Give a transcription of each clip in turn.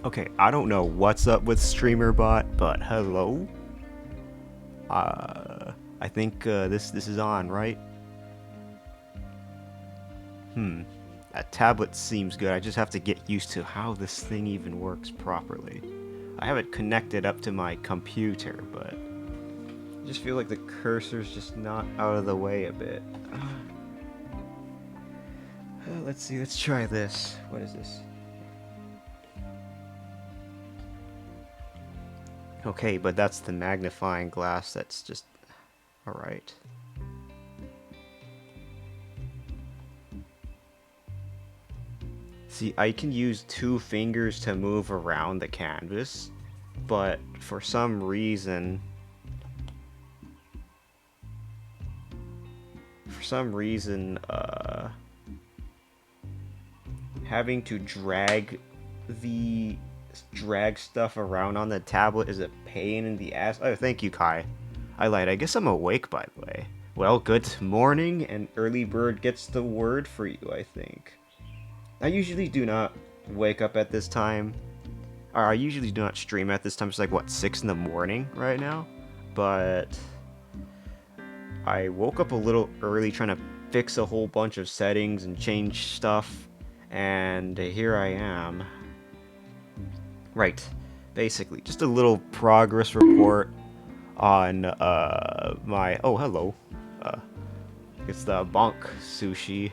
Okay, I don't know what's up with Streamerbot, but hello? I think this is on, right? That tablet seems good. I just have to get used to how this thing even works properly. I have it connected up to my computer, but I just feel like the cursor's just not out of the way a bit. Let's see, let's try this. What is this? Okay, but that's the magnifying glass. That's just... Alright. See, I can use 2 fingers to move around the canvas, but for some reason... having to drag stuff around on the tablet is a pain in the ass. Oh, thank you, Kai. I lied. I guess I'm awake, by the way. Well, good morning, and early bird gets the word for you, I think. I usually do not wake up at this time. Or I usually do not stream at this time. It's like, what, 6 in the morning right now? But I woke up a little early trying to fix a whole bunch of settings and change stuff. And here I am. Right. Basically, just a little progress report on my... Oh, hello. It's the bonk sushi.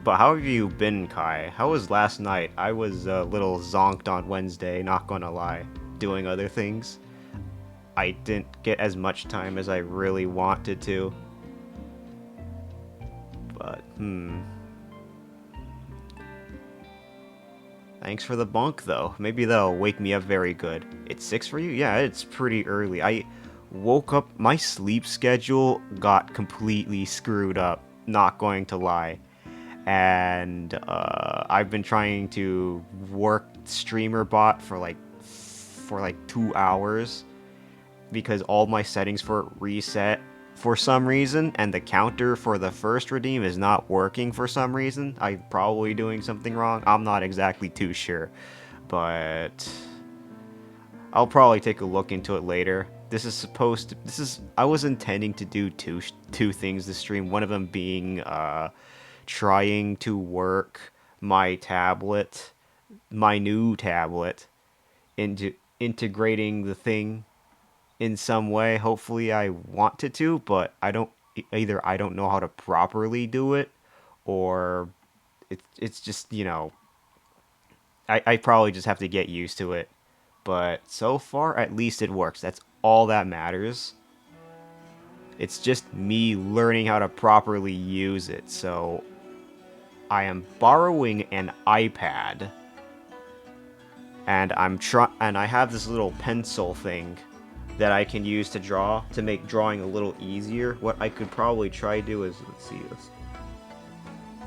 But how have you been, Kai? How was last night? I was a little zonked on Wednesday, not gonna lie, doing other things. I didn't get as much time as I really wanted to. But, Thanks for the bonk, though. Maybe that'll wake me up very good. It's 6 for you? Yeah, it's pretty early. I woke up... My sleep schedule got completely screwed up, not going to lie. And I've been trying to work Streamerbot for like for like 2 hours because all my settings for it reset for some reason, and the counter for the first redeem is not working for some reason. I'm probably doing something wrong. I'm not exactly too sure, but I'll probably take a look into it later. I was intending to do two things this stream. One of them being trying to work my new tablet, into integrating the thing in some way. Hopefully I wanted to, but I don't know how to properly do it, or it's just, I probably just have to get used to it. But so far, at least it works. That's all that matters. It's just me learning how to properly use it. So I am borrowing an iPad, and I have this little pencil thing that I can use to draw to make drawing a little easier. What I could probably try to do is,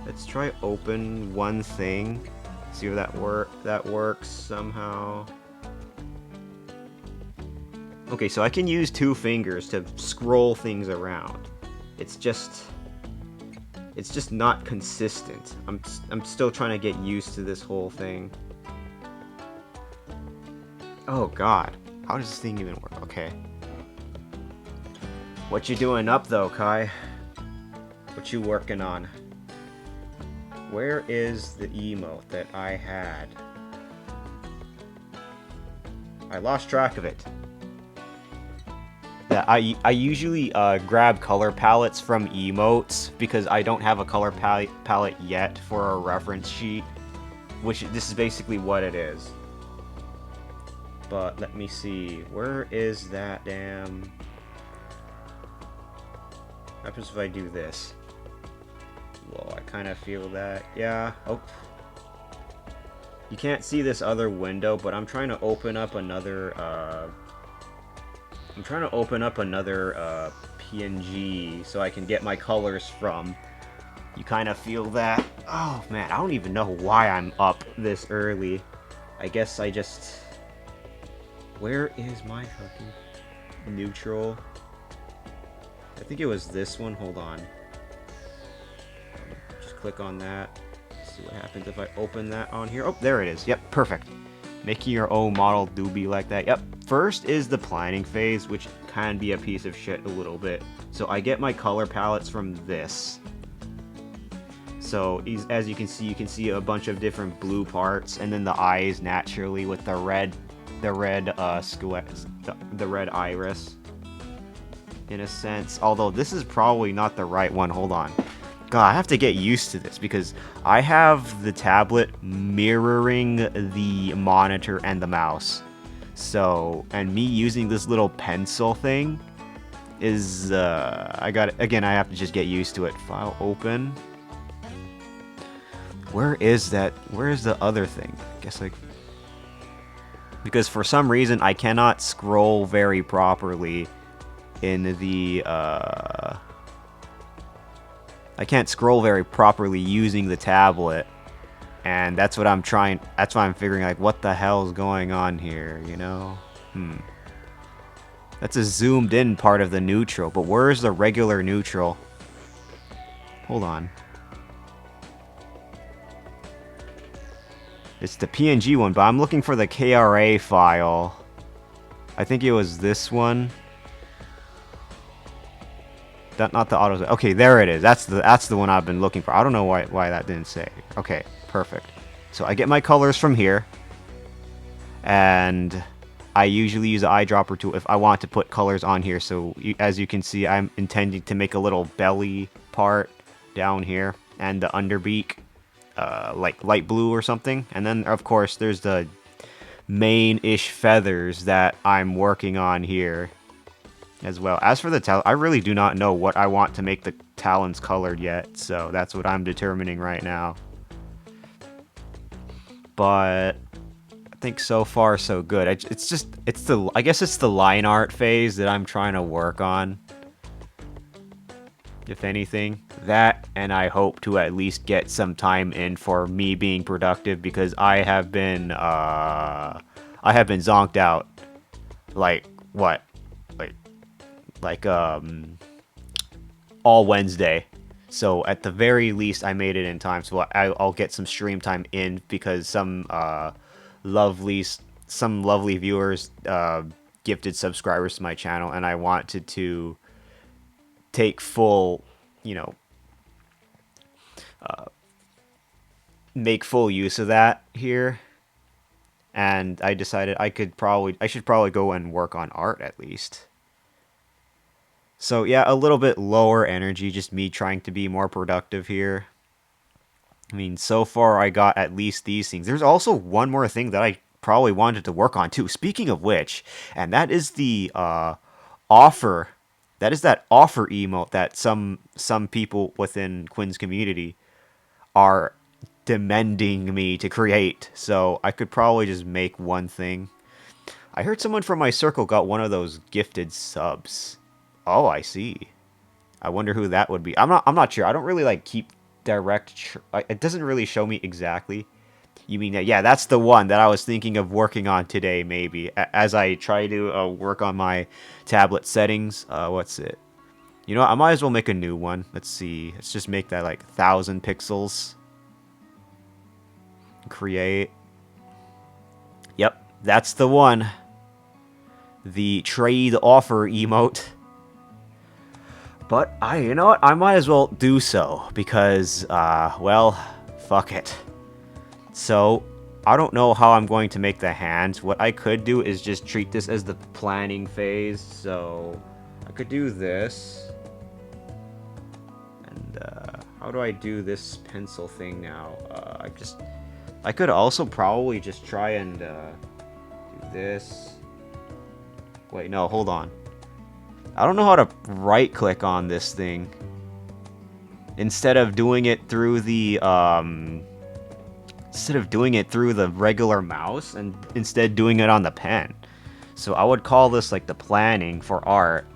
let's try open one thing. See if that works somehow. Okay, so I can use 2 fingers to scroll things around. It's just not consistent. I'm still trying to get used to this whole thing. Oh god. How does this thing even work? Okay. What you doing up though, Kai? What you working on? Where is the emote that I had? I lost track of it. Yeah, I usually grab color palettes from emotes because I don't have a color palette yet for a reference sheet, which this is basically what it is. But let me see, where is that damn... What happens if I do this? Well, I kind of feel that, yeah, oh. You can't see this other window, but I'm trying to open up another, PNG so I can get my colors from. You kind of feel that? Oh man, I don't even know why I'm up this early. I guess I just... Where is my fucking neutral? I think it was this one. Hold on. Just click on that. See what happens if I open that on here. Oh, there it is. Yep, perfect. Making your own model do be like that. Yep. First is the planning phase, which can be a piece of shit a little bit. So I get my color palettes from this. So as you can see a bunch of different blue parts, and then the eyes naturally with the red iris, in a sense. Although this is probably not the right one. Hold on. God, I have to get used to this because I have the tablet mirroring the monitor and the mouse. So, and me using this little pencil thing is, I have to just get used to it. File open. Where is that? Where is the other thing? I guess because for some reason I cannot scroll very properly in the, I can't scroll very properly using the tablet, and that's what I'm figuring, like, what the hell is going on here, you know? That's a zoomed in part of the neutral, but where's the regular neutral? Hold on. It's the PNG one, but I'm looking for the KRA file. I think it was this one. Not the auto. Okay, there it is. That's the one I've been looking for. I don't know why that didn't say. Okay, perfect. So I get my colors from here, and I usually use the eyedropper tool if I want to put colors on here. So as you can see, I'm intending to make a little belly part down here, and the underbeak, like light blue or something. And then of course there's the main-ish feathers that I'm working on here as well. As for the talon, I really do not know what I want to make the talons colored yet, so that's what I'm determining right now. But I think so far so good. I guess it's the line art phase that I'm trying to work on. If anything, that, and I hope to at least get some time in for me being productive, because I have been I have been zonked out. Like, what? Like, like, all Wednesday. So at the very least, I made it in time. So I'll get some stream time in because lovely, some lovely viewers gifted subscribers to my channel, and I wanted to take full, you know, make full use of that here. And I decided I should probably go and work on art at least. So yeah, a little bit lower energy, just me trying to be more productive here. I mean, so far I got at least these things. There's also one more thing that I probably wanted to work on too. Speaking of which, and that is the offer. That is that offer emote that some people within Quinn's community are demanding me to create. So I could probably just make one thing. I heard someone from my circle got one of those gifted subs. Oh, I see. I wonder who that would be. I'm not sure. I don't really like keep direct. It doesn't really show me exactly. You mean that? Yeah, that's the one that I was thinking of working on today. Maybe as I try to work on my tablet settings. What's it? You know what? I might as well make a new one. Let's see. Let's just make that like 1,000 pixels. Create. Yep, that's the one. The trade offer emote. But you know what? I might as well do so because, well, fuck it. So, I don't know how I'm going to make the hands. What I could do is just treat this as the planning phase. So, I could do this. And, how do I do this pencil thing now? I could also probably just try and, do this. Wait, no, hold on. I don't know how to right-click on this thing. Instead of doing it through the regular mouse, and instead doing it on the pen. So I would call this like the planning for art.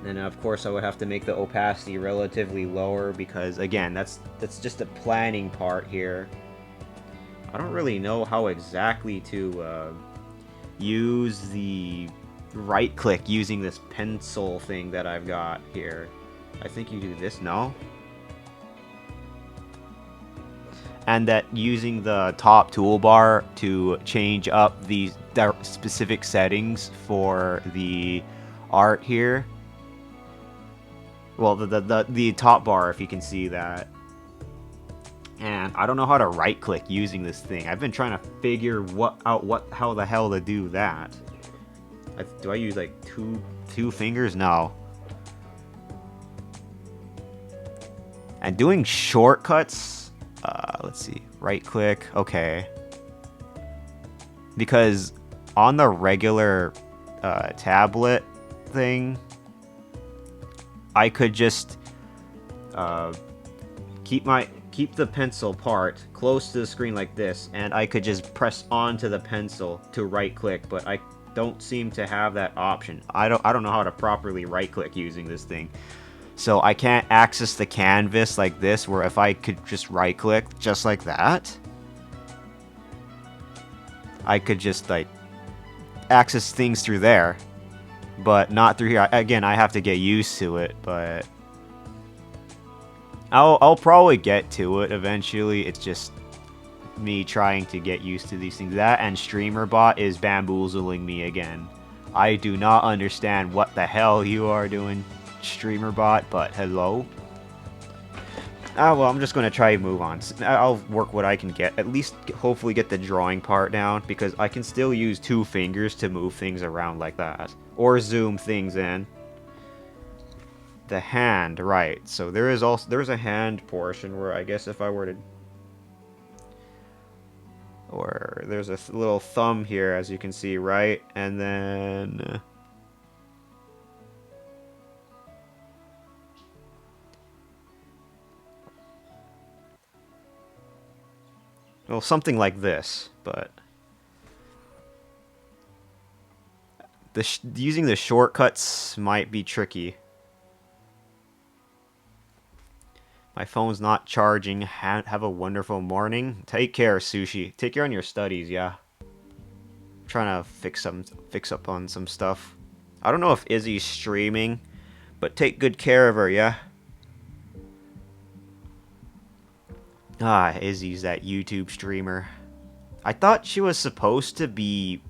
And of course I would have to make the opacity relatively lower because again, that's just the planning part here. I don't really know how exactly to use the right click using this pencil thing that I've got here. I think you do this, no? And that using the top toolbar to change up the specific settings for the art here. Well, the top bar, if you can see that. And I don't know how to right-click using this thing. I've been trying to figure how the hell to do that. Do I use like two fingers? No. And doing shortcuts. Let's see. Right-click. Okay. Because on the regular tablet thing, I could just keep the pencil part close to the screen like this, and I could just press onto the pencil to right click, but I don't seem to have that option. I don't know how to properly right click using this thing. So I can't access the canvas like this, where if I could just right click just like that, I could just like access things through there, but not through here. Again, I have to get used to it, but I'll probably get to it eventually. It's just me trying to get used to these things. That and Streamerbot is bamboozling me again. I do not understand what the hell you are doing, Streamerbot, but hello. Well, I'm just going to try and move on. I'll work what I can get. At least hopefully get the drawing part down, because I can still use 2 fingers to move things around like that. Or zoom things in. The hand, right. So there's a hand portion where I guess if I were to... Or there's a little thumb here, as you can see, right? And then... well, something like this, but... using the shortcuts might be tricky. My phone's not charging. Have a wonderful morning. Take care, Sushi. Take care on your studies, yeah. I'm trying to fix up on some stuff. I don't know if Izzy's streaming, but take good care of her, yeah? Ah, Izzy's that YouTube streamer. I thought she was supposed to be,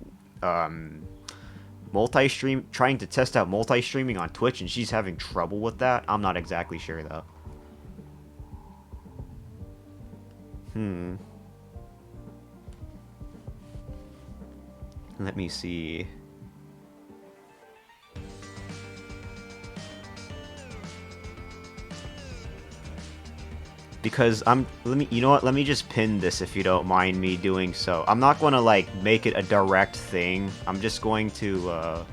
multi-stream, trying to test out multi-streaming on Twitch, and she's having trouble with that. I'm not exactly sure, though. Let me see. Because you know what, let me just pin this if you don't mind me doing so. I'm not going to, like, make it a direct thing. I'm just going to,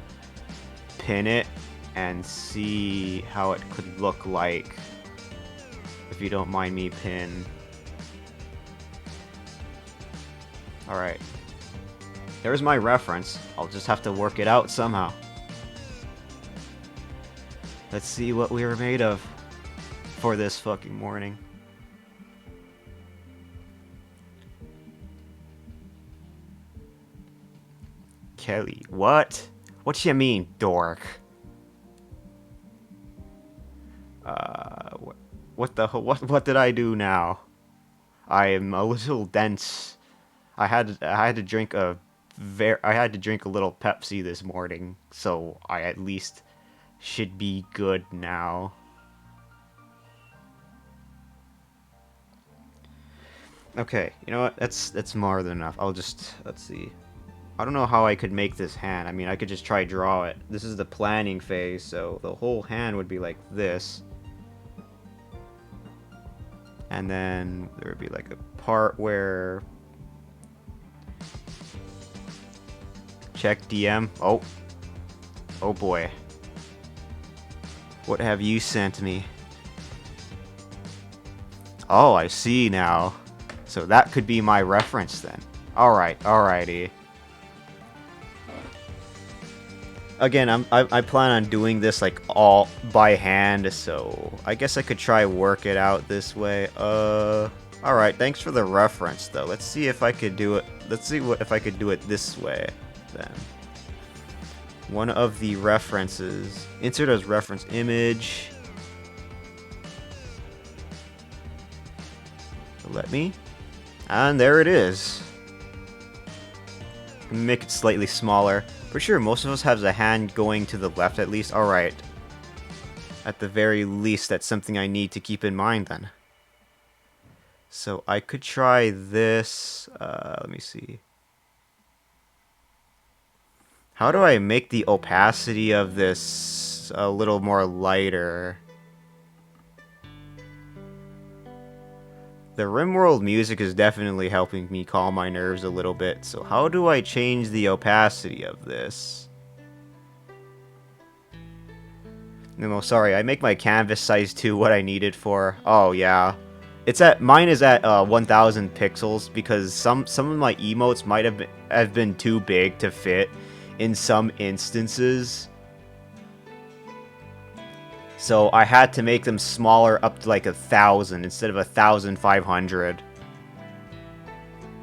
pin it and see how it could look like. If you don't mind me pin. Alright. There's my reference. I'll just have to work it out somehow. Let's see what we were made of for this fucking morning. Kelly, what? What you mean, dork? What did I do now? I am a little dense. I had to drink a little Pepsi this morning, so I at least should be good now. Okay, you know what? That's more than enough. Let's see. I don't know how I could make this hand. I mean, I could just try draw it. This is the planning phase, so the whole hand would be like this. And then there would be like a part where... Check DM. Oh. Oh boy. What have you sent me? Oh, I see now. So that could be my reference then. Alright, alrighty. Again, I plan on doing this like all by hand, so I guess I could try work it out this way. Alright, thanks for the reference though. Let's see if I could do it. Let's see if I could do it this way then. One of the references. Insert as reference image. Let me. And there it is. Make it slightly smaller. For sure, most of us have a hand going to the left at least. Alright. At the very least, that's something I need to keep in mind then. So I could try this. Let me see. How do I make the opacity of this a little more lighter? The RimWorld music is definitely helping me calm my nerves a little bit, so how do I change the opacity of this? No, sorry, I make my canvas size to what I need it for. Oh, yeah. Mine is at 1000 pixels because some of my emotes might have been too big to fit in some instances. So I had to make them smaller up to like 1000 instead of 1500.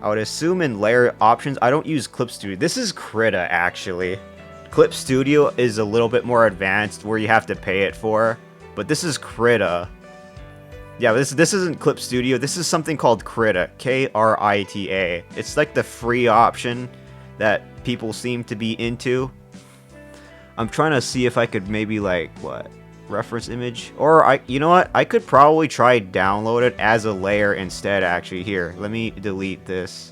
I would assume in layer options, I don't use Clip Studio. This is Krita, actually. Clip Studio is a little bit more advanced where you have to pay it for. But this is Krita. Yeah, this isn't Clip Studio. This is something called Krita. K-R-I-T-A. It's like the free option that people seem to be into. I'm trying to see if I could maybe like, what? Reference image, or you know what, I could probably try download it as a layer instead. Actually, here, let me delete this.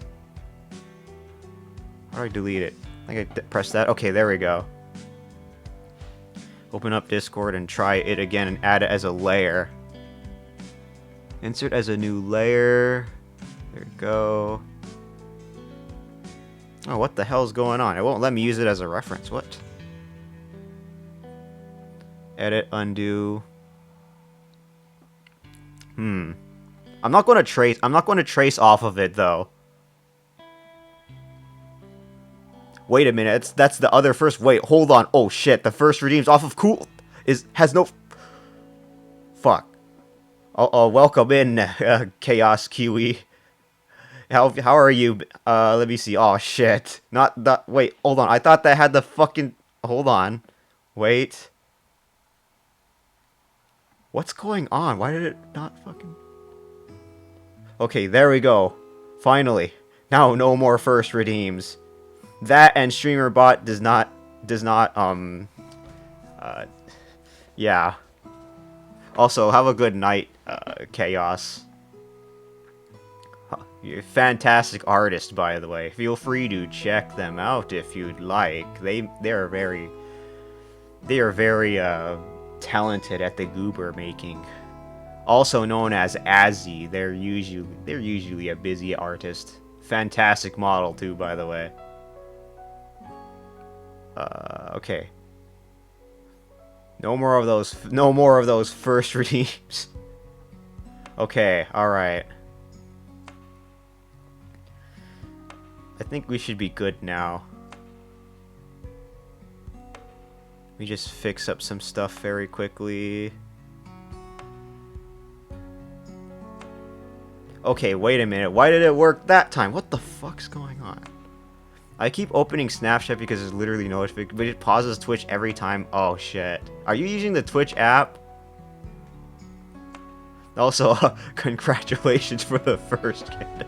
How do I delete it? I think I press that. Okay, there we go. Open up Discord and try it again and add it as a layer. Insert as a new layer. There we go. Oh, what the hell's going on? It won't let me use it as a reference. What? Edit, undo. I'm not going to trace off of it though. Wait a minute, that's the other first. Wait, hold on. Oh shit, the first redeems off of cool has no. Fuck. Welcome in, Chaos Kiwi. How are you? Let me see. Oh shit. Not that. Wait, hold on. I thought that had the fucking. Hold on. Wait. What's going on? Why did it not fucking? Okay, there we go. Finally. Now no more first redeems. That and Streamerbot does not uh yeah. Also, have a good night, Chaos. You're a fantastic artist, by the way. Feel free to check them out if you'd like. They are very talented at the goober making. Also known as Azzy, they're usually a busy artist. Fantastic model too, by the way. Okay. No more of those first redeems. Okay, alright. I think we should be good now. We just fix up some stuff very quickly. Okay, wait a minute. Why did it work that time? What the fuck's going on? I keep opening Snapchat because there's literally no notification, but it pauses Twitch every time. Oh shit. Are you using the Twitch app? Also, congratulations for the first kid.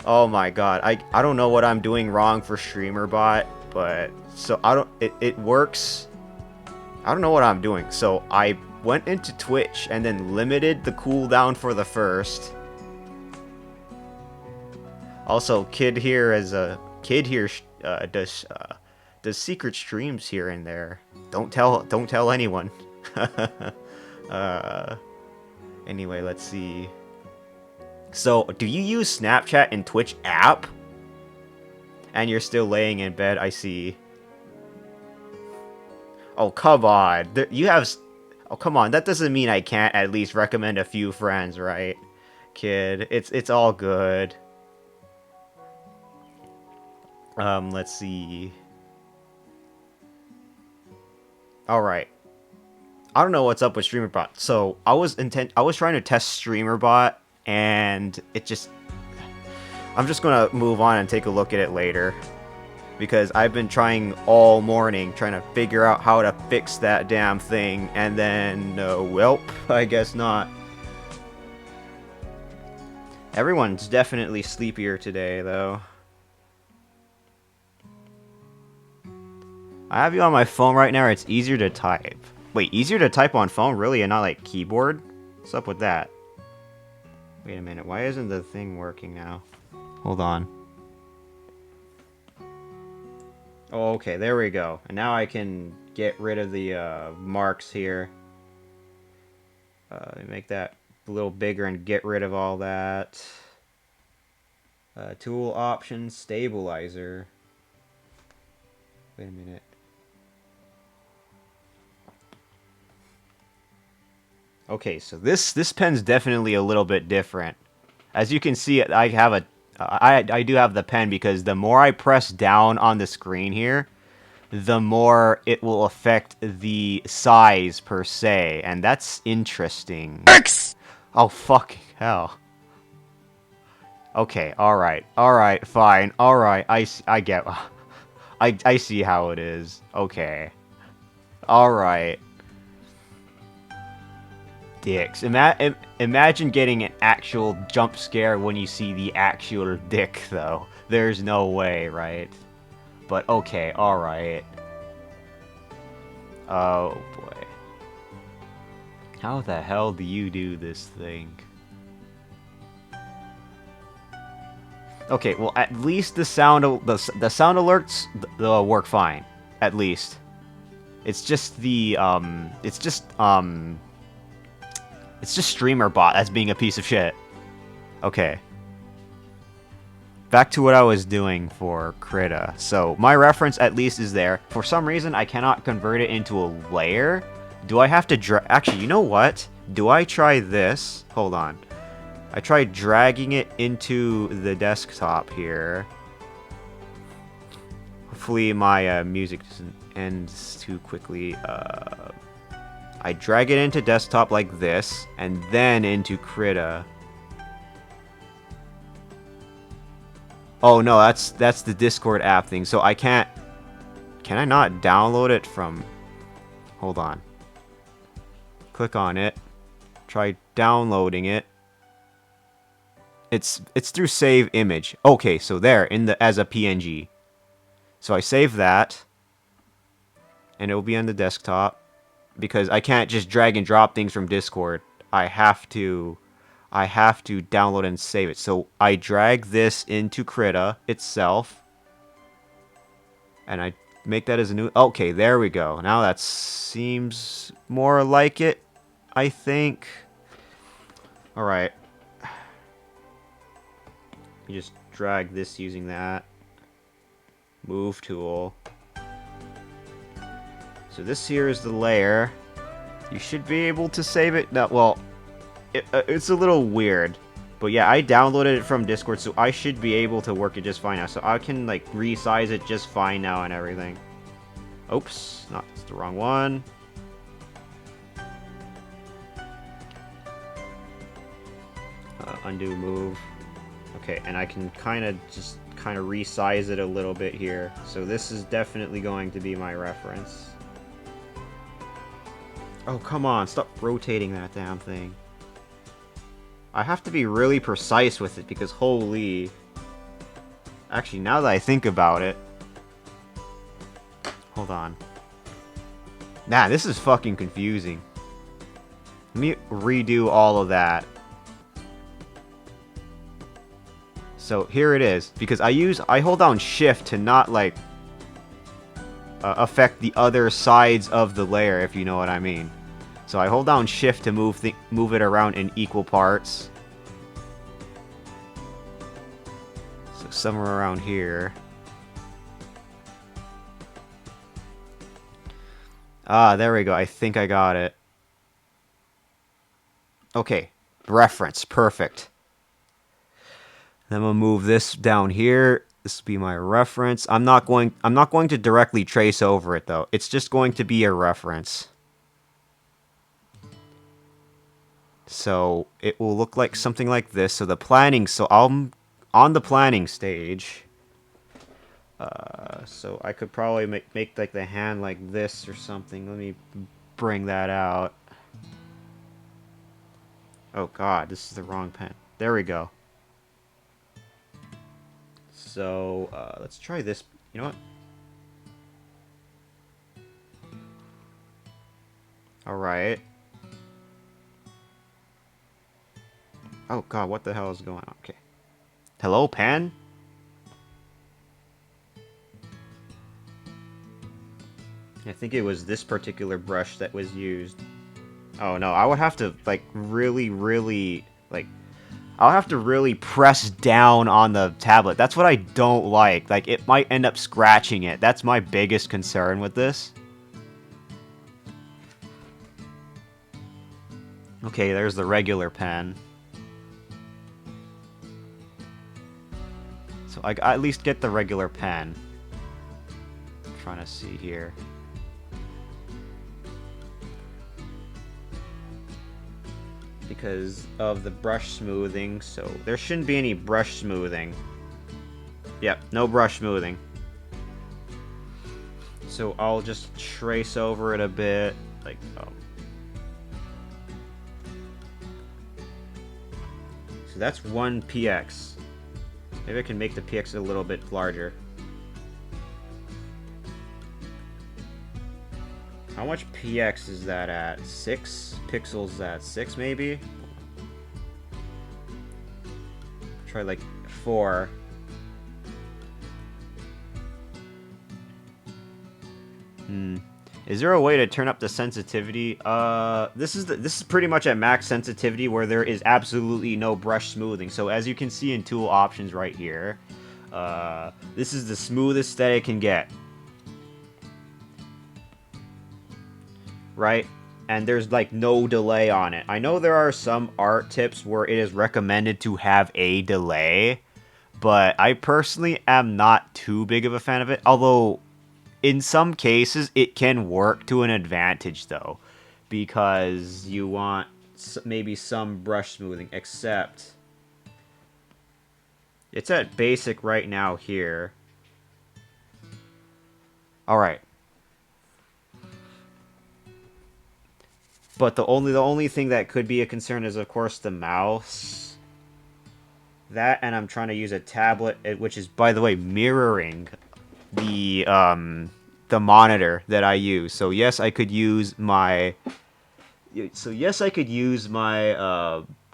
Oh my god. I don't know what I'm doing wrong for Streamerbot, but so it works. I don't know what I'm doing. So I went into Twitch and then limited the cooldown for the first. Also, kid here does secret streams here and there. Don't tell anyone. Anyway, let's see. So, do you use Snapchat and Twitch app? And you're still laying in bed, I see. Oh, come on. Oh, come on. That doesn't mean I can't at least recommend a few friends, right? Kid, it's all good. Let's see. Alright. I don't know what's up with Streamerbot. So, I was trying to test Streamerbot, and it just... I'm just gonna move on and take a look at it later. Because I've been trying all morning, trying to figure out how to fix that damn thing, and then, welp, I guess not. Everyone's definitely sleepier today, though. I have you on my phone right now, it's easier to type. Wait, easier to type on phone, really, and not like keyboard? What's up with that? Wait a minute, why isn't the thing working now? Hold on. Oh, okay, there we go. And now I can get rid of the marks here. Make that a little bigger and get rid of all that. Tool options, stabilizer. Wait a minute. Okay, so this pen's definitely a little bit different. As you can see, I do have the pen because the more I press down on the screen here, the more it will affect the size per se, and that's interesting. X! Oh fucking hell. Okay, alright, fine, alright, I get... I see how it is. Okay. Alright. Dicks. Imagine getting an actual jump scare when you see the actual dick, though. There's no way, right? But okay, alright. Oh, boy. How the hell do you do this thing? Okay, well, at least the sound alerts work fine. At least. It's just the, it's just Streamerbot that's being a piece of shit. Okay. Back to what I was doing for Krita. So, my reference at least is there. For some reason, I cannot convert it into a layer. Do I have to actually, you know what? Do I try this? Hold on. I tried dragging it into the desktop here. Hopefully my music doesn't end too quickly. I drag it into desktop like this, and then into Krita. Oh no, that's the Discord app thing. So I can't... Can I not download it from... Hold on. Click on it. Try downloading it. It's through save image. Okay, so there, as a PNG. So I save that. And it will be on the desktop. Because I can't just drag and drop things from Discord. I have to download and save it. So I drag this into Krita itself. And I make that as a new... Okay, there we go. Now that seems more like it, I think. Alright. You just drag this using that. Move tool. So this here is the layer. You should be able to save it. No, well, it's a little weird. But yeah, I downloaded it from Discord, so I should be able to work it just fine now. So I can, like, resize it just fine now and everything. Oops, not it's the wrong one. Undo move. Okay, and I can kind of resize it a little bit here. So this is definitely going to be my reference. Oh, come on, stop rotating that damn thing. I have to be really precise with it because holy... Actually, now that I think about it... Hold on. Nah, this is fucking confusing. Let me redo all of that. So here it is, because I hold down shift to not like affect the other sides of the layer, if you know what I mean. So I hold down shift to move it around in equal parts. So somewhere around here. Ah, there we go. I think I got it. Okay, reference, perfect. Then I'm gonna move this down here. This will be my reference. I'm not going to directly trace over it though. It's just going to be a reference. So it will look like something like this. So the planning. So I'm on the planning stage. So I could probably make like the hand like this or something. Let me bring that out. Oh god, this is the wrong pen. There we go. So, let's try this. You know what? Alright. Oh god, what the hell is going on? Okay. Hello, pen? I think it was this particular brush that was used. Oh no, I would have to, like, really, like... I'll have to really press down on the tablet. That's what I don't like. Like, it might end up scratching it. That's my biggest concern with this. Okay, there's the regular pen. So I at least get the regular pen. I'm trying to see here. Because of the brush smoothing, so there shouldn't be any brush smoothing. Yep, no brush smoothing. So I'll just trace over it a bit, like, oh. So that's 1 px. Maybe I can make the px a little bit larger. How much px is that at? 6 pixels at 6 maybe? Try like 4. Is there a way to turn up the sensitivity? This is pretty much at max sensitivity where there is absolutely no brush smoothing. So as you can see in tool options right here, this is the smoothest that it can get. Right? And there's like no delay on it. I know there are some art tips where it is recommended to have a delay, but I personally am not too big of a fan of it. Although, in some cases, it can work to an advantage though. because you want maybe some brush smoothing, except it's at basic right now here. Alright. But the only thing that could be a concern is, of course, the mouse. That, and I'm trying to use a tablet, which is, by the way, mirroring the monitor that I use. So yes, I could use my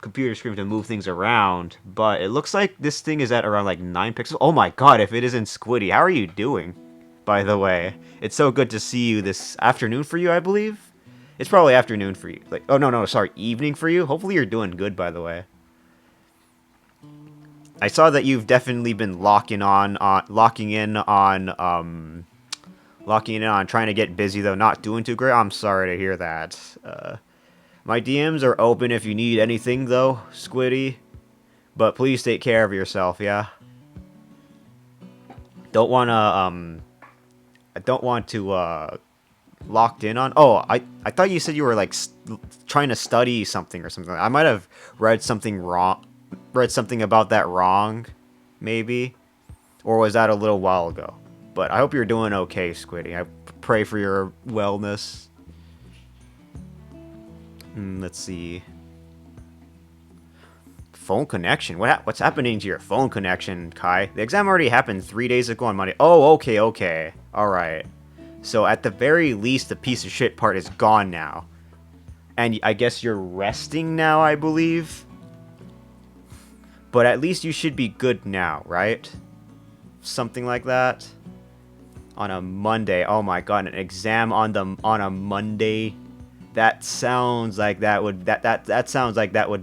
computer screen to move things around, but it looks like this thing is at around like 9 pixels. Oh my god, if it isn't Squiddy, how are you doing? By the way, it's so good to see you this afternoon for you, I believe. It's probably afternoon for you. Like, oh no, sorry, evening for you. Hopefully you're doing good, by the way. I saw that you've definitely been locking in on trying to get busy though, not doing too great. I'm sorry to hear that. My DMs are open if you need anything though, Squiddy. But please take care of yourself, yeah. I don't want to locked in on. Oh, I thought you said you were like trying to study something or something. I might have read something wrong. Read something about that wrong, maybe, or was that a little while ago? But I hope you're doing okay, Squiddy. I pray for your wellness. Let's see. Phone connection. What's happening to your phone connection, Kai? The exam already happened 3 days ago on Monday. Oh, okay. All right. So at the very least, the piece of shit part is gone now. And I guess you're resting now, I believe. But at least you should be good now, right? Something like that. On a Monday. Oh my god, an exam on a Monday. That sounds like that would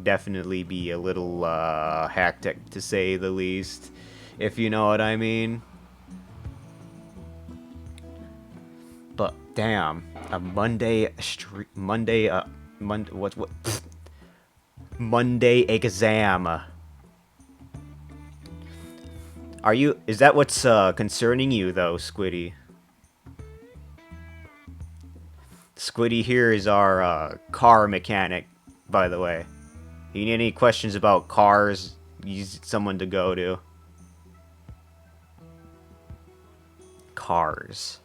definitely be a little hectic, to say the least, if you know what I mean. But damn, a Monday Monday Monday exam. Is that what's concerning you though, Squiddy? Squiddy here is our car mechanic, by the way. If you need any questions about cars, use someone to go to. Cars.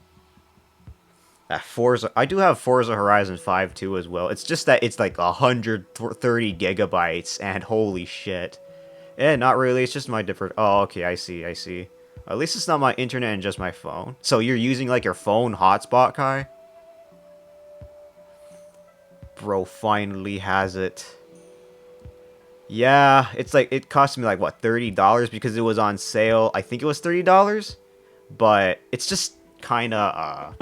Forza. I do have Forza Horizon 5 too as well. It's just that it's like 130 gigabytes, and holy shit. Eh, not really. It's just my different. Oh, okay. I see. At least it's not my internet and just my phone. So you're using like your phone hotspot, Kai? Bro finally has it. Yeah, it's like it cost me like what, $30 because it was on sale. I think it was $30, but it's just kind of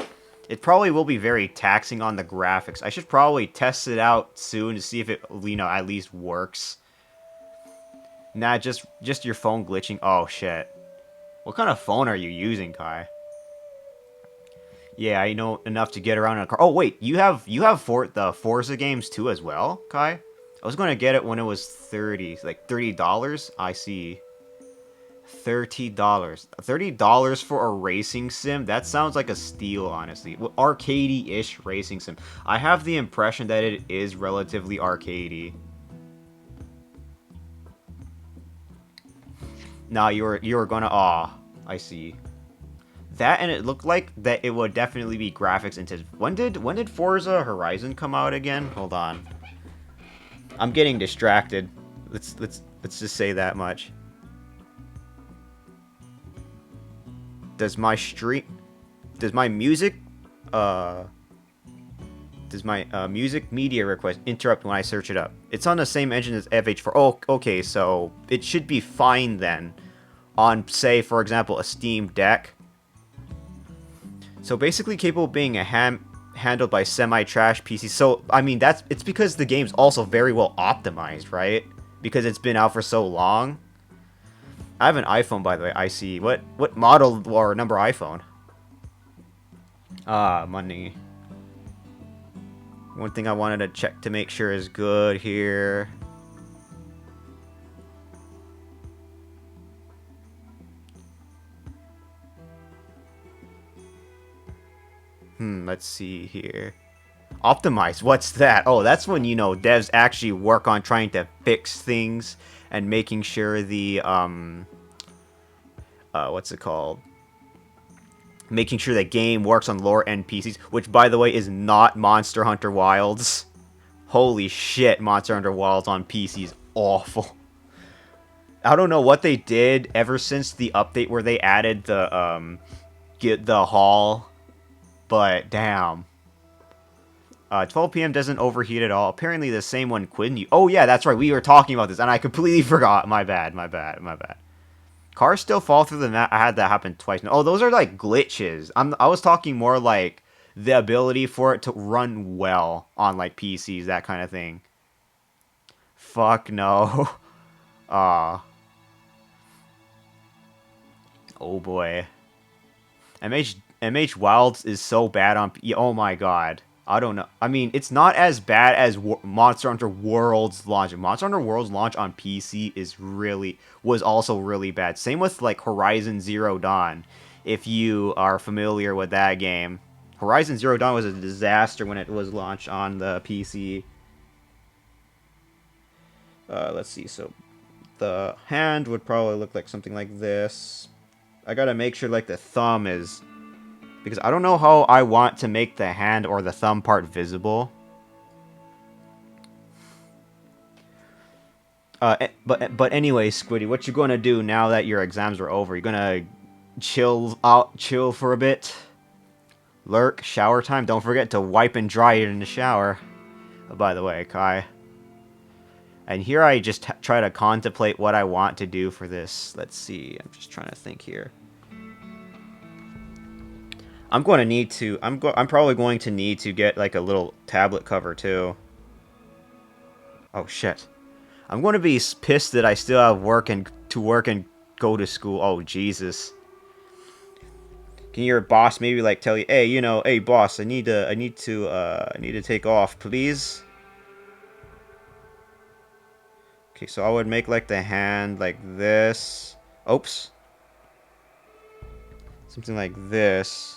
it probably will be very taxing on the graphics. I should probably test it out soon to see if it, at least works. Nah, just your phone glitching. Oh shit. What kind of phone are you using, Kai? Yeah, I know enough to get around in a car. Oh wait, you have the Forza games too as well, Kai? I was going to get it when it was $30. I see. $30. $30 for a racing sim? That sounds like a steal, honestly. Arcadey-ish racing sim. I have the impression that it is relatively arcadey. Nah, you were gonna. Aw, I see. That, and it looked like that it would definitely be graphics intensive. When did Forza Horizon come out again? Hold on. I'm getting distracted. Let's just say that much. Does my music music media request interrupt when I search it up? It's on the same engine as FH4. Oh, okay, so it should be fine then. On, say, for example, a Steam Deck. So basically capable of being handled by semi-trash PCs. So, I mean, it's because the game's also very well optimized, right? Because it's been out for so long. I have an iPhone, by the way. I see. What model or number iPhone? Ah, money. One thing I wanted to check to make sure is good here. Let's see here. Optimize, what's that? Oh, that's when, you know, devs actually work on trying to fix things and making sure the, what's it called? Making sure the game works on lower end PCs, which, by the way, is not Monster Hunter Wilds. Holy shit, Monster Hunter Wilds on PC is awful. I don't know what they did ever since the update where they added get the hall, but damn. 12 p.m. doesn't overheat at all. Apparently the same one Quinn. Oh yeah, that's right. We were talking about this, and I completely forgot. My bad. My bad. My bad. Cars still fall through the map. I had that happen twice. Oh, those are like glitches. I was talking more like the ability for it to run well on like PCs, that kind of thing. Fuck no. Oh boy. MH Wilds is so bad on. Oh my god. I don't know. I mean, it's not as bad as Monster Hunter World's launch. Monster Hunter World's launch on PC was also really bad. Same with like Horizon Zero Dawn. If you are familiar with that game, Horizon Zero Dawn was a disaster when it was launched on the PC. Let's see. So the hand would probably look like something like this. I gotta make sure like the thumb is, because I don't know how I want to make the hand or the thumb part visible. But anyway, Squiddy, what you gonna do now that your exams are over? You gonna chill for a bit? Lurk, shower time. Don't forget to wipe and dry it in the shower. Oh, by the way, Kai. And here I just try to contemplate what I want to do for this. Let's see. I'm just trying to think here. I'm going to need to. I'm probably going to need to get like a little tablet cover too. Oh shit! I'm going to be pissed that I still have work and go to school. Oh Jesus! Can your boss maybe like tell you, hey, you know, hey boss, I need to take off, please? Okay, so I would make like the hand like this. Oops. Something like this.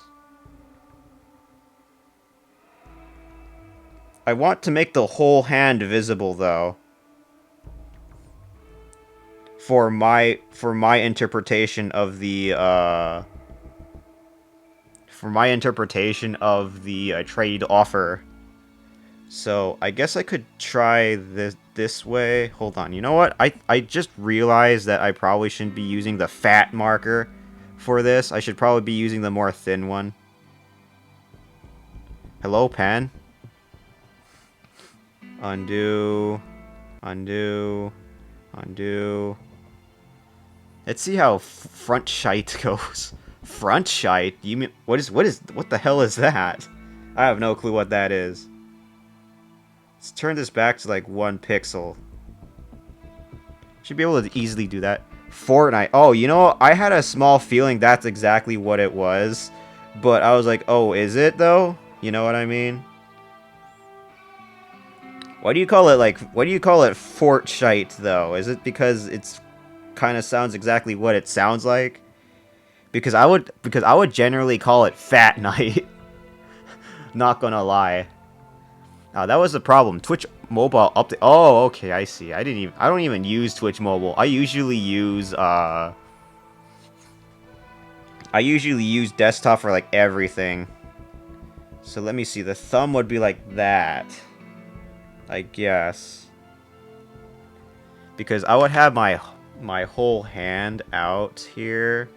I want to make the whole hand visible though. For my interpretation of the trade offer. So I guess I could try this way. Hold on. You know what? I just realized that I probably shouldn't be using the fat marker for this. I should probably be using the more thin one. Hello, pen. Undo. Undo. Undo. Let's see how front shite goes. Front shite? You mean what the hell is that? I have no clue what that is. Let's turn this back to like 1 pixel. Should be able to easily do that. Fortnite. Oh, you know, I had a small feeling that's exactly what it was, but I was like, oh, is it though? You know what I mean? Why do you call it Fort Shite though? Is it because it's kind of sounds exactly what it sounds like? Because I would generally call it Fat Night. Not gonna lie. That was the problem. Twitch mobile update. Oh, okay, I see. I don't even use Twitch mobile. I usually use desktop for like everything. So let me see. The thumb would be like that, I guess. Because I would have my whole hand out here.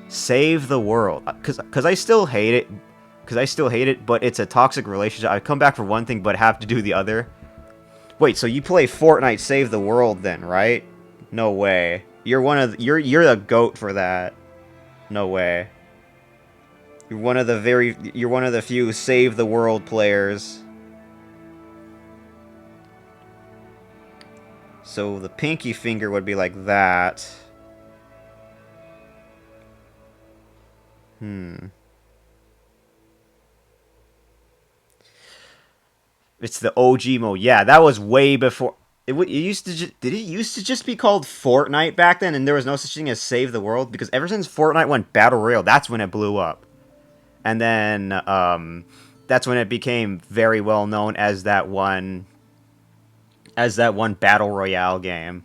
Save the world. Cause I still hate it. But it's a toxic relationship. I come back for one thing, but have to do the other. Wait, so you play Fortnite Save the World then, right? No way. You're the GOAT for that. No way. You're one of the few Save the World players. So the pinky finger would be like that. It's the OG mode. Yeah, that was way before. Did it used to just be called Fortnite back then, and there was no such thing as Save the World? Because ever since Fortnite went Battle Royale, that's when it blew up. And then that's when it became very well known as that one battle royale game.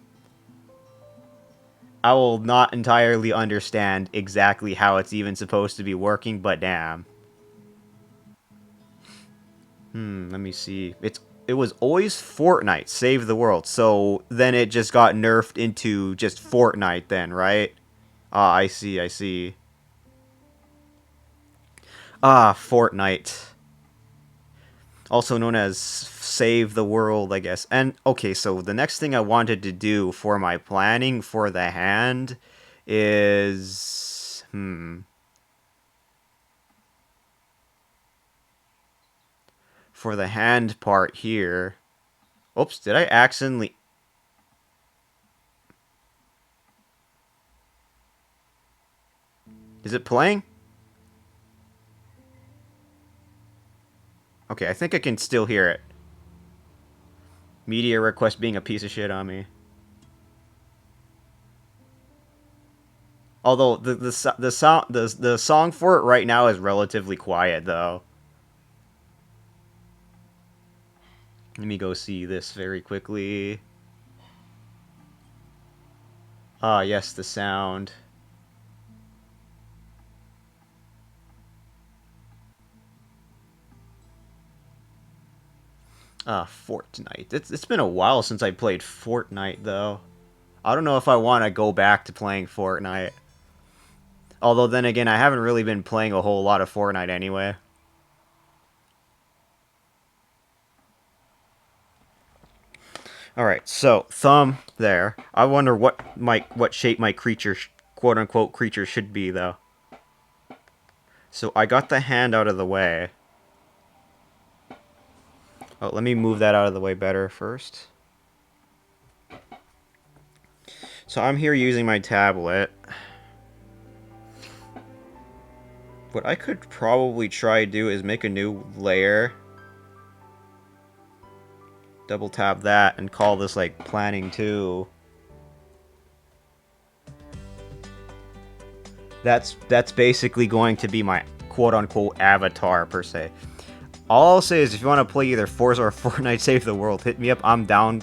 I will not entirely understand exactly how it's even supposed to be working, but damn. Let me see. It was always Fortnite, Save the World. So then it just got nerfed into just Fortnite then, right? Ah, I see, I see. Ah, Fortnite. Also known as Save the World, I guess. And, okay, so the next thing I wanted to do for my planning for the hand is... For the hand part here... Oops, did I accidentally... Is it playing? Okay, I think I can still hear it. Media request being a piece of shit on me. Although the song for it right now is relatively quiet though. Let me go see this very quickly. Ah, yes, the sound. Ah, Fortnite. It's been a while since I played Fortnite though. I don't know if I want to go back to playing Fortnite. Although then again, I haven't really been playing a whole lot of Fortnite anyway. Alright, so, thumb there. I wonder what shape my creature, quote-unquote creature, should be, though. So, I got the hand out of the way. Oh, let me move that out of the way better first. So, I'm here using my tablet. What I could probably try to do is make a new layer. Double tap that and call this, like, planning 2. That's basically going to be my quote-unquote avatar, per se. All I'll say is if you want to play either Forza or Fortnite Save the World, hit me up. I'm down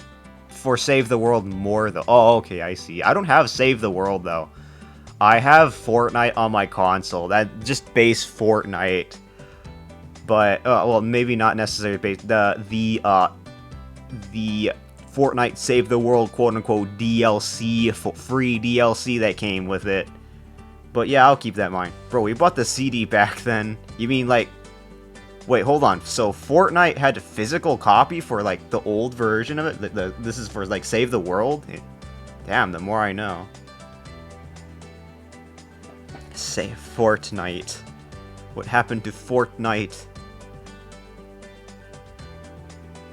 for Save the World more, though. Oh, okay, I see. I don't have Save the World, though. I have Fortnite on my console. That just base Fortnite. But, well, maybe not necessarily base. The Fortnite Save the World quote-unquote DLC, free DLC that came with it. But yeah, I'll keep that in mind. Bro, we bought the CD back then. You mean, like... Wait, hold on. So, Fortnite had a physical copy for, like, the old version of it? This is for, like, Save the World? Damn, the more I know. Save Fortnite. What happened to Fortnite?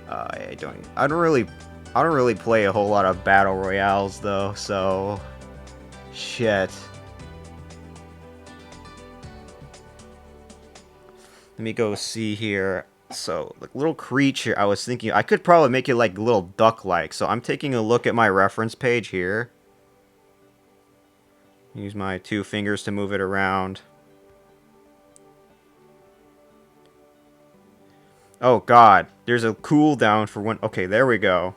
I don't really play a whole lot of battle royales though, so shit. Let me go see here. So, like, little creature, I was thinking I could probably make it like little duck-like. So I'm taking a look at my reference page here. Use my 2 fingers to move it around. Oh god, there's a cooldown for when... Okay, there we go.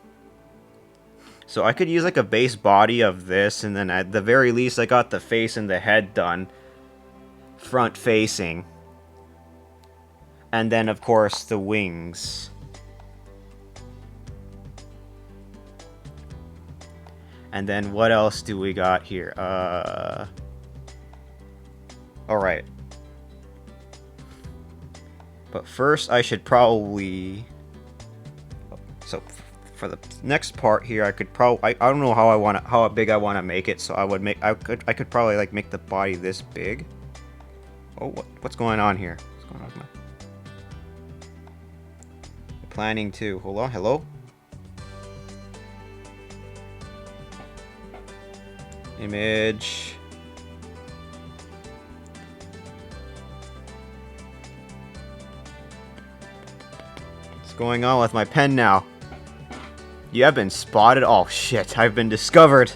So I could use like a base body of this, and then at the very least I got the face and the head done. Front facing. And then of course the wings. And then what else do we got here? Alright. But first I should probably... So for the next part here, I could probably... I don't know how big I want to make it, so I could probably like make the body this big. Oh, what's going on here? What's going on with my... Planning 2. Hold on, hello? Image. What's going on with my pen now? You have been spotted? Oh shit, I've been discovered.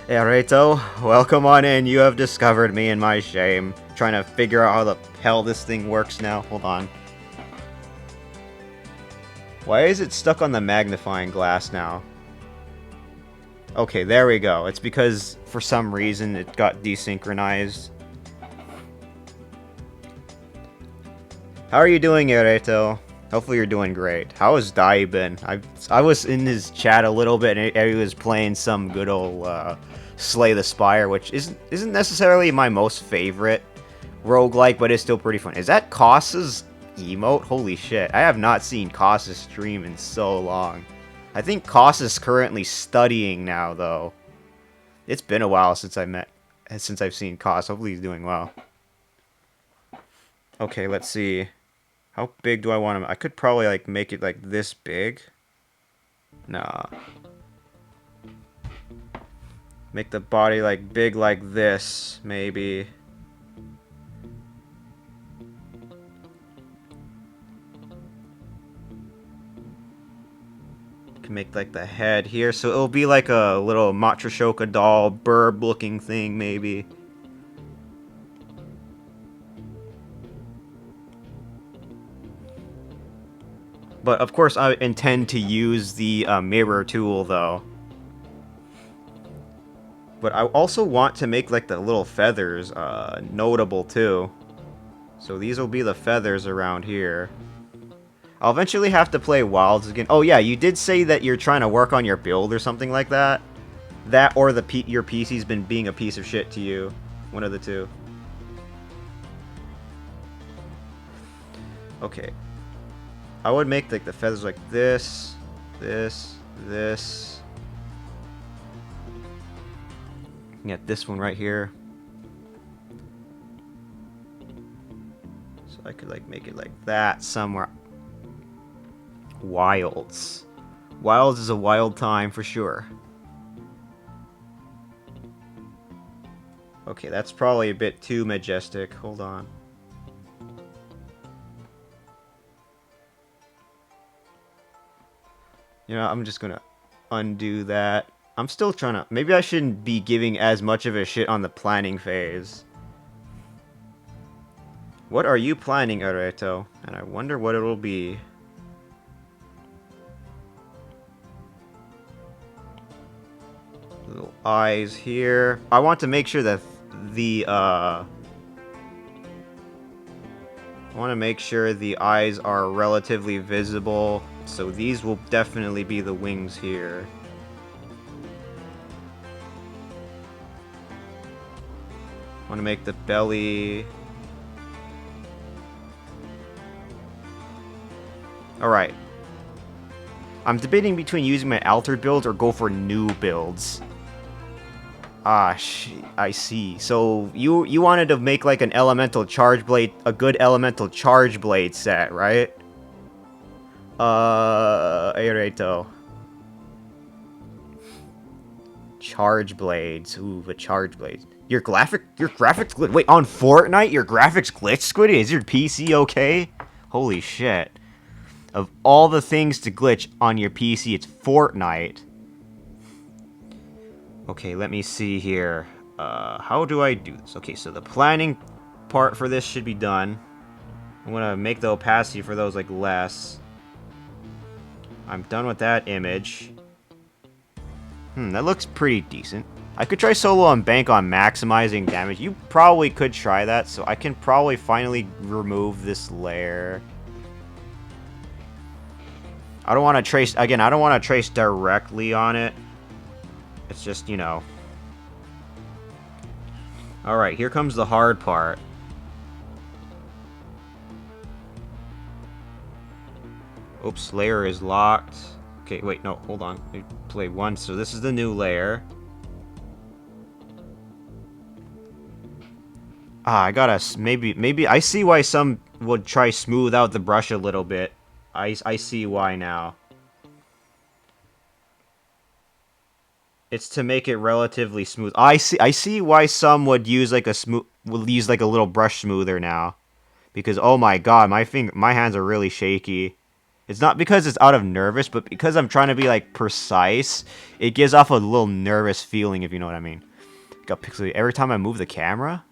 Ereto, welcome on in. You have discovered me and my shame. Trying to figure out how the hell this thing works now. Hold on. Why is it stuck on the magnifying glass now? Okay, there we go. It's because, for some reason, it got desynchronized. How are you doing, Ereto? Hopefully you're doing great. How has Dai been? I was in his chat a little bit, and he was playing some good old Slay the Spire, which isn't necessarily my most favorite roguelike, but it's still pretty fun. Is that Koss's emote? Holy shit. I have not seen Koss stream in so long. I think Koss is currently studying now, though. It's been a while since I've seen Koss. Hopefully he's doing well. Okay, let's see. How big do I want him? I could probably like make it like this big. Nah. Make the body like big like this, maybe. Can make like the head here, so it'll be like a little Matryoshka doll, burb looking thing, maybe. But of course I intend to use the mirror tool though. But I also want to make like the little feathers notable too. So these will be the feathers around here. I'll eventually have to play Wilds again. Oh yeah, you did say that you're trying to work on your build or something like that. That or your PC's been being a piece of shit to you. One of the two. Okay. I would make like the feathers like this, this, this. Get this one right here. So I could like make it like that somewhere. Wilds. Wilds is a wild time for sure. Okay, that's probably a bit too majestic. Hold on. You know, I'm just gonna undo that. I'm still trying to... Maybe I shouldn't be giving as much of a shit on the planning phase. What are you planning, Areto? And I wonder what it'll be. Little eyes here. I want to make sure that I want to make sure the eyes are relatively visible. So these will definitely be the wings here. I want to make the belly. Alright. I'm debating between using my altered builds or go for new builds. Ah, I see. So you wanted to make like an elemental charge blade, a good elemental charge blade set, right? Aereto. Charge blades. Ooh, the charge blades. Your graphics glitch. Wait, on Fortnite, your graphics glitch, Squiddy? Is your PC okay? Holy shit. Of all the things to glitch on your PC, it's Fortnite. Okay, let me see here. How do I do this? Okay, so the planning part for this should be done. I'm gonna make the opacity for those like less. I'm done with that image. That looks pretty decent. I could try solo and bank on maximizing damage. You probably could try that, so I can probably finally remove this layer. I don't want to trace, again, I don't want to trace directly on it. It's just, you know. Alright, here comes the hard part. Oops, layer is locked. Okay, wait, no, hold on. Let me play one. So this is the new layer. Ah, I gotta, maybe, I see why some would try smooth out the brush a little bit. I see why now. It's to make it relatively smooth. I see why some would use like a little brush smoother now. Because oh my god, my hands are really shaky. It's not because it's out of nervous, but because I'm trying to be like precise, it gives off a little nervous feeling, if you know what I mean. Got pixelated every time I move the camera.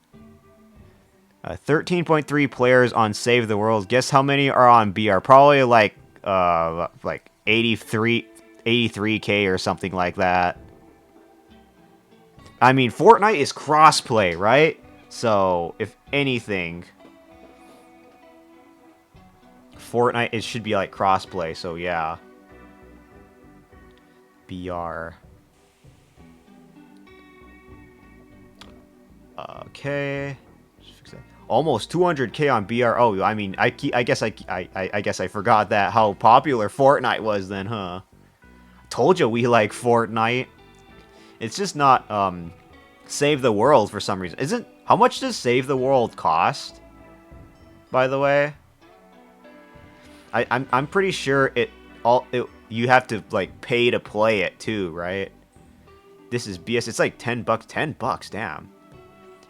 13.3 players on Save the World. Guess how many are on BR? Probably like like 83K or something like that. I mean, Fortnite is crossplay, right? So, if anything, Fortnite, it should be like crossplay, so yeah. BR. Okay. Almost 200K on BR. Oh, I mean, I guess I forgot that how popular Fortnite was then, huh? Told you we like Fortnite. It's just not Save the World for some reason. Isn't how much does Save the World cost? By the way, I'm pretty sure you have to like pay to play it too, right? This is BS. It's like 10 bucks. 10 bucks, damn.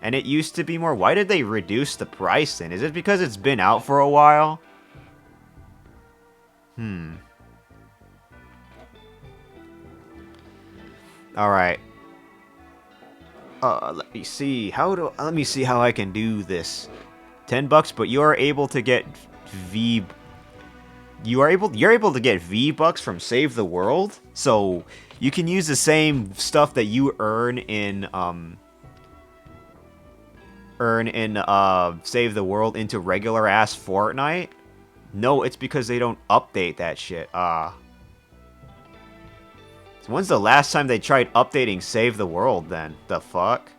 And it used to be more. Why did they reduce the price then? Is it because it's been out for a while? All right. Let me see. Let me see how I can do this. 10 bucks, but you are able to get you're able to get V-Bucks from Save the World. So you can use the same stuff that you earn in Save the World into regular ass Fortnite. No, it's because they don't update that shit. So when's the last time they tried updating Save the World then? The fuck?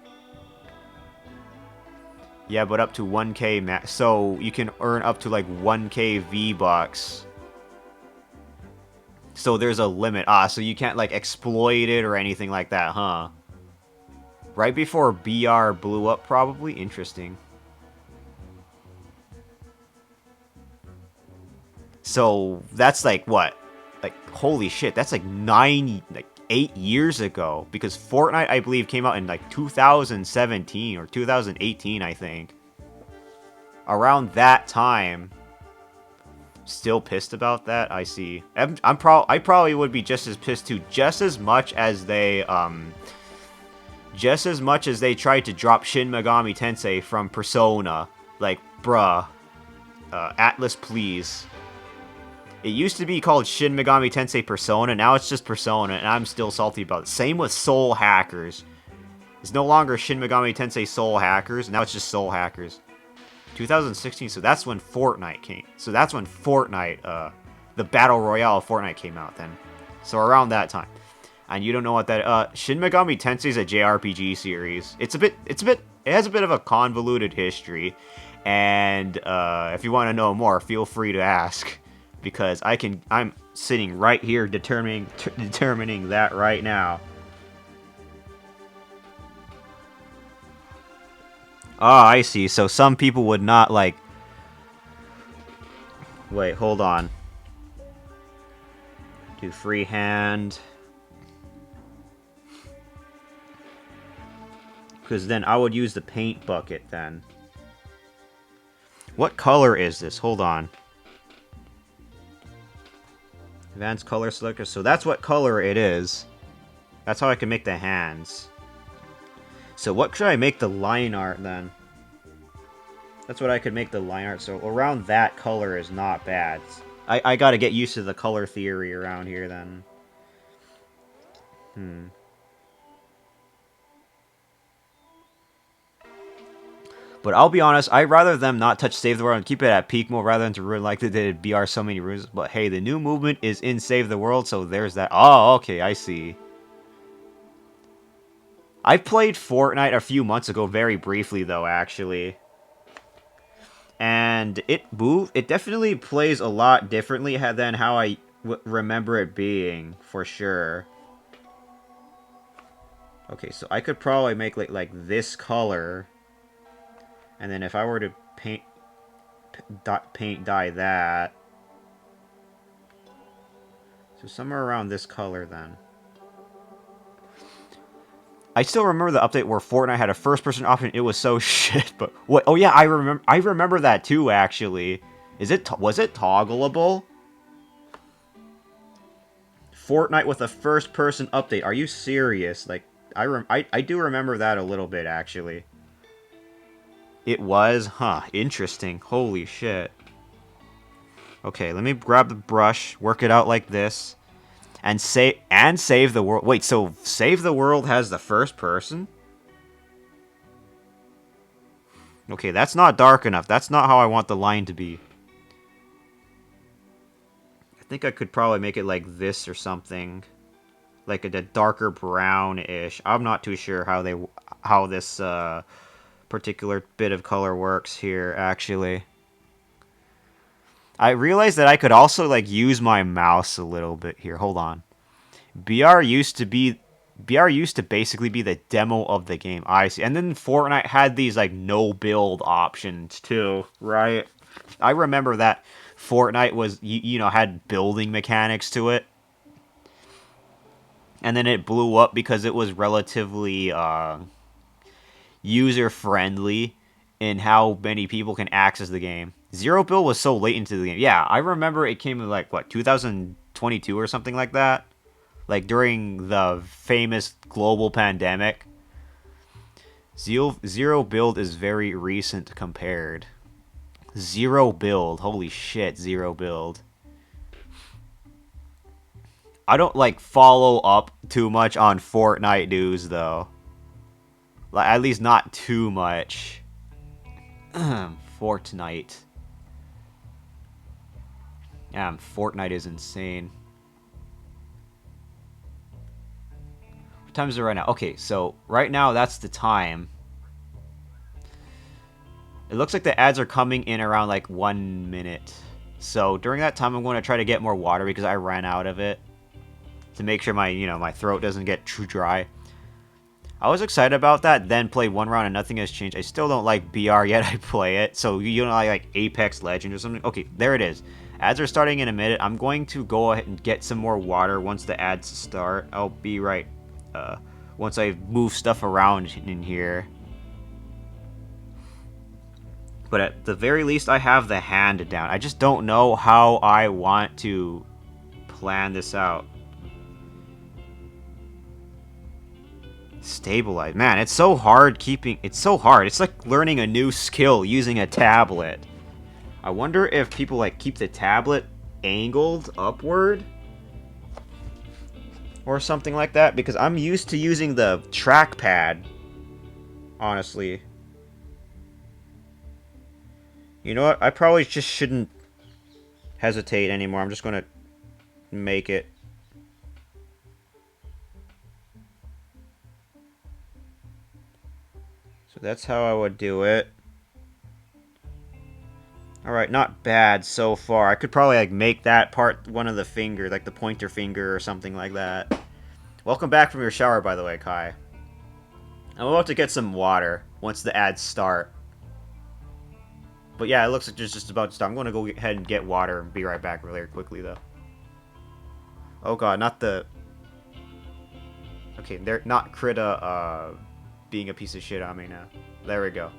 Yeah, but up to 1K max. So you can earn up to like 1K V-Bucks. So there's a limit. So you can't like exploit it or anything like that, huh? Right before BR blew up, probably? Interesting. So that's like what? Like, holy shit, that's like 8 years ago. Because Fortnite, I believe, came out in like 2017 or 2018, I think. Around that time. Still pissed about that? I see. I probably would be just as pissed too. Just as much as they tried to drop Shin Megami Tensei from Persona. Like, bruh. Atlas, please. It used to be called Shin Megami Tensei Persona, now it's just Persona, and I'm still salty about it. Same with Soul Hackers. It's no longer Shin Megami Tensei Soul Hackers, now it's just Soul Hackers. 2016, so that's when Fortnite came. So that's when Fortnite, the Battle Royale of Fortnite came out then. So around that time. And you don't know what that, Shin Megami Tensei is a JRPG series. It has a bit of a convoluted history. And, if you want to know more, feel free to ask. Because I'm sitting right here determining that right now. Ah, I see. So some people would not like... Wait, hold on. Do freehand. Because then I would use the paint bucket then. What color is this? Hold on. Advanced color selector. So that's what color it is. That's how I can make the hands. So what should I make the line art then? That's what I could make the line art. So around that color is not bad. I gotta get used to the color theory around here then. But I'll be honest, I'd rather them not touch Save the World and keep it at peak mode rather than to ruin like they did BR so many runes. But hey, the new movement is in Save the World, so there's that. Oh, okay, I see. I played Fortnite a few months ago, very briefly though, actually. And it definitely plays a lot differently than how I remember it being, for sure. Okay, so I could probably make like this color. And then if I were to paint dye that. So somewhere around this color then. I still remember the update where Fortnite had a first-person option. It was so shit, but what? Oh yeah, I remember that too. Actually, was it toggleable? Fortnite with a first-person update. Are you serious? Like, I do remember that a little bit actually. It was, huh? Interesting. Holy shit. Okay, let me grab the brush, work it out like this, and save the world. Wait, so save the world has the first person? Okay, that's not dark enough. That's not how I want the line to be. I think I could probably make it like this or something. Like a darker brown-ish. I'm not too sure how this particular bit of color works here, actually. I realized that I could also like use my mouse a little bit here. Hold on. BR used to be BR used to basically be the demo of the game. I see. And then Fortnite had these like no build options too, right? I remember that Fortnite was you know had building mechanics to it. And then it blew up because it was relatively user friendly in how many people can access the game. Zero build was so late into the game. Yeah, I remember it came in like what 2022 or something like that. Like during the famous global pandemic. Zero build is very recent compared. Zero build. Holy shit, zero build. I don't like follow up too much on Fortnite news though. Like at least not too much. Fortnite. Yeah, Fortnite is insane. What time is it right now? Okay, so right now that's the time. It looks like the ads are coming in around like 1 minute. So during that time, I'm going to try to get more water because I ran out of it. To make sure my throat doesn't get too dry. I was excited about that, then played one round and nothing has changed. I still don't like BR yet, I play it. So you know like Apex Legends or something? Okay, there it is. Ads are starting in a minute. I'm going to go ahead and get some more water once the ads start. I'll be right once I move stuff around in here. But at the very least, I have the hand down. I just don't know how I want to plan this out. Stabilize. Man, it's so hard keeping... It's so hard. It's like learning a new skill using a tablet. I wonder if people like keep the tablet angled upward or something like that, because I'm used to using the trackpad, honestly. You know what? I probably just shouldn't hesitate anymore. I'm just gonna make it. So that's how I would do it. Alright, not bad so far. I could probably like make that part one of the finger, like the pointer finger or something like that. Welcome back from your shower, by the way, Kai. I'm about to get some water once the ads start. But yeah, it looks like it's just about to start. I'm going to go ahead and get water and be right back really quickly, though. Oh god, not the... Okay, they're not Krita, being a piece of shit on me now. There we go.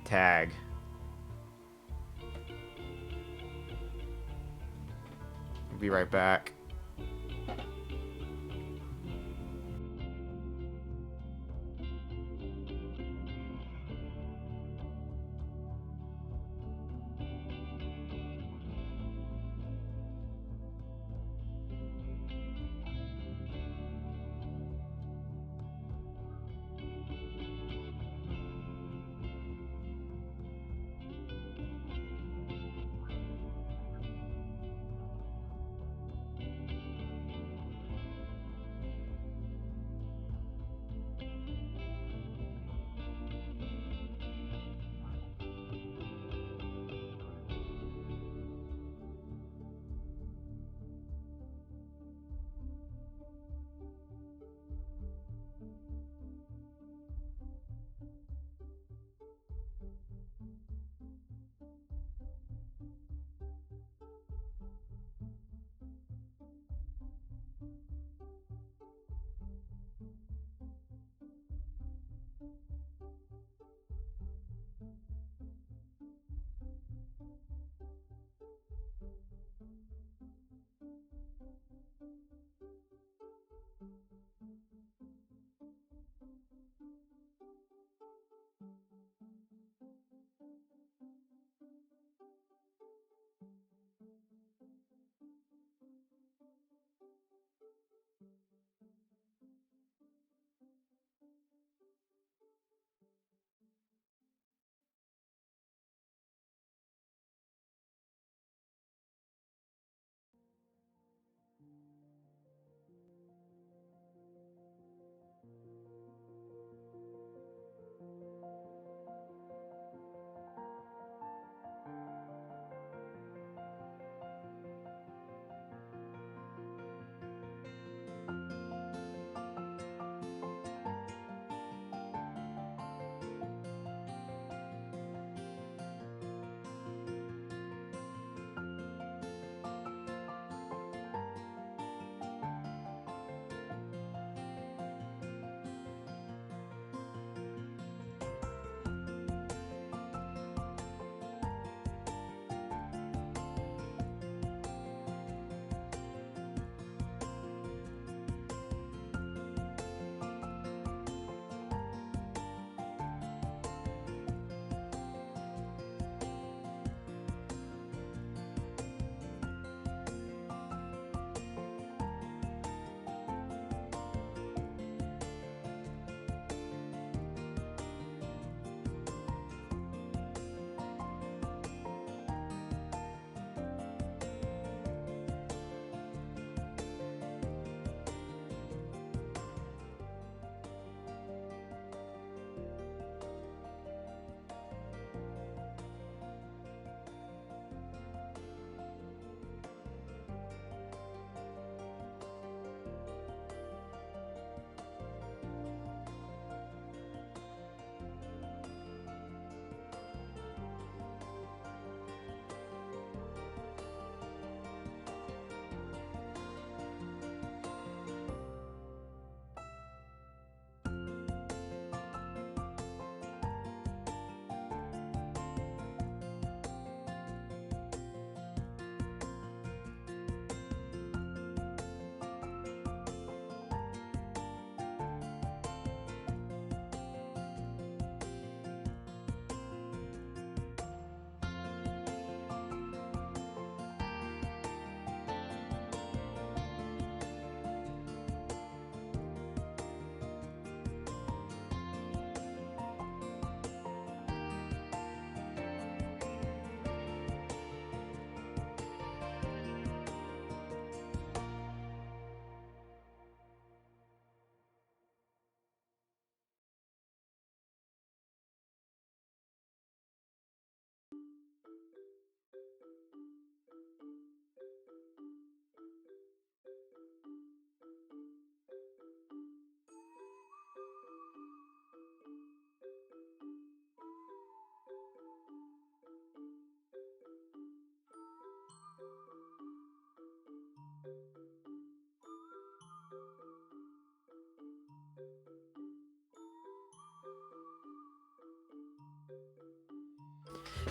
Tag. Be right back.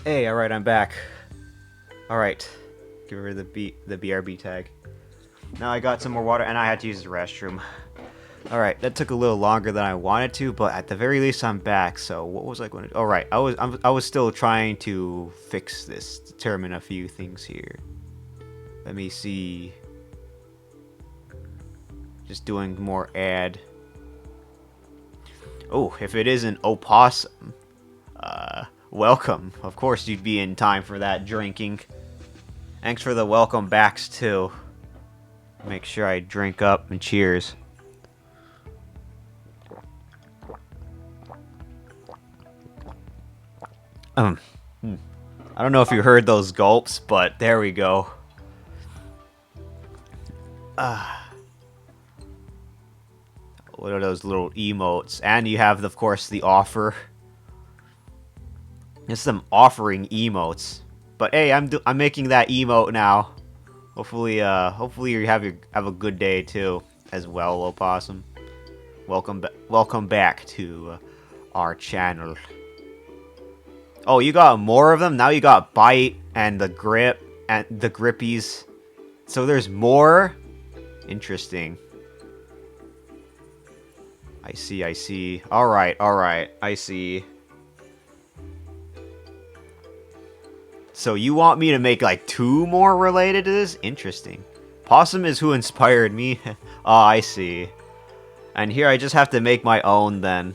Hey, alright, I'm back. Alright. Give her the BRB tag. Now I got some more water, and I had to use the restroom. Alright, that took a little longer than I wanted to, but at the very least I'm back, so what was I going to do? Alright, I was still trying to fix this, determine a few things here. Let me see. Just doing more ad. Oh, if it isn't opossum, welcome. Of course you'd be in time for that drinking. Thanks for the welcome backs too. Make sure I drink up and cheers. I don't know if you heard those gulps, but there we go. What are those little emotes? And you have, of course, the offer. Just some offering emotes. But hey, I'm making that emote now. Hopefully you have a good day too, as well, Opossum. Welcome back to our channel. Oh, you got more of them? Now you got Bite and the Grip and the Grippies. So there's more? Interesting. I see. Alright, I see. So you want me to make like 2 more related to this? Interesting. Possum is who inspired me. Oh, I see. And here I just have to make my own then.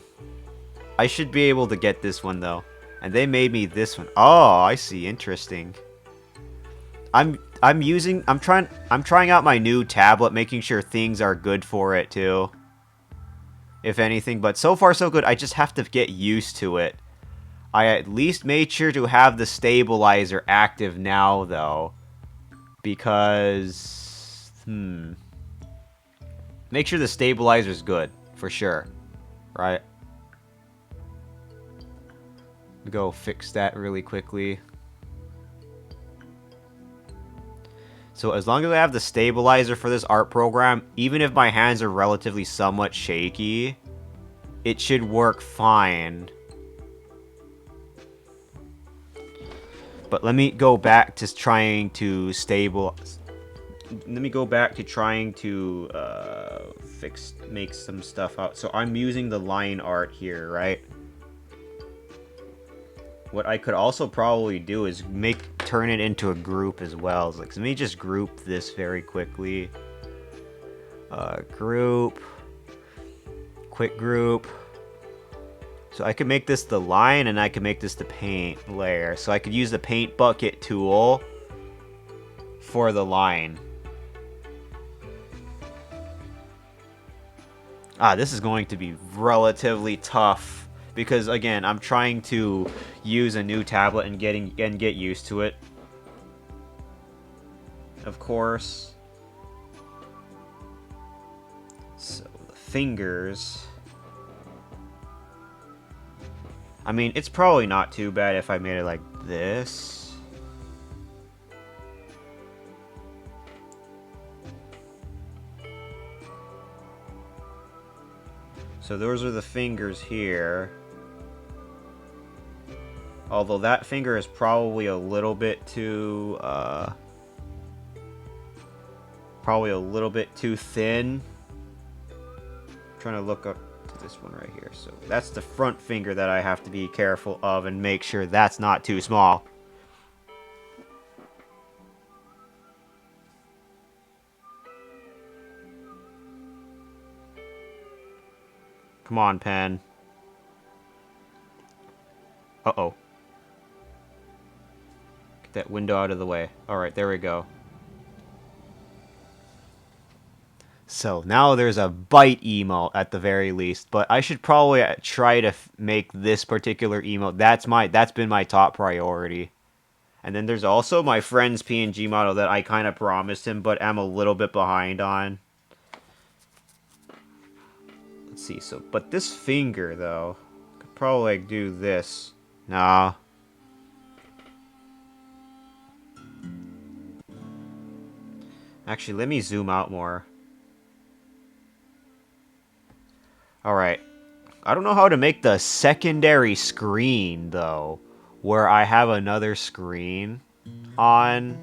I should be able to get this one though. And they made me this one. Oh, I see. Interesting. I'm trying out my new tablet, making sure things are good for it too. If anything, but so far so good. I just have to get used to it. I at least made sure to have the stabilizer active now though. Because make sure the stabilizer's good, for sure. Right? Go fix that really quickly. So as long as I have the stabilizer for this art program, even if my hands are relatively somewhat shaky, it should work fine. But let me go back to trying to make some stuff out. So I'm using the line art here, right? What I could also probably do is turn it into a group as well. It's like, let me just group this very quickly. Group. Quick group. So I could make this the line and I could make this the paint layer. So I could use the paint bucket tool for the line. This is going to be relatively tough. Because again, I'm trying to use a new tablet and get used to it. Of course. So the fingers. I mean, it's probably not too bad if I made it like this. So those are the fingers here. Although that finger is probably a little bit too, thin. I'm trying to look up to this one right here. So that's the front finger that I have to be careful of and make sure that's not too small. Come on, pen. Uh-oh. Get that window out of the way. Alright, there we go. So, now there's a bite emote at the very least. But I should probably try to make this particular emote. That's been my top priority. And then there's also my friend's PNG model that I kind of promised him, but am a little bit behind on. Let's see, so, but this finger, though, could probably like, do this. Nah. Actually, let me zoom out more. Alright. I don't know how to make the secondary screen, though. where I have another screen on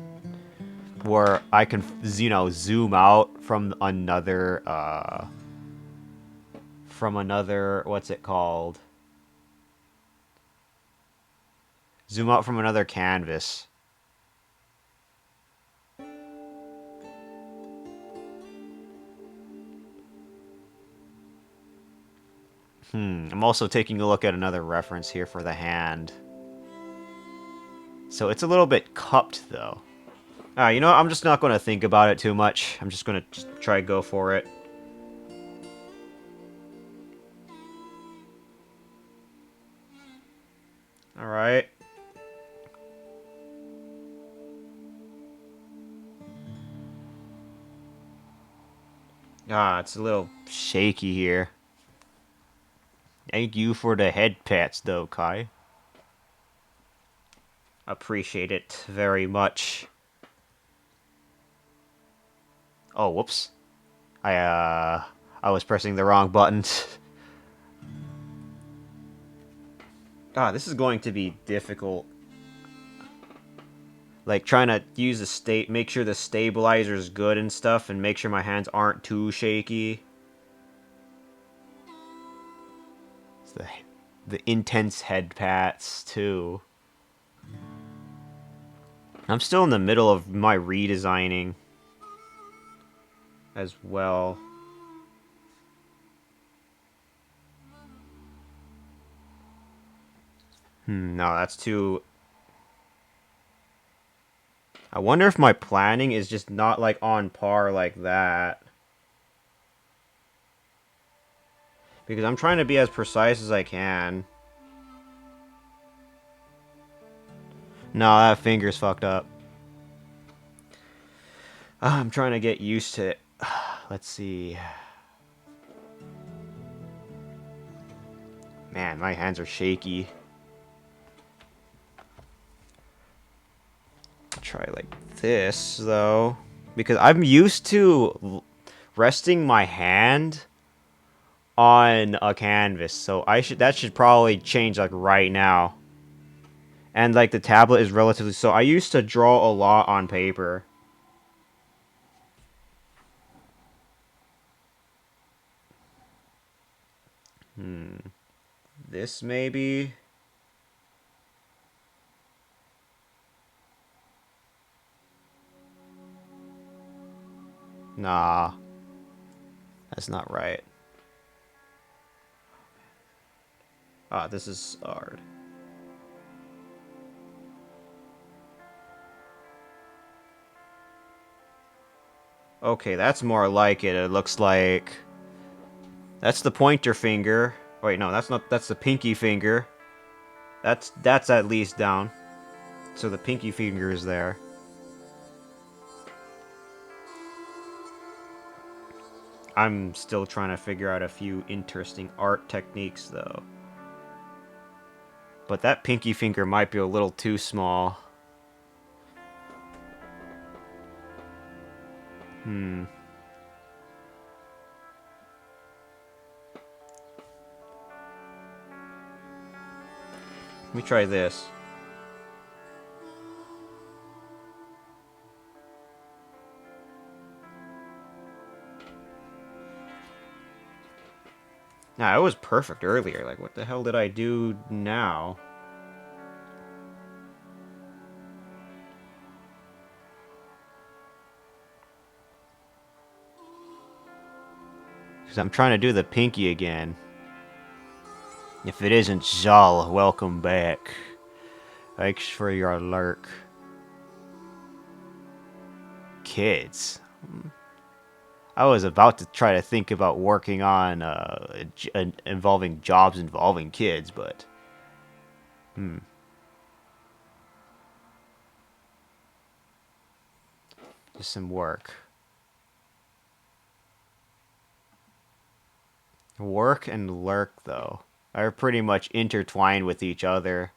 where I can, you know, zoom out from another, what's it called? Zoom out from another canvas. I'm also taking a look at another reference here for the hand. So it's a little bit cupped, though. You know what? I'm just not going to think about it too much. I'm just going to try go for it. Alright. It's a little shaky here. Thank you for the head pats, though, Kai. Appreciate it very much. Oh, whoops. I was pressing the wrong buttons. This is going to be difficult. Like, trying to use make sure the stabilizer is good and stuff, and make sure my hands aren't too shaky. It's the intense head pats, too. I'm still in the middle of my redesigning as well. No, that's too... I wonder if my planning is just not, like, on par like that. Because I'm trying to be as precise as I can. No, that finger's fucked up. I'm trying to get used to it. Let's see. Man, my hands are shaky. Try like this, though. Because I'm used to resting my hand on a canvas, so that should probably change like right now. And like the tablet is relatively, so I used to draw a lot on paper. This maybe. Nah, that's not right. This is hard. Okay, that's more like it. It looks like that's the pointer finger. Wait, no, that's not. That's the pinky finger. That's at least down. So the pinky finger is there. I'm still trying to figure out a few interesting art techniques, though. But that pinky finger might be a little too small. Let me try this. Nah, it was perfect earlier. Like, what the hell did I do now? Because I'm trying to do the pinky again. If it isn't Zal, welcome back. Thanks for your lurk. Kids. I was about to try to think about working on involving jobs involving kids, but just some work. Work and lurk, though, are pretty much intertwined with each other.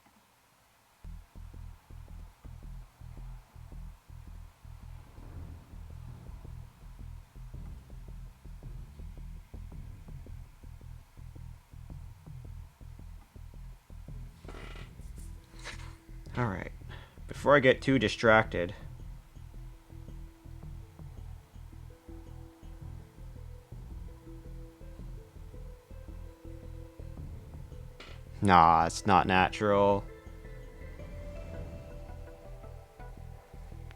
Alright. Before I get too distracted. Nah, it's not natural.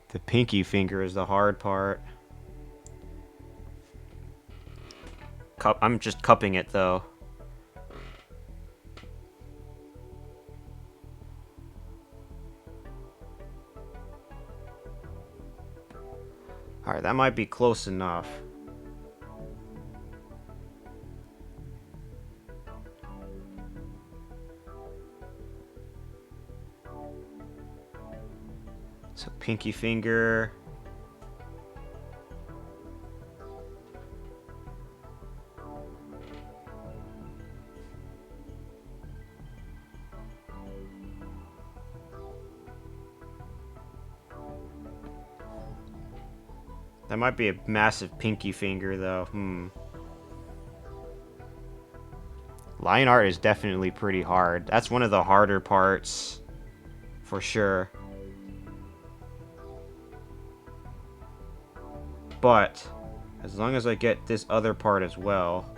The pinky finger is the hard part. I'm just cupping it though. Alright, that might be close enough. So pinky finger. That might be a massive pinky finger though. Line art is definitely pretty hard. That's one of the harder parts. For sure. But as long as I get this other part as well.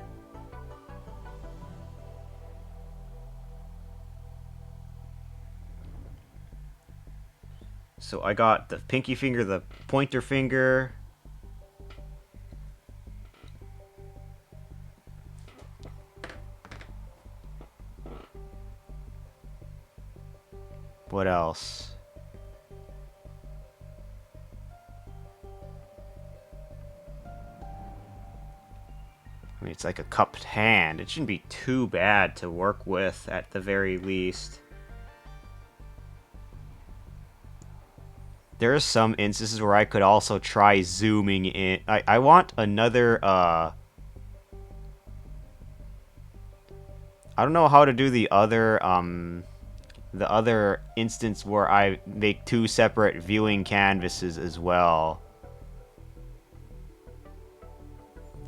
So I got the pinky finger, the pointer finger. What else? I mean, it's like a cupped hand. It shouldn't be too bad to work with at the very least. There are some instances where I could also try zooming in. I want another, I don't know how to do the other instance where I make two separate viewing canvases as well.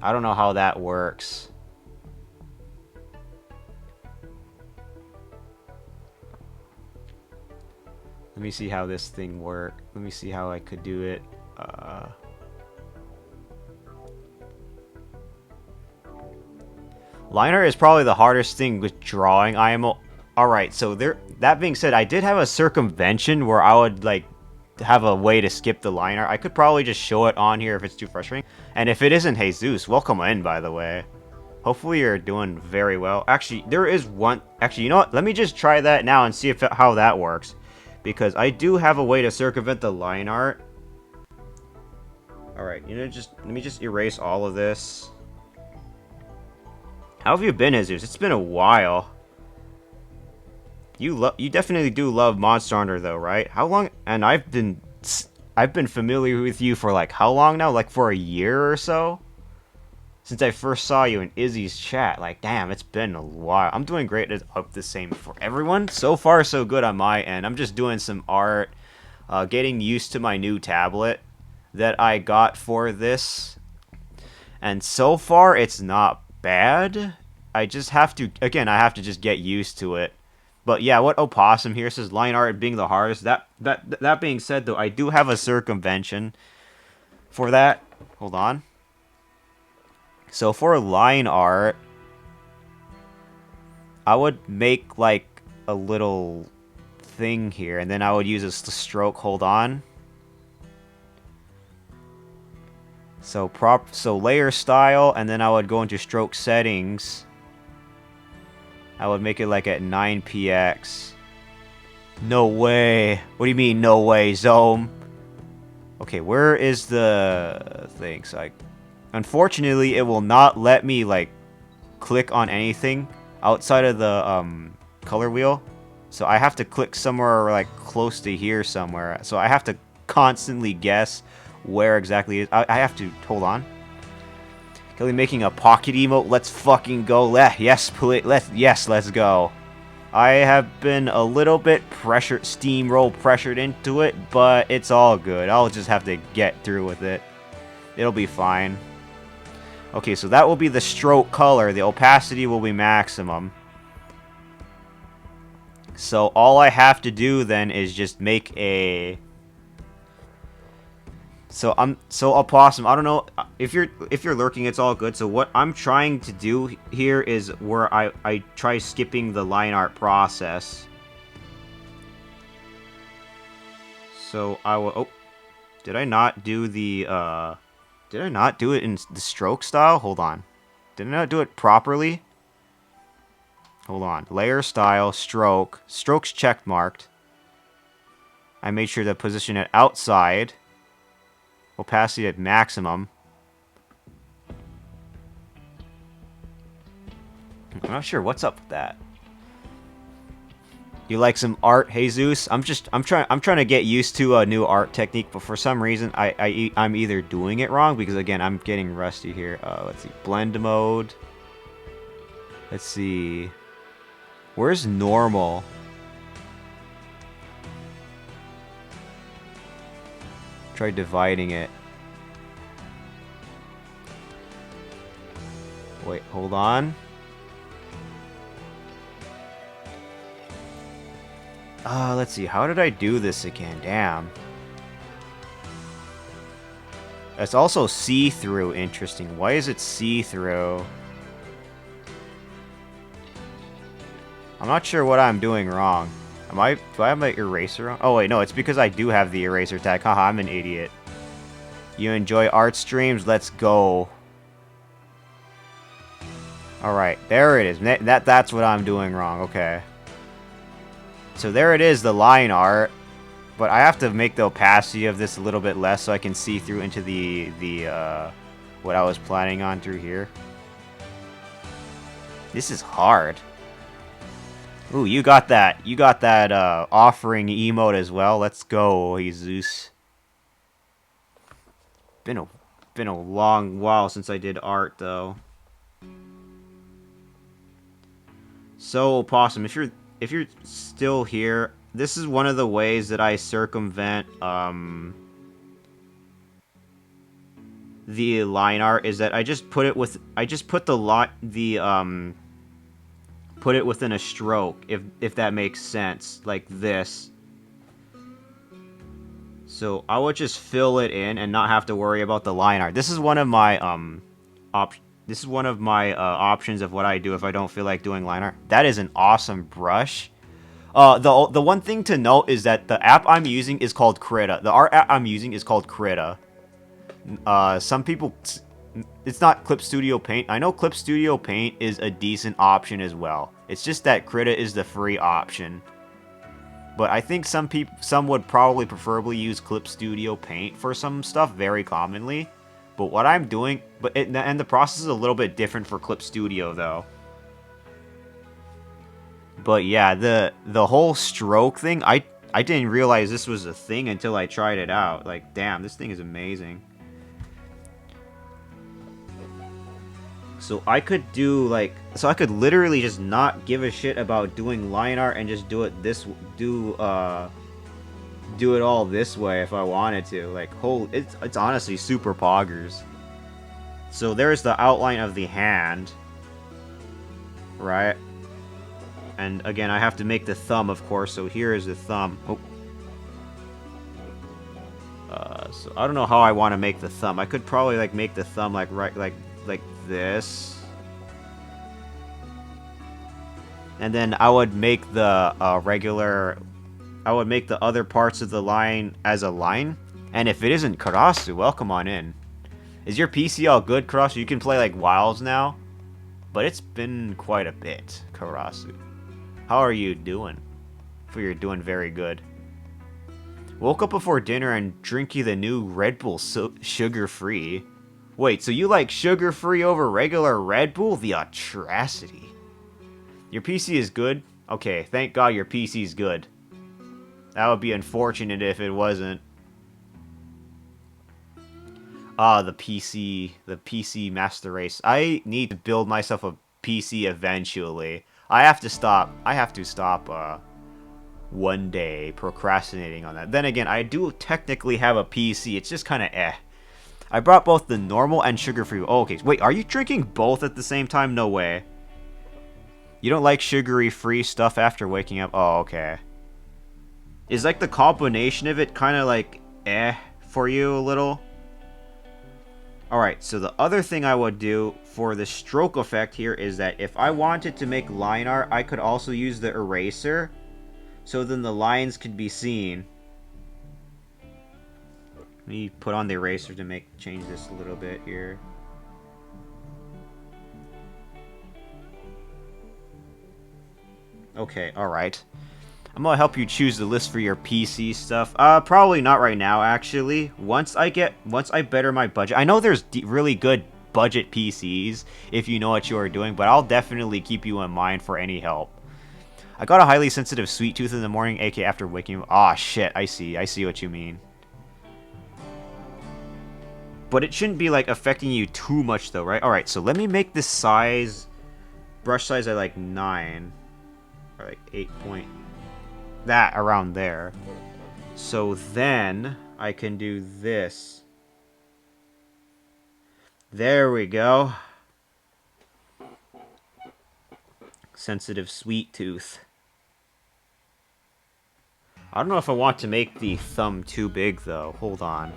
I don't know how that works. Let me see how this thing works. Let me see how I could do it. Line art is probably the hardest thing with drawing. Alright, so that being said, I did have a circumvention where I would like have a way to skip the line art. I could probably just show it on here if it's too frustrating. And if it isn't, Jesus, welcome in, by the way. Hopefully you're doing very well. Actually, there is one. Actually, you know what? Let me just try that now and see how that works. Because I do have a way to circumvent the line art. Alright, let me just erase all of this. How have you been, Jesus? It's been a while. You definitely do love Monster Hunter though, right? How long? And I've been familiar with you for like how long now? Like for a year or so? Since I first saw you in Izzy's chat. Like, damn, it's been a while. I'm doing great. I hope the same for everyone. So far, so good on my end. I'm just doing some art. Getting used to my new tablet that I got for this. And so far, it's not bad. I just have to, again, I have to just get used to it. But yeah, what Opossum here says, line art being the hardest. That being said, though, I do have a circumvention for that. Hold on. So for line art, I would make like a little thing here, and then I would use a stroke. Hold on. So layer style, and then I would go into stroke settings. I would make it like at 9px. No way. What do you mean, no way, Zome? Okay, where is the thing? So unfortunately, it will not let me, like, click on anything outside of the color wheel. So I have to click somewhere, like, close to here somewhere. So I have to constantly guess where exactly it is. I have to... Hold on. Kelly making a pocket emote. Let's fucking go. Yes, please. Let's go. I have been a little bit steamroll pressured into it, but it's all good. I'll just have to get through with it. It'll be fine. Okay, so that will be the stroke color. The opacity will be maximum. So all I have to do then is just make a... So Opossum, I don't know if you're lurking, it's all good. So what I'm trying to do here is where I try skipping the line art process. So I will... Oh, did I not do the did I not do it in the stroke style? Hold on. Did I not do it properly? Hold on. Layer style, stroke. Stroke's check marked. I made sure to position it outside. Opacity at maximum. I'm not sure what's up with that. You like some art, Jesus? I'm trying to get used to a new art technique, but for some reason I'm either doing it wrong because again I'm getting rusty here. Let's see, blend mode. Let's see. Where's normal? Try dividing it. Wait, hold on. Let's see. How did I do this again? Damn. It's also see-through. Interesting. Why is it see-through? I'm not sure what I'm doing wrong. Do I have my eraser on? Oh, wait, no. It's because I do have the eraser tag. Haha, I'm an idiot. You enjoy art streams? Let's go. Alright, there it is. That's what I'm doing wrong. Okay. So there it is, the line art. But I have to make the opacity of this a little bit less so I can see through into the what I was planning on through here. This is hard. Ooh, you got that offering emote as well. Let's go, Jesus. Been a long while since I did art though. So, Possum, if you're still here, this is one of the ways that I circumvent the line art is that I just put it put it within a stroke, if that makes sense, like this. So I would just fill it in and not have to worry about the line art. This is one of my options of what I do if I don't feel like doing line art. That is an awesome brush. The one thing to note is that the app I'm using is called Krita. The art app I'm using is called Krita. Some people, it's not Clip Studio Paint. I know Clip Studio Paint is a decent option as well. It's just that Krita is the free option. But I think some would probably preferably use Clip Studio Paint for some stuff very commonly. But what I'm doing, and the process is a little bit different for Clip Studio though. But yeah, the whole stroke thing, I didn't realize this was a thing until I tried it out. Like, damn, this thing is amazing. So I could I could literally just not give a shit about doing line art and just do it all this way if I wanted to. Like, it's honestly super poggers. So there's the outline of the hand, right? And again, I have to make the thumb, of course. So here is the thumb. Oh. So I don't know how I want to make the thumb. I could probably like make the thumb like like this. And then I would make the I would make the other parts of the line as a line. And if it isn't Karasu, welcome on in. Is your PC all good, Karasu? You can play like Wilds now? But it's been quite a bit, Karasu. How are you doing? For you're doing very good. Woke up before dinner and drinking the new Red Bull sugar-free. Wait, so you like sugar-free over regular Red Bull? The atrocity. Your PC is good? Okay, thank God your PC is good. That would be unfortunate if it wasn't. Ah, the PC Master Race. I need to build myself a PC eventually. I have to stop one day procrastinating on that. Then again, I do technically have a PC. It's just kind of eh. I brought both the normal and sugar-free. Oh, okay. Wait, are you drinking both at the same time? No way. You don't like sugary free stuff after waking up? Oh, okay. Is like the combination of it kind of like for you a little? Alright, so the other thing I would do for the stroke effect here is that if I wanted to make line art, I could also use the eraser. So then the lines could be seen. Let me put on the eraser to change this a little bit here. Okay, alright. I'm gonna help you choose the list for your PC stuff. Probably not right now, actually. Once I better my budget. I know there's really good budget PCs if you know what you are doing, but I'll definitely keep you in mind for any help. I got a highly sensitive sweet tooth in the morning, aka after waking up. Aw, shit, I see what you mean. But it shouldn't be, like, affecting you too much, though, right? Alright, so let me make this size, brush size at, like, 9. Or, like, 8 point... that, around there. So then, I can do this. There we go. Sensitive sweet tooth. I don't know if I want to make the thumb too big, though. Hold on.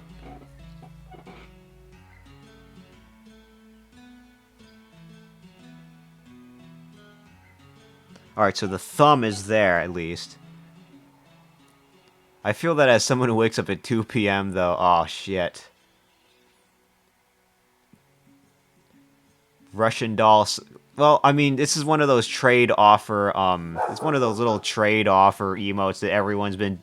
Alright, so the thumb is there, at least. I feel that as someone who wakes up at 2 p.m., though. Oh, shit. Russian dolls. Well, I mean, this is one of those trade offer, it's one of those little trade offer emotes that everyone's been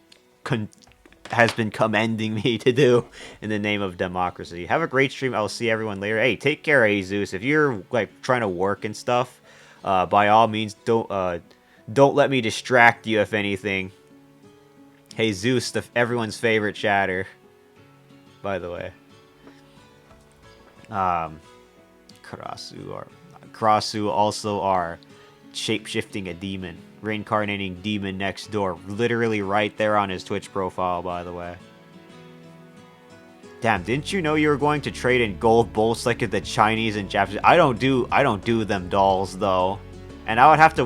has been commending me to do in the name of democracy. Have a great stream. I'll see everyone later. Hey, take care, Jesus. If you're like trying to work and stuff, by all means, don't let me distract you. If anything. Hey, Zeus, everyone's favorite chatter. By the way. Krasu also are shape-shifting a demon. Reincarnating demon next door. Literally right there on his Twitch profile, by the way. Damn, didn't you know you were going to trade in gold bolts like the Chinese and Japanese? I don't do them dolls though. And I would have to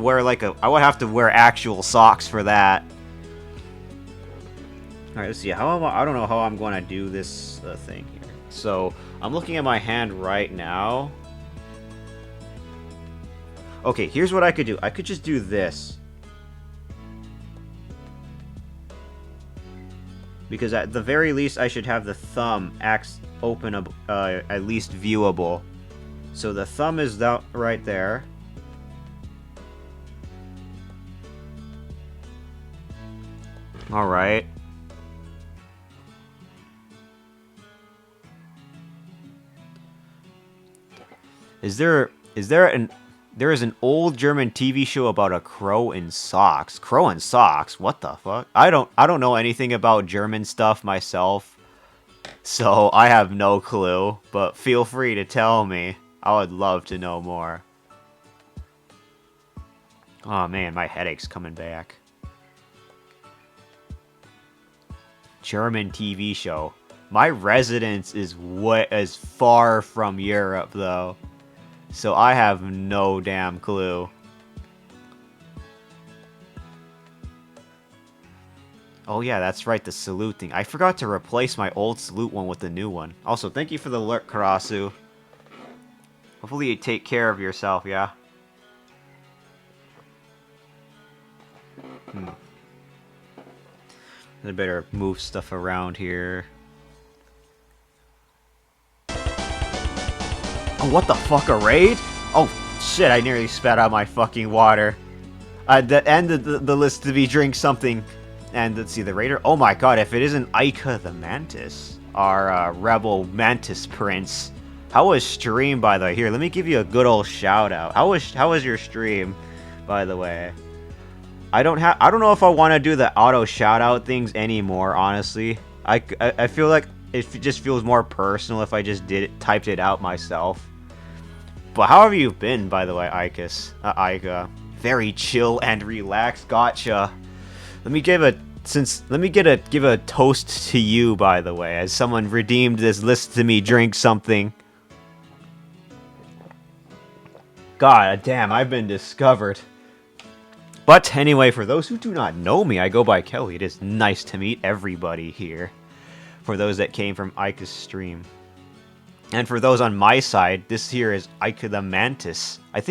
wear actual socks for that. Alright, let's see. I don't know how I'm going to do this thing here. So, I'm looking at my hand right now. Okay, here's what I could do. I could just do this. Because at the very least, I should have the thumb at least viewable. So the thumb is right there. Alright. There is an old German TV show about a crow in socks. Crow in socks? What the fuck? I don't know anything about German stuff myself, so I have no clue, but feel free to tell me. I would love to know more. Oh man, my headache's coming back. German TV show. My residence is far from Europe, though. So I have no damn clue. Oh yeah, that's right, the salute thing. I forgot to replace my old salute one with the new one. Also, thank you for the alert, Karasu. Hopefully you take care of yourself, yeah? I better move stuff around here. Oh, what the fuck, a raid? Oh, shit, I nearly spat out my fucking water. That ended the list to be drink something. And let's see, the raider. Oh my god, if it isn't Ica the Mantis, our rebel Mantis Prince. How was stream, by the way? Here, let me give you a good old shout out. How was your stream, by the way? I don't know if I want to do the auto shout out things anymore, honestly. I feel like it just feels more personal if I just typed it out myself. But how have you been, by the way, Ica? Very chill and relaxed. Gotcha. Let me give a toast to you, by the way, as someone redeemed this list to me. Drink something. God damn, I've been discovered. But anyway, for those who do not know me, I go by Kelly. It is nice to meet everybody here. For those that came from Ika's stream. And for those on my side, this here is Ika the Mantis. I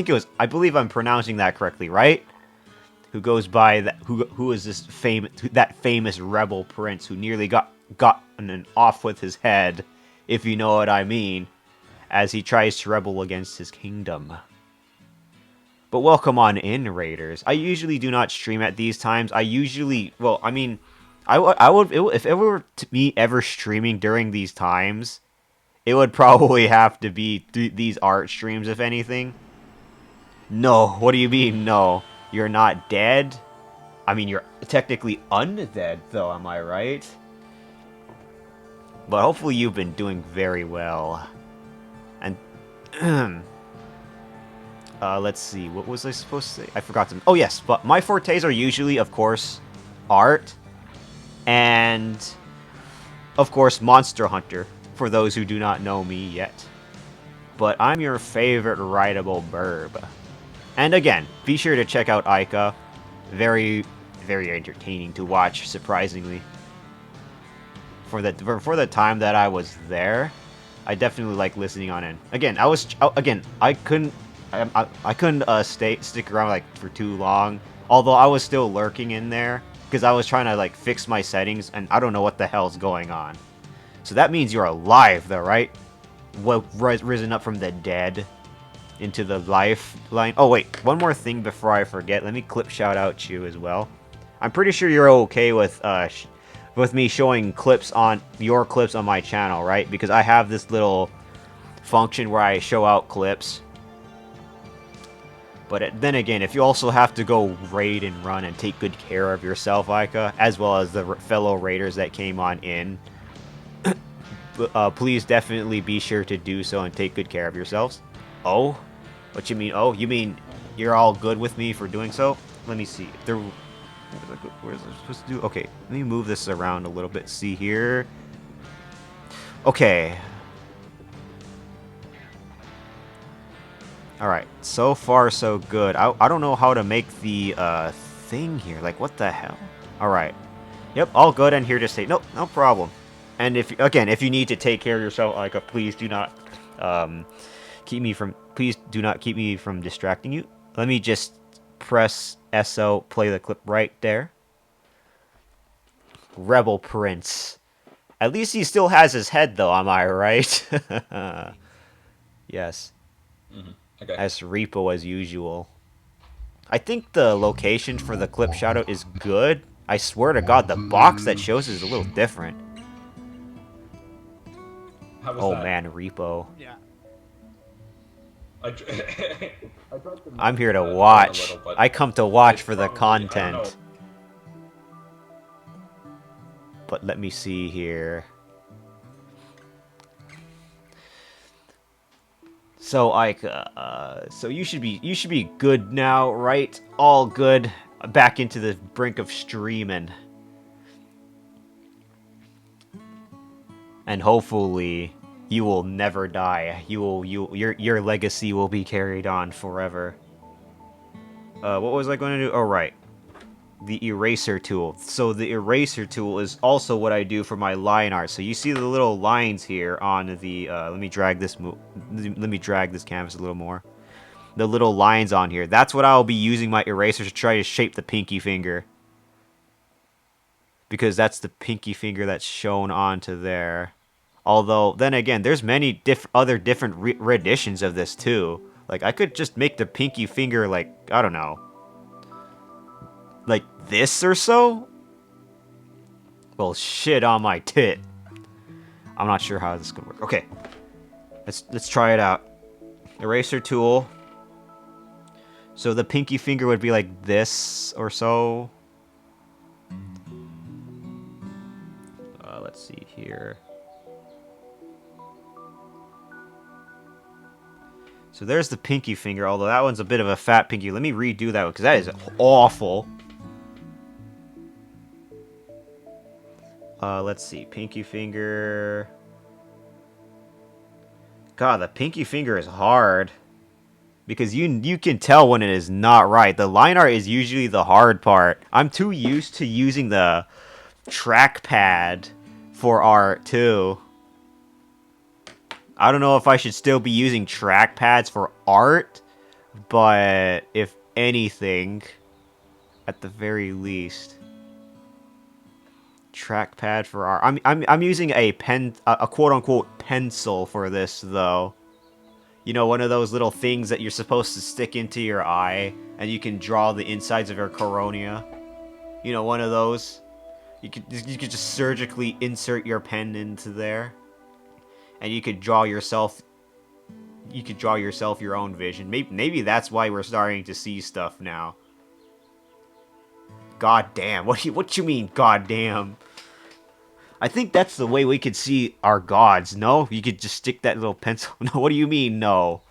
believe I'm pronouncing that correctly, right? Who goes by that? Who is this famous rebel prince who nearly got off with his head, if you know what I mean, as he tries to rebel against his kingdom. But welcome on in, Raiders. I usually do not stream at these times. I would if it were me ever streaming during these times, it would probably have to be these art streams, if anything. No, what do you mean, no? You're not dead? I mean, you're technically undead, though, am I right? But hopefully you've been doing very well. And, let's see, what was I supposed to say? I forgot to... Oh, yes, but my fortes are usually, of course, art. And, of course, Monster Hunter, for those who do not know me yet. But I'm your favorite rideable burb. And again, be sure to check out Ika. Very, very entertaining to watch, surprisingly. For the time that I was there, I definitely like listening on in. Again, I couldn't stick around like for too long. Although I was still lurking in there because I was trying to like fix my settings, and I don't know what the hell's going on. So that means you're alive, though, right? Well, risen up from the dead into the lifeline. Oh wait, one more thing before I forget. Let me clip shout out you as well. I'm pretty sure you're okay with me showing your clips on my channel, right? Because I have this little function where I show out clips. But then again, if you also have to go raid and run and take good care of yourself, Ika, as well as the fellow raiders that came on in, please definitely be sure to do so and take good care of yourselves. Oh? What you mean? Oh, you mean you're all good with me for doing so? Let me see. Where's it supposed to do? Okay, let me move this around a little bit. See here. Okay. Alright, so far so good. I don't know how to make the thing here. Like, what the hell? Alright. Yep, all good and here to stay. Nope, no problem. And if you need to take care of yourself, like, please do not please do not keep me from distracting you. Let me just press SO, play the clip right there. Rebel Prince. At least he still has his head, though, am I right? Yes. Mm-hmm. Okay. As Repo as usual. I think the location for the clip shoutout is good. I swear to God, the box that shows is a little different. How was oh that? man, Repo. Yeah. I'm here to watch. I come to watch for the content. But let me see here. So so you should be good now, right? All good. Back into the brink of streaming. And hopefully you will never die. Your legacy will be carried on forever. What was I going to do? Oh, right. The eraser tool. So the eraser tool is also what I do for my line art. So you see the little lines here on the let me drag this canvas a little more. The little lines on here. That's what I'll be using my eraser to try to shape the pinky finger. Because that's the pinky finger that's shown onto there. Although, then again, there's many other different renditions of this too. Like, I could just make the pinky finger, like, I don't know, like this or so? Well, shit on my tit. I'm not sure how this could work. Okay, let's try it out. Eraser tool. So the pinky finger would be like this or so. Let's see here. So there's the pinky finger, although that one's a bit of a fat pinky. Let me redo that one, because that is awful. Let's see. Pinky finger. God, the pinky finger is hard. because you can tell when it is not right. The line art is usually the hard part. I'm too used to using the trackpad for art too. I don't know if I should still be using trackpads for art, but if anything, at the very least, trackpad for art. I'm using a quote unquote pencil for this though. You know, one of those little things that you're supposed to stick into your eye, and you can draw the insides of your cornea. You know, one of those. You could just surgically insert your pen into there, and you could draw yourself. You could draw yourself your own vision. Maybe that's why we're starting to see stuff now. God damn! What you mean? God damn! I think that's the way we could see our gods. No, you could just stick that little pencil. No, what do you mean? No.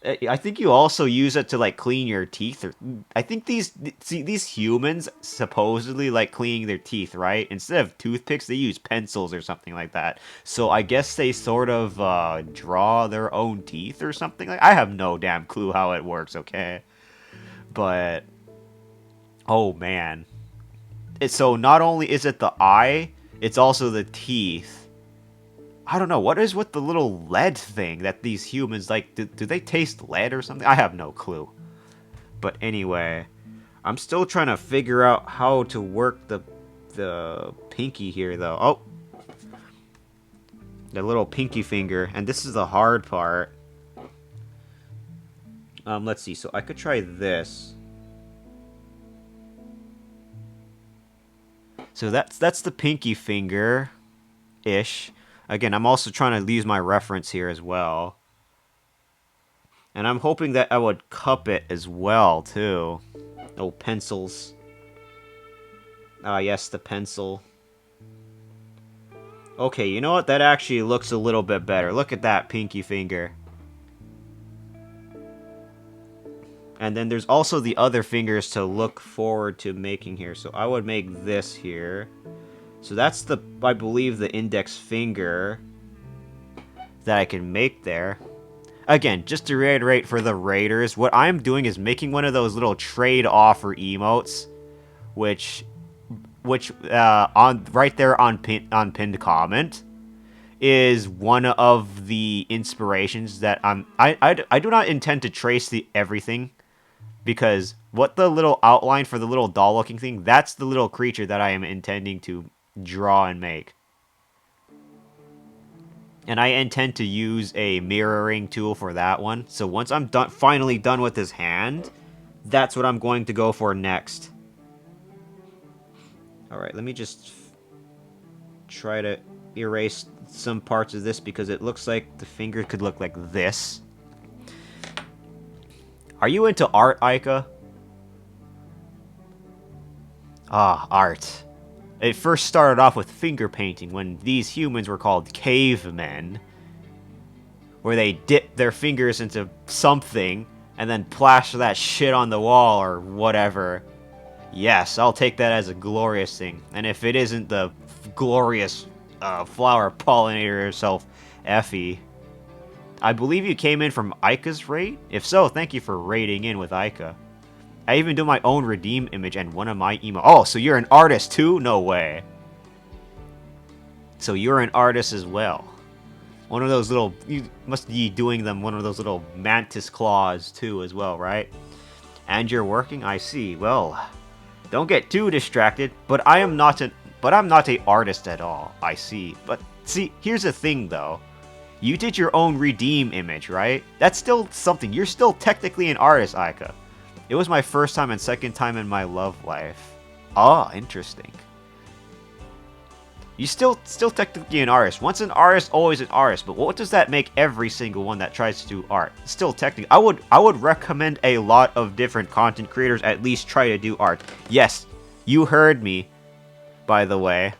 I think you also use it to like clean your teeth. Or I think these humans supposedly like cleaning their teeth, right? Instead of toothpicks, they use pencils or something like that. So I guess they sort of draw their own teeth or something like. I have no damn clue how it works. Okay, but oh man, so not only is it the eye, it's also the teeth. I don't know, what is with the little lead thing that these humans, like, do they taste lead or something? I have no clue. But anyway, I'm still trying to figure out how to work the pinky here, though. Oh! The little pinky finger, and this is the hard part. Let's see, so I could try this. So that's the pinky finger-ish. Again, I'm also trying to use my reference here as well. And I'm hoping that I would cup it as well, too. Oh, pencils. Ah, yes, the pencil. Okay, you know what? That actually looks a little bit better. Look at that pinky finger. And then there's also the other fingers to look forward to making here. So I would make this here. So that's the, I believe, the index finger that I can make there. Again, just to reiterate for the raiders, what I'm doing is making one of those little trade offer emotes, which on right there on pinned comment is one of the inspirations that I do not intend to trace the everything, because what the little outline for the little doll looking thing, that's the little creature that I am intending to draw and make. And I intend to use a mirroring tool for that one. So once I'm finally done with his hand, that's what I'm going to go for next. Alright, let me just try to erase some parts of this, because it looks like the finger could look like this. Are you into art, Aika? Ah, art. It first started off with finger painting when these humans were called cavemen, where they dipped their fingers into something and then plaster that shit on the wall or whatever. Yes, I'll take that as a glorious thing. And if it isn't the glorious flower pollinator herself, Effie. I believe you came in from Aika's raid? If so, thank you for raiding in with Aika. I even do my own redeem image and one of my emo. Oh, so you're an artist too? No way. So you're an artist as well. One of those little, you must be doing them one of those little mantis claws too as well, right? And you're working? I see. Well, don't get too distracted, but I'm not an artist at all. I see. But see, here's the thing though. You did your own redeem image, right? That's still something. You're still technically an artist, Aika. It was my first time and second time in my love life. Ah, interesting. You still technically an artist. Once an artist, always an artist. But what does that make every single one that tries to do art? Still technically, I would recommend a lot of different content creators at least try to do art. Yes, you heard me. By the way,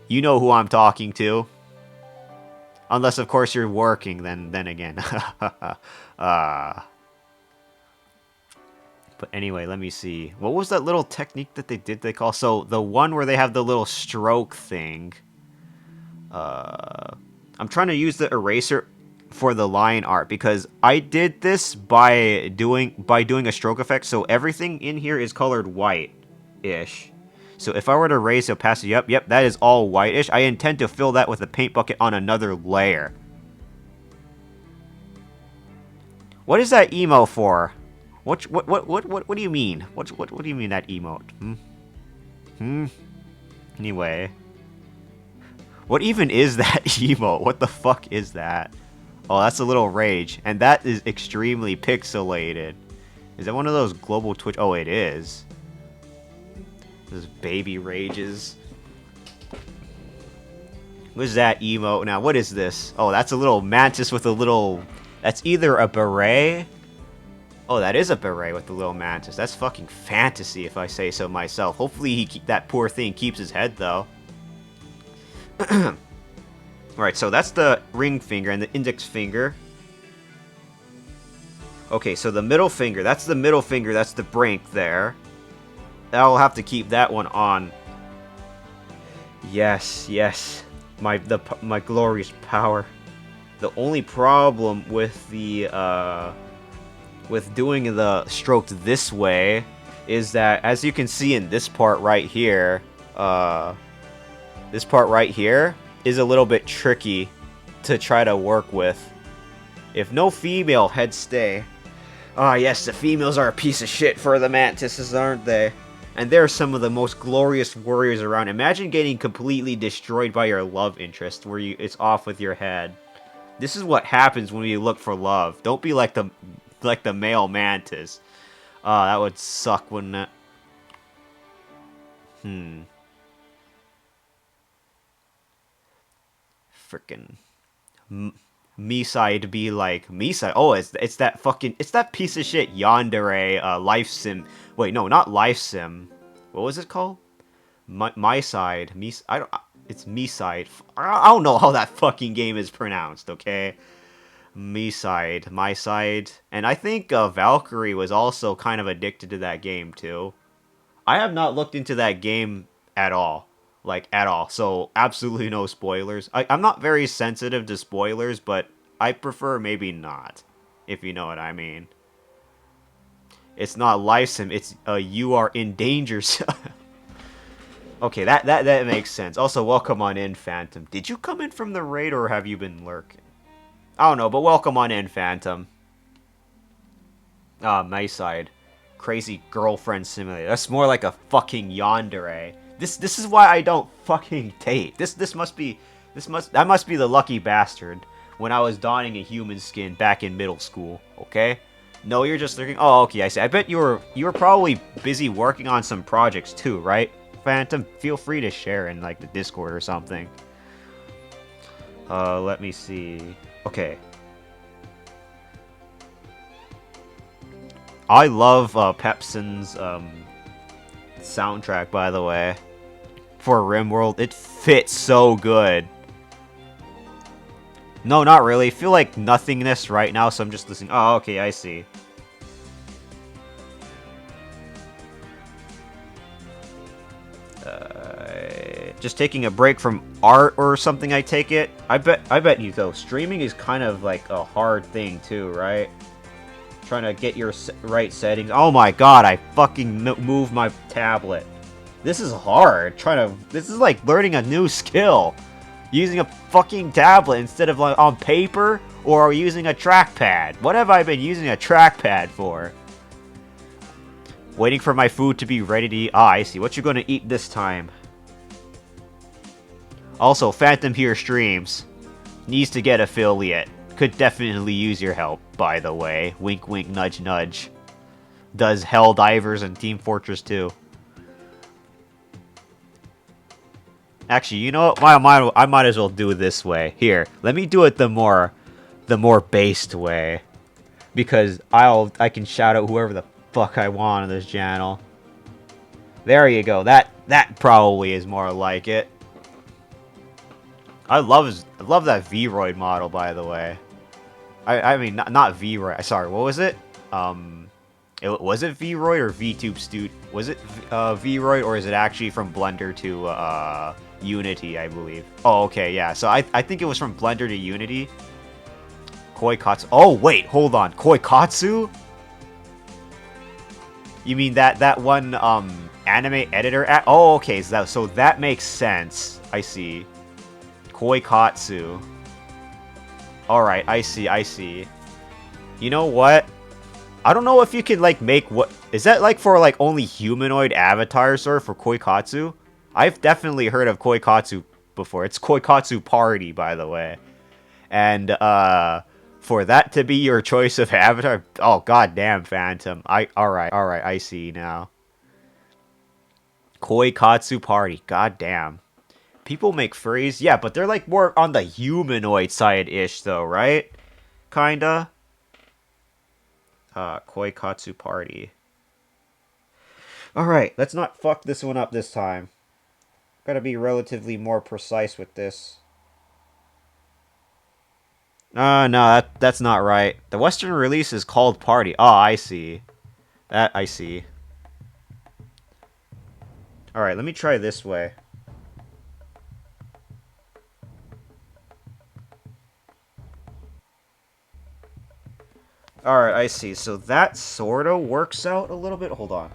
you know who I'm talking to. Unless, of course, you're working, then again. But anyway, let me see. What was that little technique that they call? So, the one where they have the little stroke thing. I'm trying to use the eraser for the line art because I did this by doing a stroke effect, so everything in here is colored white-ish. So if I were to raise opacity up, yep, that is all whitish. I intend to fill that with a paint bucket on another layer. What is that emo for? What do you mean? What do you mean that emote? Anyway. What even is that emote? What the fuck is that? Oh, that's a little rage. And that is extremely pixelated. Is that one of those global Twitch? Oh, it is. Those baby rages. What is that emote? Now, what is this? Oh, that's a little mantis with a little... That's either a beret... Oh, that is a beret with the little mantis. That's fucking fantasy, if I say so myself. Hopefully that poor thing keeps his head, though. Alright, so that's the ring finger and the index finger. Okay, so the middle finger. That's the middle finger. That's the brink there. I'll have to keep that one on. Yes, yes. My glorious power. The only problem with the with doing the stroke this way is that, as you can see in this part right here, this part right here is a little bit tricky to try to work with. If no female head stay. Ah, yes, the females are a piece of shit for the mantises, aren't they? And they're some of the most glorious warriors around. Imagine getting completely destroyed by your love interest, where it's off with your head. This is what happens when you look for love. Don't be like the male mantis. That would suck, wouldn't it? Frickin' me side be like me side. Oh, it's that piece of shit yandere life sim. Wait, no, not life sim. What was it called? My side. It's me side. I don't know how that fucking game is pronounced. Okay, me side, my side, and I think Valkyrie was also kind of addicted to that game too. I have not looked into that game at all. Like, at all. So, absolutely no spoilers. I'm not very sensitive to spoilers, but I prefer maybe not. If you know what I mean. It's not life sim, it's you are in danger. Okay, that makes sense. Also, welcome on in, Phantom. Did you come in from the raid, or have you been lurking? I don't know, but welcome on in, Phantom. My side. Crazy girlfriend simulator. That's more like a fucking yandere. This is why I don't fucking date. That must be the lucky bastard when I was donning a human skin back in middle school, okay? No, you're just looking. Oh, okay, I see. I bet you were probably busy working on some projects too, right? Phantom, feel free to share in like the Discord or something. Let me see. Okay. I love Pepsin's soundtrack, by the way, for RimWorld. It fits so good. No, not really. I feel like nothingness right now, so I'm just listening. Oh, okay, I see. Just taking a break from art or something, I take it. I bet you though, streaming is kind of like a hard thing too, right? Trying to get your right settings. Oh my god, I fucking moved my tablet. This is hard. This is like learning a new skill. Using a fucking tablet instead of like on paper or using a trackpad. What have I been using a trackpad for? Waiting for my food to be ready to eat. Ah, I see. What you gonna eat this time? Also, Phantom here streams. Needs to get affiliate. Could definitely use your help, by the way. Wink wink, nudge nudge. Does Helldivers and Team Fortress 2. Actually, you know what? I might as well do it this way. Here, let me do it the more based way. Because I can shout out whoever the fuck I want on this channel. There you go. That probably is more like it. I love that V-Roid model, by the way. I mean, not V-Roid. Sorry, what was it? Was it V-Roid or VTube Studio? Was it V-Roid, or is it actually from Blender to Unity, I believe? Oh, okay, yeah. So I think it was from Blender to Unity. Koikatsu. Oh, wait, hold on. Koikatsu? You mean that one, anime editor app? Oh, okay, so that makes sense. I see. Koikatsu. Alright, I see. You know what? I don't know if you can, like, make what... Is that, like, for, like, only humanoid avatars, or for Koikatsu? I've definitely heard of Koikatsu before. It's Koikatsu Party, by the way. And, for that to be your choice of avatar... Oh, goddamn, Phantom. Alright, I see now. Koikatsu Party. Goddamn. People make furries? Yeah, but they're, like, more on the humanoid side-ish, though, right? Kinda. Koikatsu Party. Alright, let's not fuck this one up this time. Gotta be relatively more precise with this. No, that's not right. The Western release is called Party. Oh, I see. That I see. Alright, let me try this way. Alright, I see. So that sorta works out a little bit. Hold on.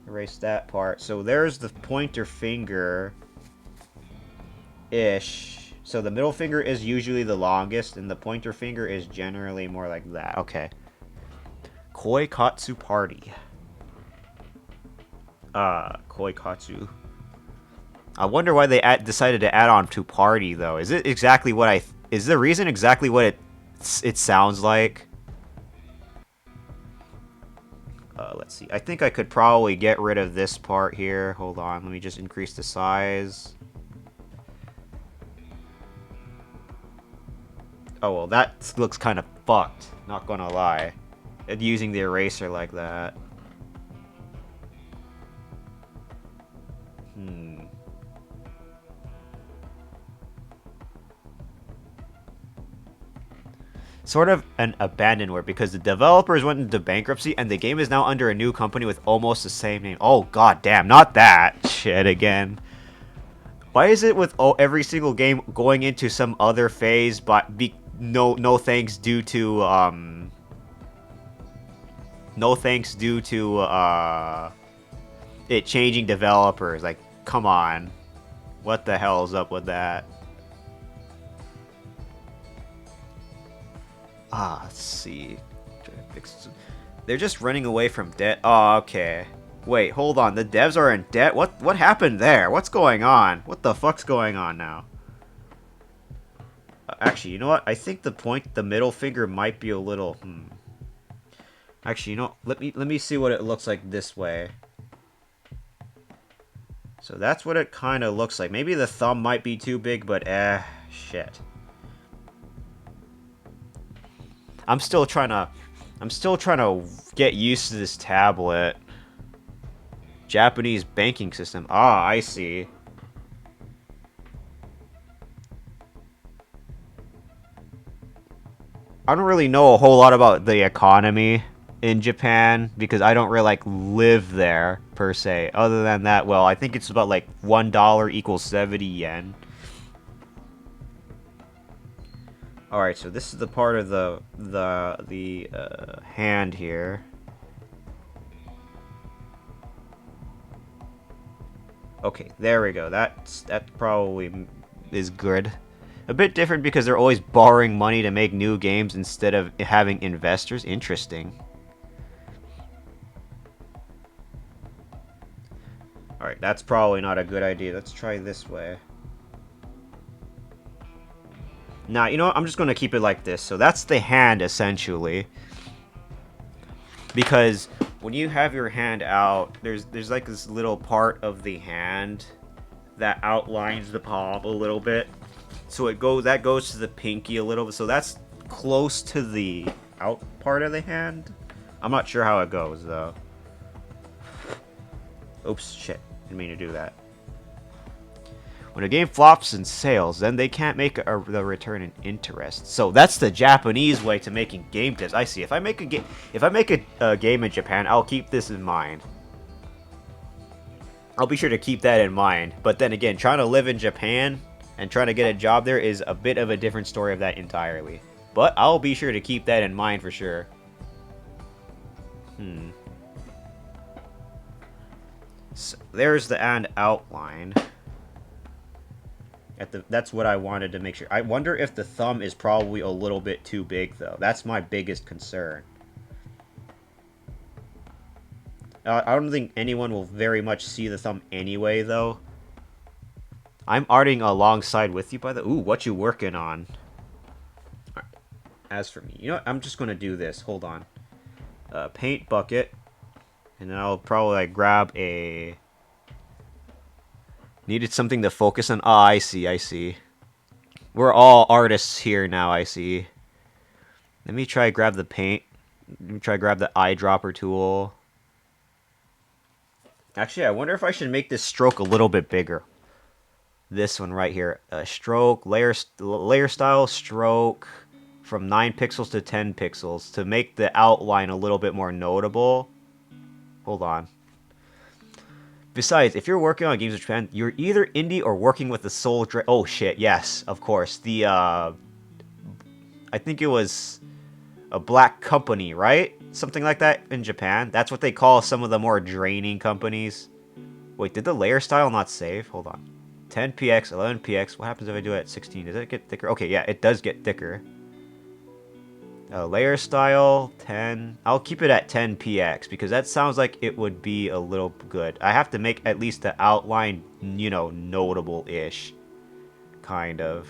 Erase that part. So there's the pointer finger. Ish. So the middle finger is usually the longest, and the pointer finger is generally more like that. Okay. Koikatsu Party. Koikatsu. I wonder why they decided to add on to Party, though. Is it exactly what I... Is the reason exactly what it sounds like? Let's see. I think I could probably get rid of this part here. Hold on. Let me just increase the size. Oh, well, that looks kind of fucked. Not gonna lie. Using the eraser like that. Sort of an abandonware because the developers went into bankruptcy and the game is now under a new company with almost the same name. Oh, god damn, not that shit again. Why is it with every single game going into some other phase, but no thanks due to it changing developers? Like, come on. What the hell's up with that? Let's see. They're just running away from debt. Oh, okay. Wait, hold on. The devs are in debt? What happened there? What's going on? What the fuck's going on now? Actually, you know what? I think the middle finger might be a little... Actually, you know, let me see what it looks like this way. So that's what it kind of looks like. Maybe the thumb might be too big, but shit. I'm still trying to get used to this tablet. Japanese banking system. Ah, I see. I don't really know a whole lot about the economy in Japan because I don't really like live there per se. Other than that, well, I think it's about like $1 equals 70 yen. Alright, so this is the part of the hand here. Okay, there we go. That probably is good. A bit different because they're always borrowing money to make new games instead of having investors. Interesting. Alright, that's probably not a good idea. Let's try this way. Now, you know what? I'm just going to keep it like this. So that's the hand, essentially. Because when you have your hand out, there's like this little part of the hand that outlines the palm a little bit. So that goes to the pinky a little bit. So that's close to the out part of the hand. I'm not sure how it goes, though. Oops, shit. Didn't mean to do that. When a game flops in sales, then they can't make the return in interest. So that's the Japanese way to making game tips. I see. If I make a game in Japan, I'll keep this in mind. I'll be sure to keep that in mind. But then again, trying to live in Japan, And trying to get a job there is a bit of a different story of that entirely. But I'll be sure to keep that in mind for sure. So there's the and outline. That's what I wanted to make sure. I wonder if the thumb is probably a little bit too big, though. That's my biggest concern. I don't think anyone will very much see the thumb anyway, though. I'm arting alongside with you, by the... Ooh, what you working on? Right. As for me, you know what? I'm just going to do this. Hold on. Paint bucket. And then I'll probably like, grab a... Needed something to focus on. Ah, I see. We're all artists here now, I see. Let me try grab the paint. Let me try grab the eyedropper tool. Actually, I wonder if I should make this stroke a little bit bigger. This one right here. Stroke, layer style, stroke. From 9 pixels to 10 pixels. To make the outline a little bit more notable. Hold on. Besides, if you're working on games of Japan, you're either indie or working with the sole... Oh, shit, yes, of course. The, I think it was a black company, right? Something like that in Japan. That's what they call some of the more draining companies. Wait, did the layer style not save? Hold on. 10px, 11px. What happens if I do it at 16? Does it get thicker? Okay, yeah, it does get thicker. Layer style, 10. I'll keep it at 10px because that sounds like it would be a little good. I have to make at least the outline, you know, notable-ish. Kind of.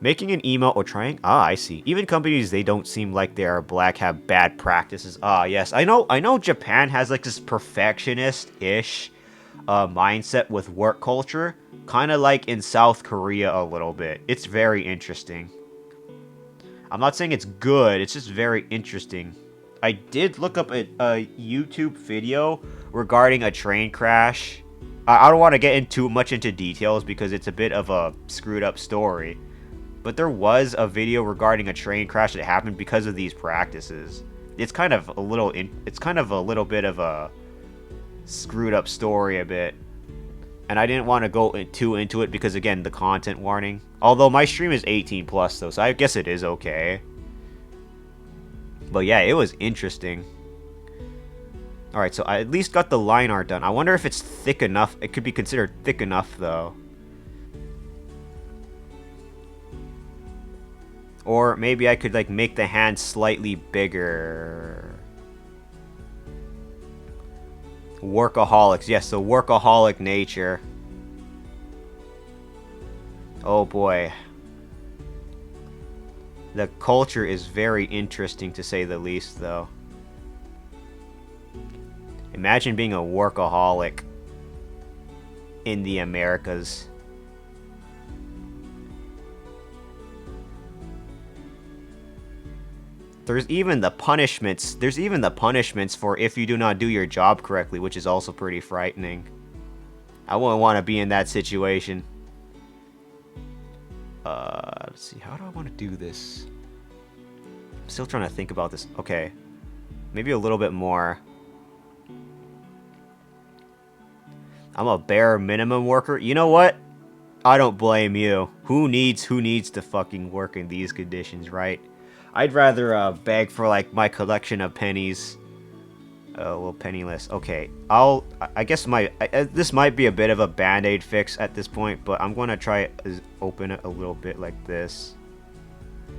Making an email or trying... Ah, I see. Even companies they don't seem like they are black have bad practices. Ah, yes. I know Japan has like this perfectionist-ish mindset with work culture. Kind of like in South Korea a little bit. It's very interesting. I'm not saying it's good, it's just very interesting. I did look up a YouTube video regarding a train crash. I don't want to get too much into details because it's a bit of a screwed up story. But there was a video regarding a train crash that happened because of these practices. It's kind of a little bit of a screwed up story a bit. And I didn't want to go too into it because, again, the content warning. Although my stream is 18 plus, though, so I guess it is okay. But yeah, it was interesting. Alright, so I at least got the line art done. I wonder if it's thick enough. It could be considered thick enough, though. Or maybe I could, like, make the hand slightly bigger. Workaholics. Yes, the workaholic nature. Oh boy. The culture is very interesting to say the least, though. Imagine being a workaholic in the Americas. There's even the punishments. There's even the punishments for if you do not do your job correctly, which is also pretty frightening. I wouldn't want to be in that situation. Let's see. How do I want to do this? I'm still trying to think about this. Okay. Maybe a little bit more. I'm a bare minimum worker. You know what? I don't blame you. Who needs to fucking work in these conditions, right? I'd rather beg for like my collection of pennies. Well, penniless. Okay, I guess this might be a bit of a band-aid fix at this point, but I'm gonna try to open it a little bit like this.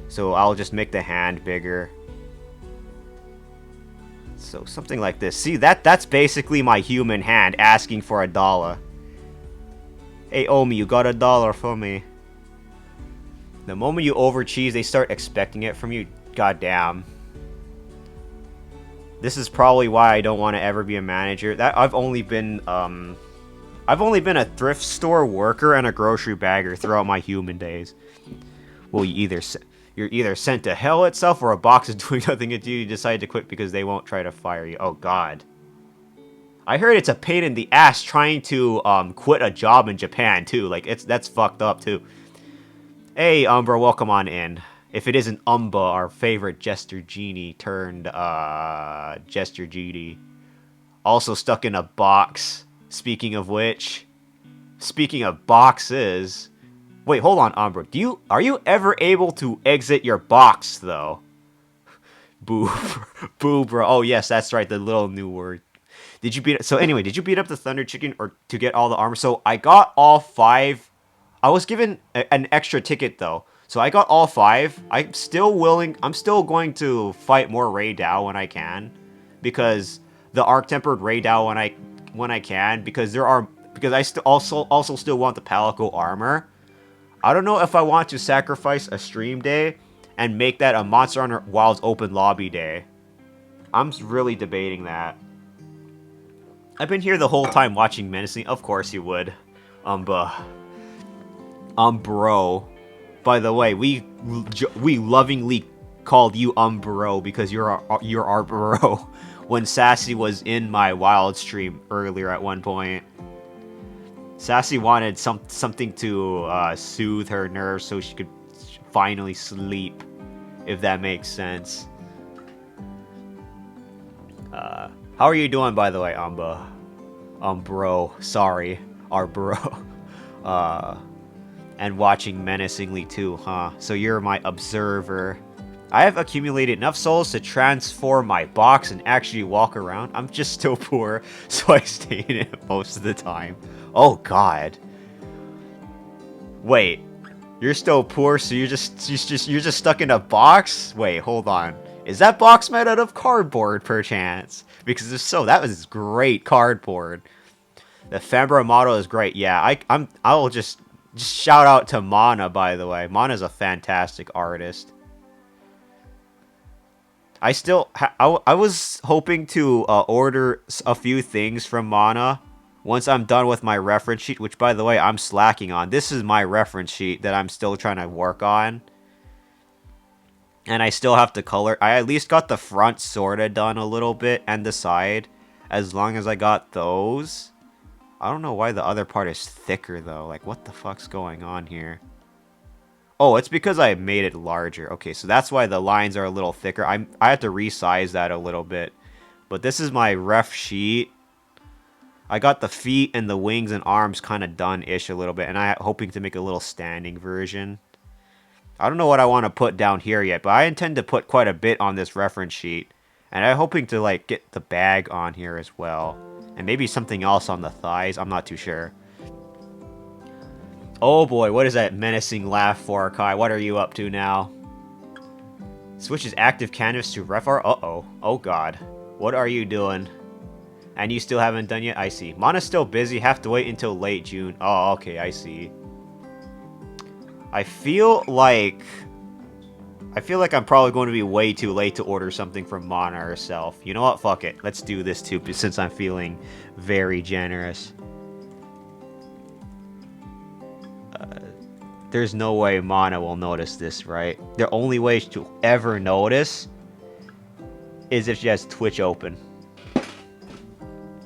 So I'll just make the hand bigger. So something like this. See, that's basically my human hand asking for $1. Hey, Omi, you got $1 for me. The moment you overcheese, they start expecting it from you. Goddamn. This is probably why I don't want to ever be a manager. I've only been a thrift store worker and a grocery bagger throughout my human days. Well, you're either sent to hell itself, or a box is doing nothing until you decide to quit because they won't try to fire you. Oh God. I heard it's a pain in the ass trying to quit a job in Japan too. Like that's fucked up too. Hey, Umbra, welcome on in. If it isn't Umba, our favorite Jester Genie turned Jester Genie. Also stuck in a box, speaking of which. Speaking of boxes, wait, hold on, Umbra. Are you ever able to exit your box though? Boo, boo, bro. Oh yes, that's right. The little new word. Did you beat? So anyway, did you beat up the Thunder Chicken or to get all the armor? So I got all 5. I was given an extra ticket though, so I got all 5. I'm still willing. I'm still going to fight more Raydao when I can, because the Arc Tempered Raydao when I can, because I still also still want the Palico armor. I don't know if I want to sacrifice a stream day and make that a Monster Hunter Wilds open lobby day. I'm really debating that. I've been here the whole time watching Menacing. Of course you would. Bro. By the way, we lovingly called you bro because you're our bro when Sassy was in my wild stream earlier at one point. Sassy wanted something to soothe her nerves so she could finally sleep, if that makes sense. How are you doing, by the way, bro? Sorry, our bro. And watching menacingly too, huh? So you're my observer. I have accumulated enough souls to transform my box and actually walk around. I'm just still poor, so I stay in it most of the time. Oh God. Wait, you're still poor, so you're just stuck in a box? Wait, hold on. Is that box made out of cardboard, perchance? Because if so, that was great cardboard. The Fembra model is great. Yeah, I'll just shout out to Mana, by the way. Mana's a fantastic artist. I was hoping to order a few things from Mana once I'm done with my reference sheet, which, by the way, I'm slacking on. This is my reference sheet that I'm still trying to work on. And I still have to color. I at least got the front sorta done a little bit and the side. As long as I got those. I don't know why the other part is thicker though. Like, what the fuck's going on here? Oh, it's because I made it larger. Okay, so that's why the lines are a little thicker. I have to resize that a little bit. But this is my ref sheet. I got the feet and the wings and arms kind of done-ish a little bit. And I'm hoping to make a little standing version. I don't know what I want to put down here yet, but I intend to put quite a bit on this reference sheet. And I'm hoping to, like, get the bag on here as well. And maybe something else on the thighs. I'm not too sure. Oh boy, what is that menacing laugh for, Kai? What are you up to now? Switches active canvas to ref art? Uh-oh. Oh god. What are you doing? And you still haven't done yet? I see. Mana's still busy. Have to wait until late June. Oh, okay, I see. I feel like I'm probably going to be way too late to order something from Mana herself. You know what? Fuck it. Let's do this too, since I'm feeling very generous. There's no way Mana will notice this, right? The only way she'll ever notice is if she has Twitch open.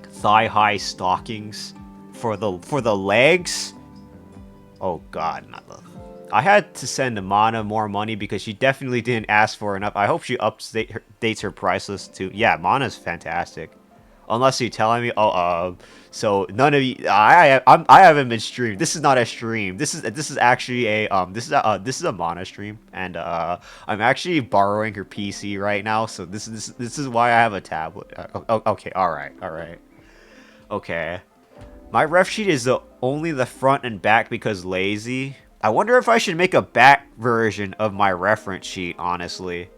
Thigh-high stockings for the legs? Oh god, not the... I had to send Mana more money because she definitely didn't ask for enough. I hope she updates her price list too. Yeah, Mana's fantastic. Unless you're telling me, so none of you, I haven't been streamed. This is not a stream. This is actually a this is a Mana stream, and I'm actually borrowing her PC right now. So this is why I have a tablet. Okay, all right. Okay, my ref sheet is only the front and back because lazy. I wonder if I should make a back version of my reference sheet, honestly.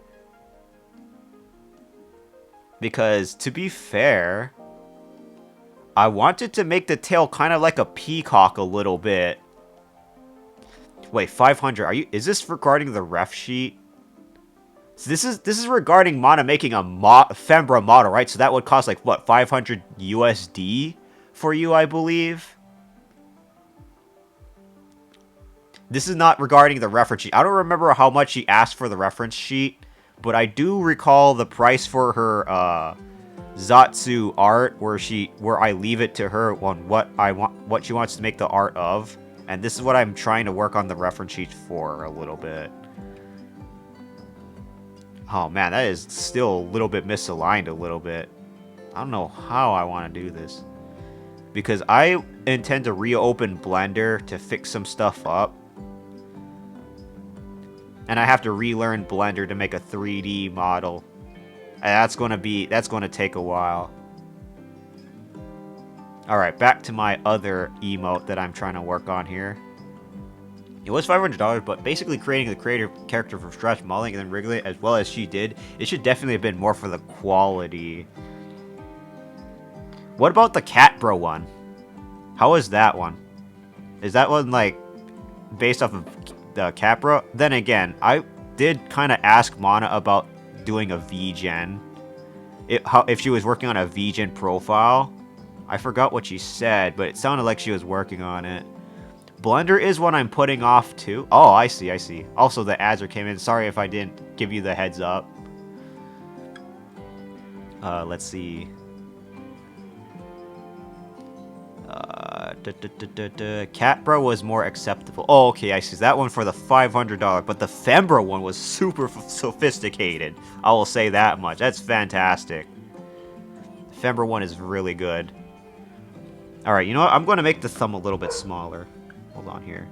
Because, to be fair, I wanted to make the tail kind of like a peacock a little bit. Wait, 500. Is this regarding the ref sheet? So this is regarding Mana making a Fembra model, right? So that would cost like what, 500 USD for you, I believe. This is not regarding the reference sheet. I don't remember how much she asked for the reference sheet, but I do recall the price for her Zatsu art, where I leave it to her on what she wants to make the art of, and this is what I'm trying to work on the reference sheet for a little bit. Oh man, that is still a little bit misaligned a little bit. I don't know how I want to do this, because intend to reopen Blender to fix some stuff up. And I have to relearn Blender to make a 3D model. And that's going to take a while. Alright, back to my other emote that I'm trying to work on here. It was $500, but basically creating the creator character from scratch, modeling, and then wriggling it as well as she did, it should definitely have been more for the quality. What about the Cat Bro one? How is that one? Is that one, like, based off of the Cat Bro? Then again, I did kind of ask Mana about doing a VGen. If she was working on a VGen profile. I forgot what she said, but it sounded like she was working on it. Blender is what I'm putting off too. Oh, I see, I see. Also, the ads are came in. Sorry if I didn't give you the heads up. Let's see. Cat Bro was more acceptable. Oh, okay, I see. That one for the $500, but the Fembro one was super sophisticated. I will say that much. That's fantastic. The Fembro one is really good. Alright, you know what? I'm going to make the thumb a little bit smaller. Hold on here.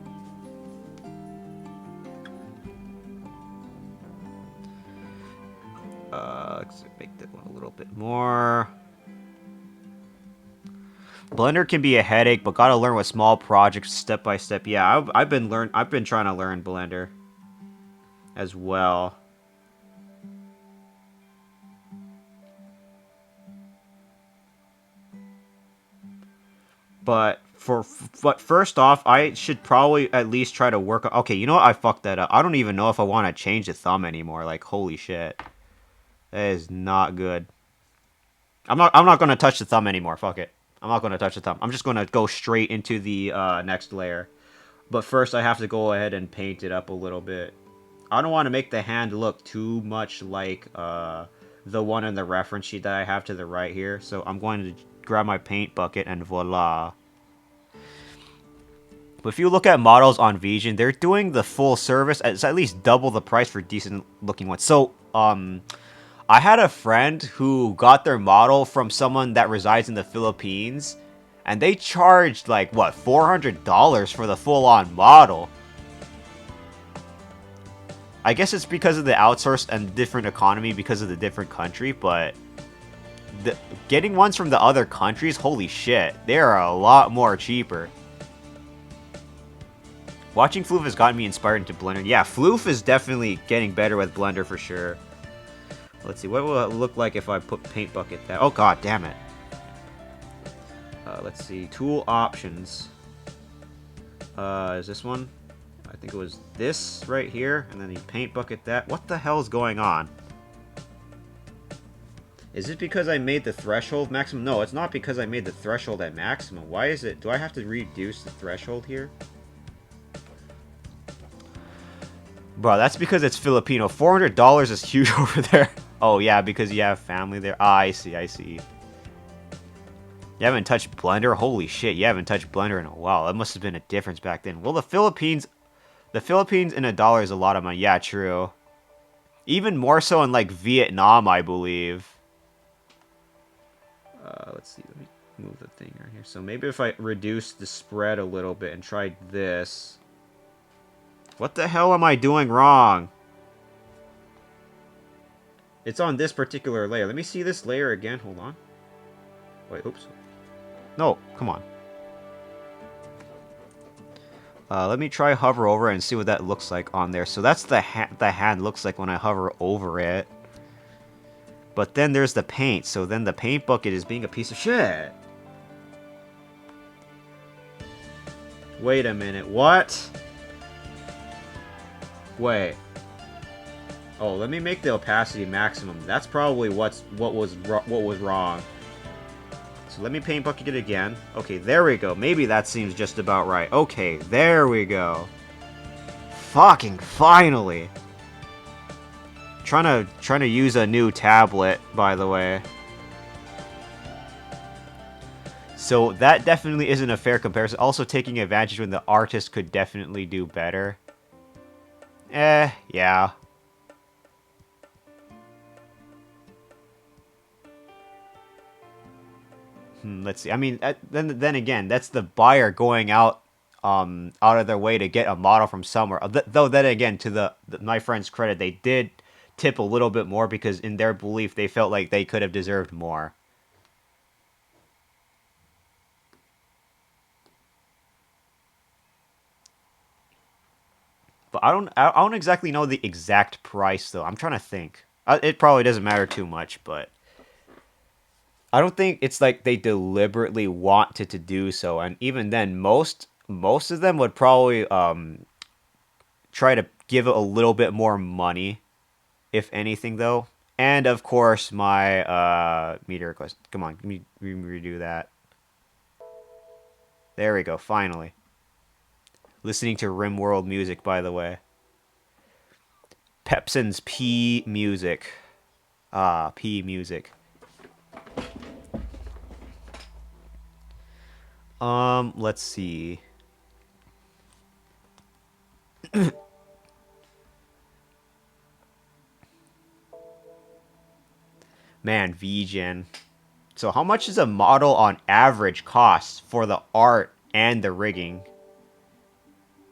Let's make that one a little bit more. Blender can be a headache, but gotta learn with small projects step by step. Yeah, I've been trying to learn Blender as well. But first off, I should probably at least try to work on... Okay, you know what? I fucked that up. I don't even know if I want to change the thumb anymore. Like, holy shit. That is not good. I'm not going to touch the thumb anymore. Fuck it. I'm not going to touch the thumb. I'm just going to go straight into the next layer. But first, I have to go ahead and paint it up a little bit. I don't want to make the hand look too much like the one in the reference sheet that I have to the right here. So I'm going to grab my paint bucket and voila. But if you look at models on VGen, they're doing the full service. It's at least double the price for decent looking ones. So, I had a friend who got their model from someone that resides in the Philippines. And they charged, like, what, $400 for the full-on model. I guess it's because of the outsource and different economy because of the different country, but... getting ones from the other countries, holy shit, they are a lot more cheaper. Watching Floof has gotten me inspired into Blender. Yeah, Floof is definitely getting better with Blender for sure. Let's see, what will it look like if I put Paint Bucket there? Oh god damn it. Let's see, tool options. Is this one? I think it was this right here, and then the Paint Bucket that. What the hell is going on? Is it because I made the threshold maximum? No, it's not because I made the threshold at maximum. Why is it? Do I have to reduce the threshold here? Bro, that's because it's Filipino. $400 is huge over there. Oh, yeah, because you have family there. Ah, I see, I see. You haven't touched Blender? Holy shit, you haven't touched Blender in a while. That must have been a difference back then. Well, the Philippines in a dollar is a lot of money. Yeah, true. Even more so in, like, Vietnam, I believe. Let's see, let me move the thing right here. So maybe if I reduce the spread a little bit and try this. What the hell am I doing wrong? It's on this particular layer. Let me see this layer again. Hold on. Wait, oops. No, come on. Let me try hover over and see what that looks like on there. So that's the hand looks like when I hover over it. But then there's the paint. So then the paint bucket is being a piece of shit. Wait a minute. What? Wait. Oh, let me make the opacity maximum. That's probably what was wrong. So let me paint bucket it again. Okay, there we go. Maybe that seems just about right. Okay, there we go. Fucking finally. Trying to use a new tablet, by the way. So that definitely isn't a fair comparison. Also taking advantage when the artist could definitely do better. Yeah. let's see. I mean, then again, that's the buyer going out of their way to get a model from somewhere. Though then again, to my friend's credit, they did tip a little bit more because in their belief, they felt like they could have deserved more. But I don't exactly know the exact price though. I'm trying to think. It probably doesn't matter too much, but I don't think it's like they deliberately wanted to do so. And even then, most of them would probably try to give it a little bit more money, if anything though. And of course, my media request. Come on, let me redo that. There we go. Finally, listening to RimWorld music, by the way. Pepsin's P music. P music. Let's see. Man, VGen. So how much does a model on average cost for the art and the rigging?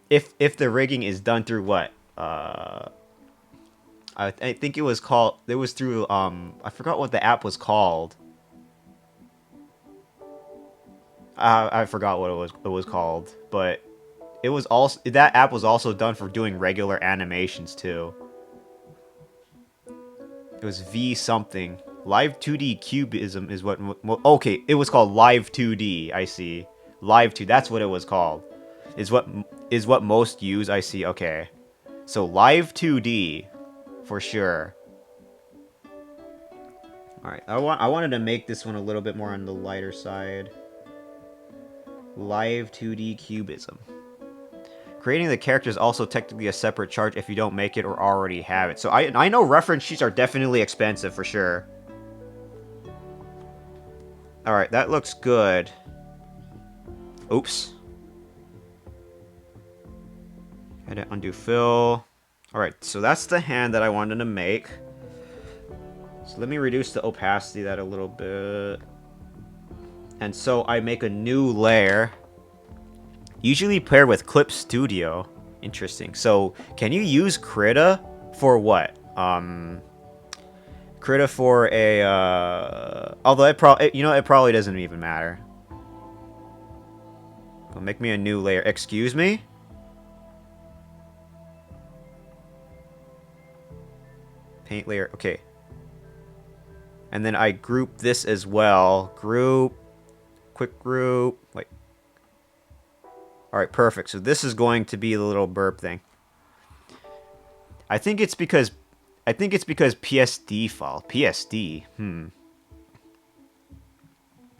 If the rigging is done through what? I think it was called. It was through I forgot what the app was called. I forgot what it was called, but it was also that app was also done for doing regular animations too. It was V something. Live 2D Cubism is what. Okay, it was called Live 2D. I see. Live 2. That's what it was called. Is what most use. I see. Okay, so Live 2D, for sure. All right. I wanted to make this one a little bit more on the lighter side. Live 2D Cubism. Creating the character is also technically a separate charge if you don't make it or already have it. So I know reference sheets are definitely expensive for sure. Alright, that looks good. Oops. Edit, undo, fill. Alright, so that's the hand that I wanted to make. So let me reduce the opacity of that a little bit. And so I make a new layer. Usually paired with Clip Studio. Interesting. So can you use Krita for what? Krita for a although it probably doesn't even matter. Make me a new layer. Excuse me? Paint layer. Okay. And then I group this as well. Group. Quick group. Wait. Alright, perfect. So this is going to be the little burp thing. I think it's because PSD file. PSD.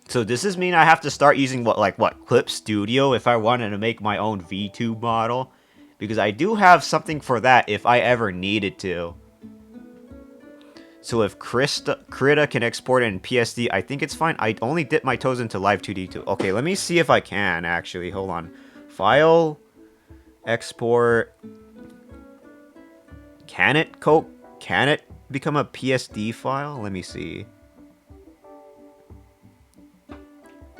So does this mean I have to start using what Clip Studio if I wanted to make my own VTube model? Because I do have something for that if I ever needed to. So if Krita can export it in PSD, I think it's fine. I only dip my toes into Live 2D too. Okay, let me see if I can actually. Hold on. File, export. Can it become a PSD file? Let me see.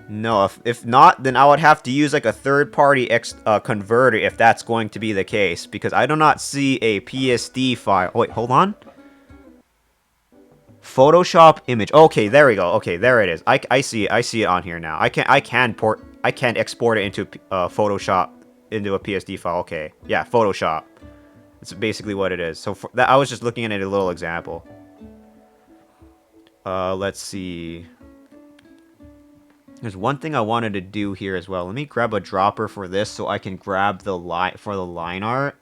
No, if not, then I would have to use like a third-party converter if that's going to be the case, because I do not see a PSD file. Oh, wait, hold on. Photoshop image. Okay, there we go. Okay, there it is. I see it on here now. I can export it into Photoshop into a PSD file. Okay, yeah, Photoshop. It's basically what it is. So for that, I was just looking at it a little example. Let's see. There's one thing I wanted to do here as well. Let me grab a dropper for this so I can grab the line art.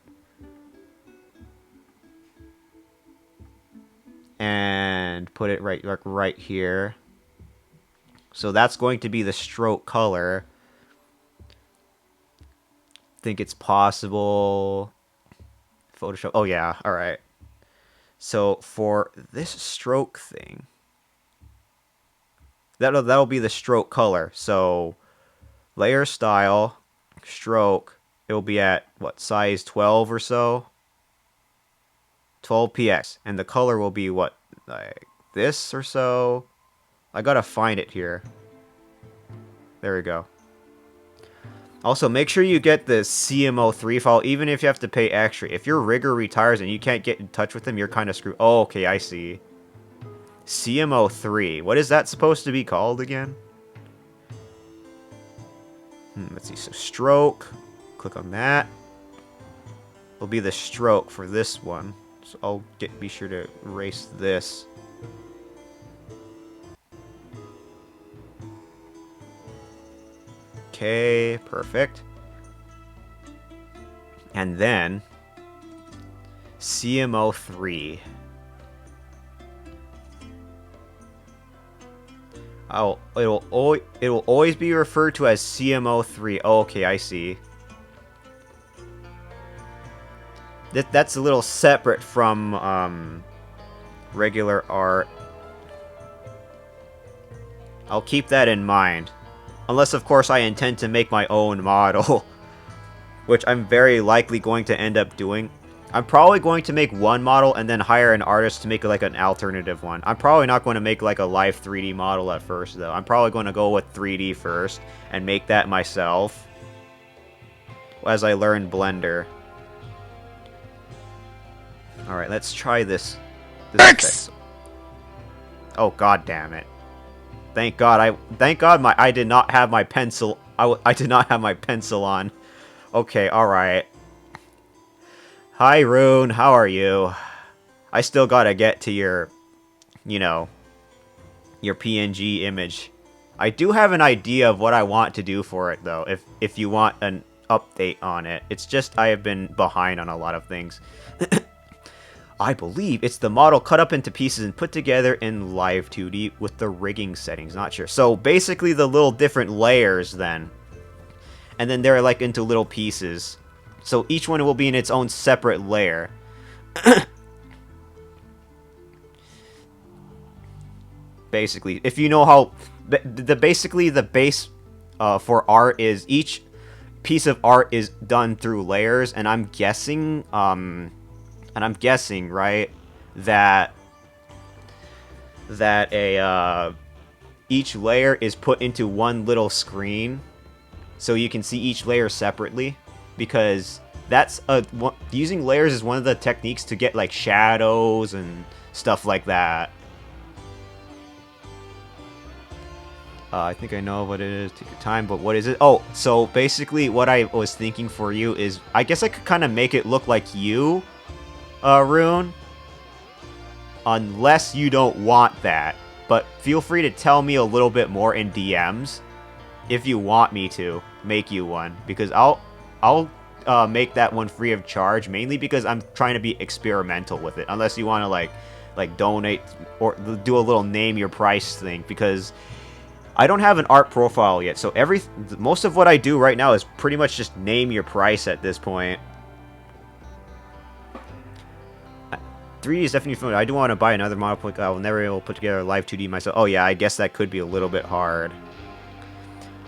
And put it right here. So that's going to be the stroke color. Think it's possible. Photoshop. Oh yeah, all right. So for this stroke thing, that'll be the stroke color. So layer style, stroke, it'll be at what, size 12 or so? 12px, and the color will be what, like this or so? I gotta find it here. There we go. Also, make sure you get the CMO3 file, even if you have to pay extra. If your rigger retires and you can't get in touch with him, you're kind of screwed. Oh, okay, I see. CMO3. What is that supposed to be called again? Let's see. So, stroke. Click on that. Will be the stroke for this one. So I'll be sure to erase this. Okay, perfect. And then CMO3. Oh, it'll always be referred to as CMO3. Oh, okay, I see. That's a little separate from regular art. I'll keep that in mind. Unless, of course, I intend to make my own model. Which I'm very likely going to end up doing. I'm probably going to make one model and then hire an artist to make like an alternative one. I'm probably not going to make like a live 3D model at first, though. I'm probably going to go with 3D first and make that myself as I learn Blender. Alright, let's try this effect. Oh, god damn it. Thank god I did not have my pencil. I did not have my pencil on. Okay, alright. Hi, Rune, how are you? I still gotta get to your, you know, your PNG image. I do have an idea of what I want to do for it, though, if you want an update on it. It's just I have been behind on a lot of things. I believe it's the model cut up into pieces and put together in live 2D with the rigging settings. Not sure. So basically the little different layers then. And then they're like into little pieces. So each one will be in its own separate layer. Basically, if you know how... Basically the base for art is each piece of art is done through layers. And I'm guessing... right, that each layer is put into one little screen, so you can see each layer separately, because using layers is one of the techniques to get like shadows and stuff like that. I think I know what it is. Take your time, but what is it? Oh, so basically what I was thinking for you is, I guess I could kind of make it look like you, Rune, unless you don't want that. But feel free to tell me a little bit more in DMs if you want me to make you one, because I'll make that one free of charge, mainly because I'm trying to be experimental with it. Unless you want to like donate or do a little name your price thing, because I don't have an art profile yet. So most of what I do right now is pretty much just name your price at this point. 3D is definitely fun. I do want to buy another model. I will never be able to put together a live 2D myself. Oh yeah, I guess that could be a little bit hard.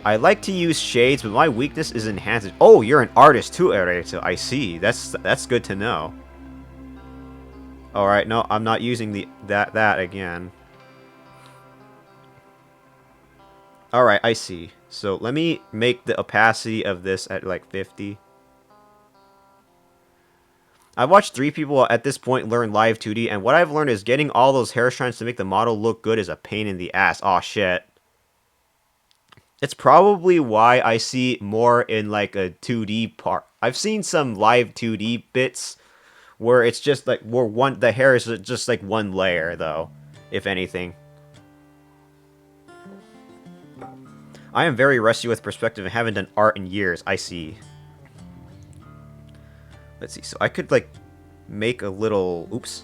I like to use shades, but my weakness is enhanced. Oh, you're an artist too, Ereto. I see. That's good to know. Alright, no, I'm not using that again. Alright, I see. So let me make the opacity of this at like 50. I've watched 3 people at this point learn live 2D, and what I've learned is getting all those hair strands to make the model look good is a pain in the ass. Aw, shit. It's probably why I see more in like a 2D part. I've seen some live 2D bits where it's just like, the hair is just like one layer, though, if anything. I am very rusty with perspective and haven't done art in years. I see. Let's see, so I could, like, make a little... Oops.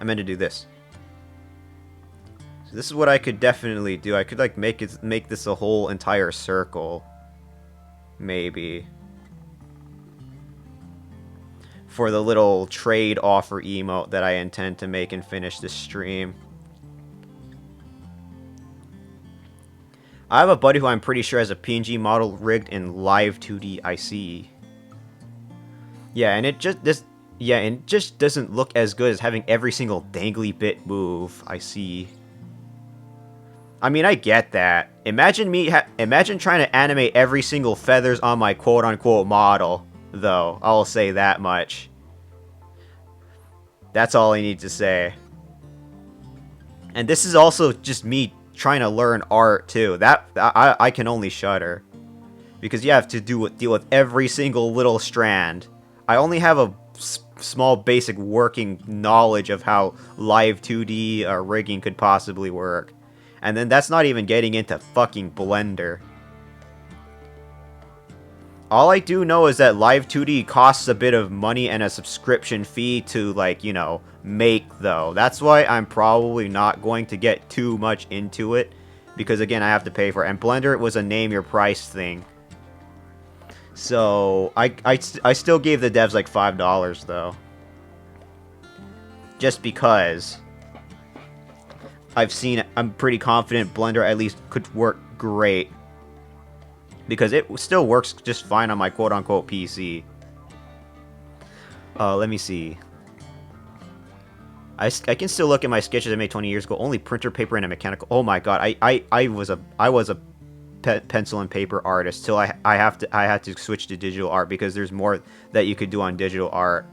I meant to do this. So this is what I could definitely do. I could, like, make this a whole entire circle. Maybe. For the little trade offer emote that I intend to make and finish this stream. I have a buddy who I'm pretty sure has a PNG model rigged in live 2D. I see. Yeah, and it just doesn't look as good as having every single dangly bit move. I see. I mean, I get that. Imagine trying to animate every single feathers on my quote-unquote model, though. I'll say that much. That's all I need to say. And this is also just me trying to learn art, too. I can only shudder. Because you have to deal with every single little strand. I only have a small basic working knowledge of how live 2D rigging could possibly work. And then that's not even getting into fucking Blender. All I do know is that live 2D costs a bit of money and a subscription fee to, like, you know, make, though. That's why I'm probably not going to get too much into it. Because, again, I have to pay for it. And Blender was a name your price thing. So, I still gave the devs, like, $5, though. Just because I'm pretty confident Blender at least could work great. Because it still works just fine on my quote-unquote PC. Let me see. I can still look at my sketches I made 20 years ago. Only printer paper and a mechanical... Oh my god, I was a pencil and paper artist till I had to switch to digital art because there's more that you could do on digital art.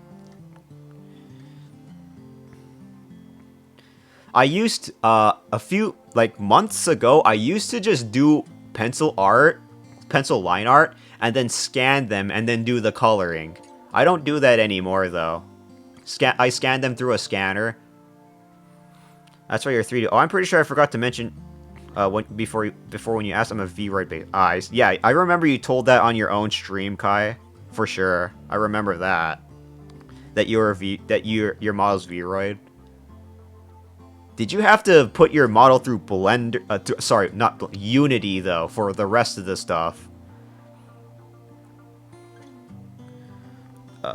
I used a few like months ago I used to just do pencil line art and then scan them and then do the coloring. I don't do that anymore though. I scan them through a scanner. That's why you're 3D. Oh, I'm pretty sure I forgot to mention before when you asked, I'm a V-Roid base. Yeah, I remember you told that on your own stream, Kai. For sure, I remember that. That your model's V-Roid. Did you have to put your model through Blender? Sorry, not Unity though, for the rest of the stuff.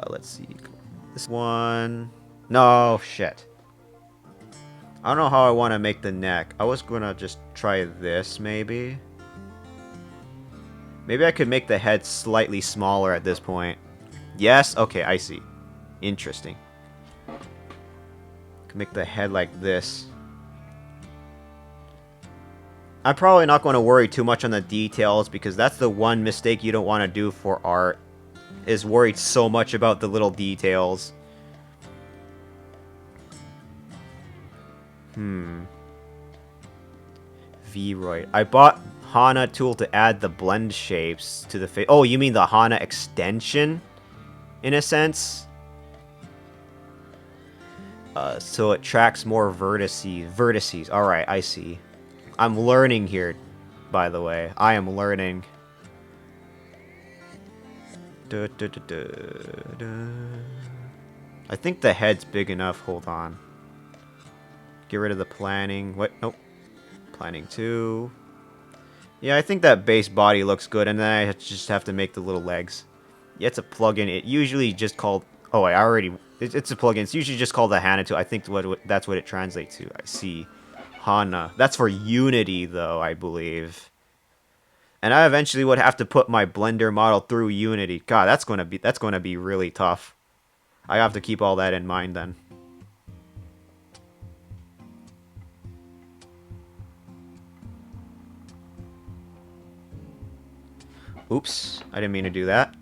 Let's see. This one. No, shit. I don't know how I want to make the neck. I was gonna just try this, maybe. Maybe I could make the head slightly smaller at this point. Yes? Okay, I see. Interesting. Could make the head like this. I'm probably not going to worry too much on the details because that's the one mistake you don't want to do for art. Is worried so much about the little details. V-Roid. I bought Hana tool to add the blend shapes to the face. Oh, you mean the Hana extension? In a sense? So it tracks more vertices. Alright, I see. I'm learning here, by the way. I am learning. I think the head's big enough. Hold on. Get rid of the planning. What? Nope. Planning 2. Yeah, I think that base body looks good, and then I just have to make the little legs. Yeah, it's a plugin. It usually just called... Oh, I already... It's a plugin. It's usually just called the Hana tool. I think that's what it translates to. I see. Hana. That's for Unity, though, I believe. And I eventually would have to put my Blender model through Unity. God, that's gonna be really tough. I have to keep all that in mind then. Oops, I didn't mean to do that.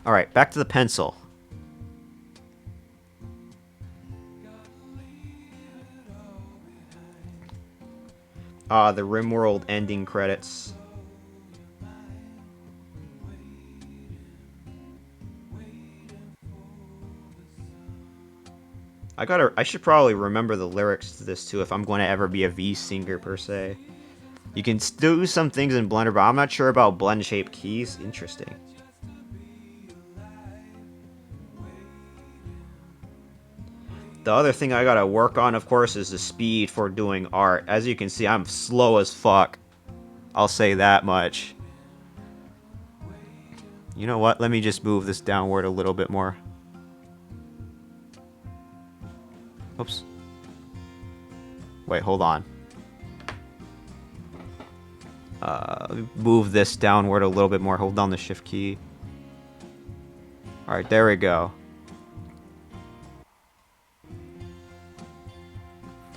Alright, back to the pencil. The RimWorld ending credits. I should probably remember the lyrics to this too if I'm going to ever be a V singer per se. You can still do some things in Blender, but I'm not sure about blend shape keys. Interesting. The other thing I gotta work on, of course, is the speed for doing art. As you can see, I'm slow as fuck. I'll say that much. You know what? Let me just move this downward a little bit more. Oops. Wait, hold on. Move this downward a little bit more. Hold down the shift key. Alright, there we go.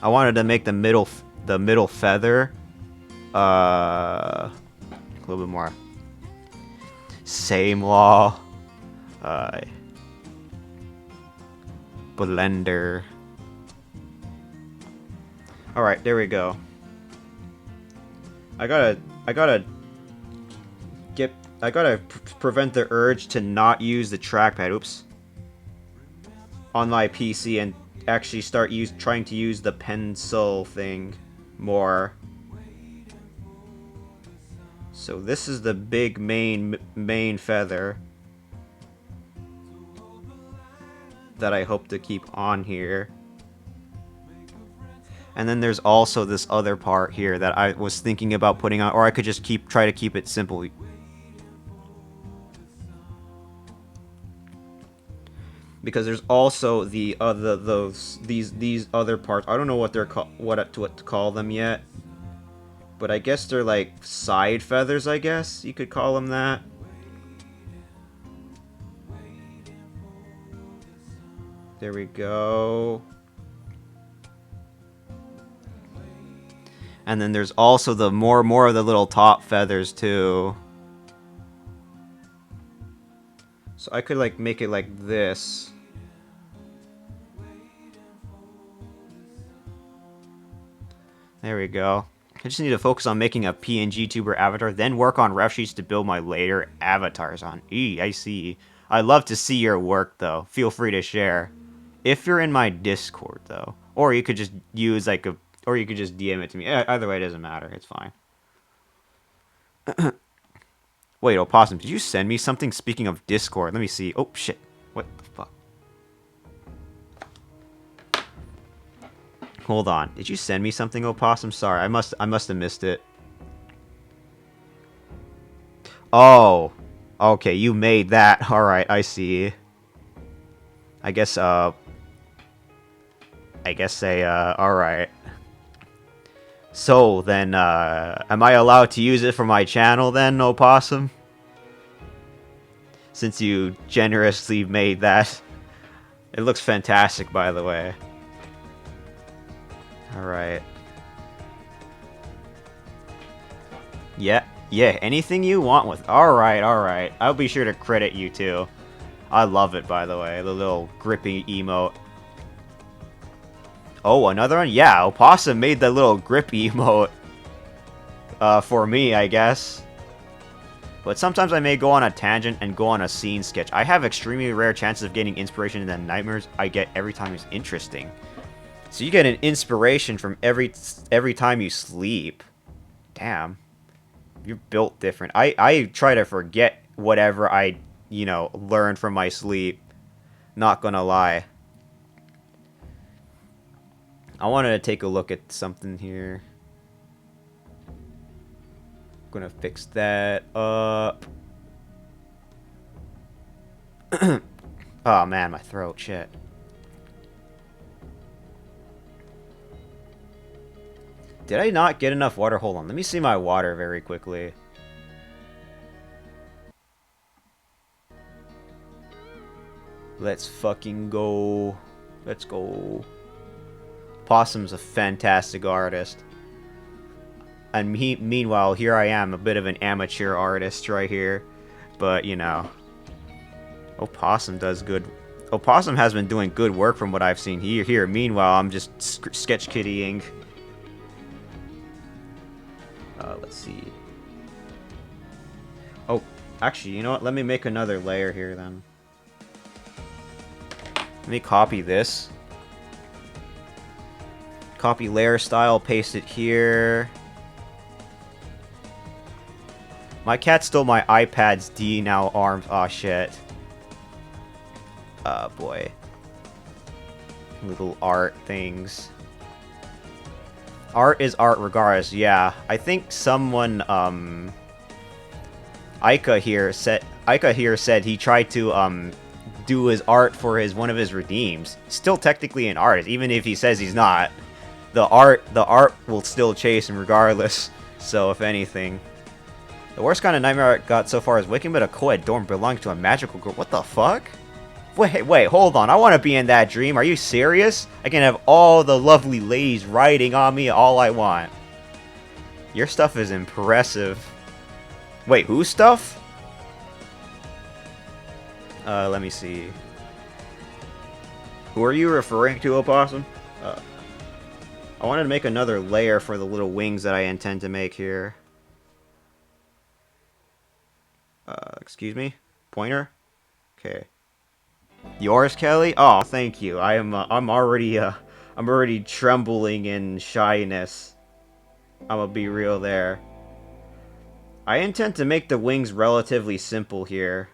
I wanted to make the middle feather a little bit more. Same law. Blender. All right, there we go. I gotta prevent the urge to not use the trackpad. Oops. On my PC and actually start trying to use the pencil thing more. So this is the big main feather that I hope to keep on here. And then there's also this other part here that I was thinking about putting on, or I could just try to keep it simple. Because there's also these other parts. I don't know what they're what to call them yet. But I guess they're like side feathers, I guess you could call them that. There we go. And then there's also the more of the little top feathers too. So I could like make it like this. There we go. I just need to focus on making a PNG tuber avatar, then work on ref sheets to build my later avatars on. I see. I love to see your work though. Feel free to share. If you're in my Discord though. Or you could just use like or you could just DM it to me. Either way, it doesn't matter. It's fine. Wait, Opossum, did you send me something? Speaking of Discord, let me see. Oh, shit. What the fuck? Hold on. Did you send me something, Opossum? Sorry, I must have missed it. Oh. Okay, you made that. Alright, I see. I guess, alright. So, then, am I allowed to use it for my channel then, Opossum? Since you generously made that. It looks fantastic, by the way. Alright. Yeah, anything you want with... Alright. I'll be sure to credit you, too. I love it, by the way. The little grippy emote. Oh, another one? Yeah, Opossum made the little grip emote. For me, I guess. But sometimes I may go on a tangent and go on a scene sketch. I have extremely rare chances of getting inspiration in the nightmares I get every time it's interesting. So you get an inspiration from every time you sleep. Damn. You're built different. I try to forget whatever I, learned from my sleep. Not gonna lie. I wanted to take a look at something here. Gonna fix that up. Oh man, my throat, shit. Did I not get enough water? Hold on, let me see my water very quickly. Let's fucking go. Let's go. Possum's a fantastic artist. And meanwhile, here I am, a bit of an amateur artist right here. But, Opossum does good. Opossum has been doing good work from what I've seen here. Meanwhile, I'm just sketch kittying. Let's see. Oh, actually, you know what? Let me make another layer here, then. Let me copy this. Copy layer style, paste it here. My cat stole my iPad's D now arms. Aw, shit. Boy. Little art things. Art is art regardless, yeah. I think someone, Ica here said he tried to, do his art for one of his redeems. Still technically an artist, even if he says he's not. The art will still chase him regardless. So, if anything. The worst kind of nightmare I got so far is waking up in a co-ed dorm belonging to a magical girl. What the fuck? Wait, hold on. I want to be in that dream. Are you serious? I can have all the lovely ladies riding on me all I want. Your stuff is impressive. Wait, whose stuff? Let me see. Who are you referring to, Opossum? I wanted to make another layer for the little wings that I intend to make here. Excuse me? Pointer? Okay. Yours, Kelly? Oh, thank you. I'm already trembling in shyness. I'm gonna be real there. I intend to make the wings relatively simple here.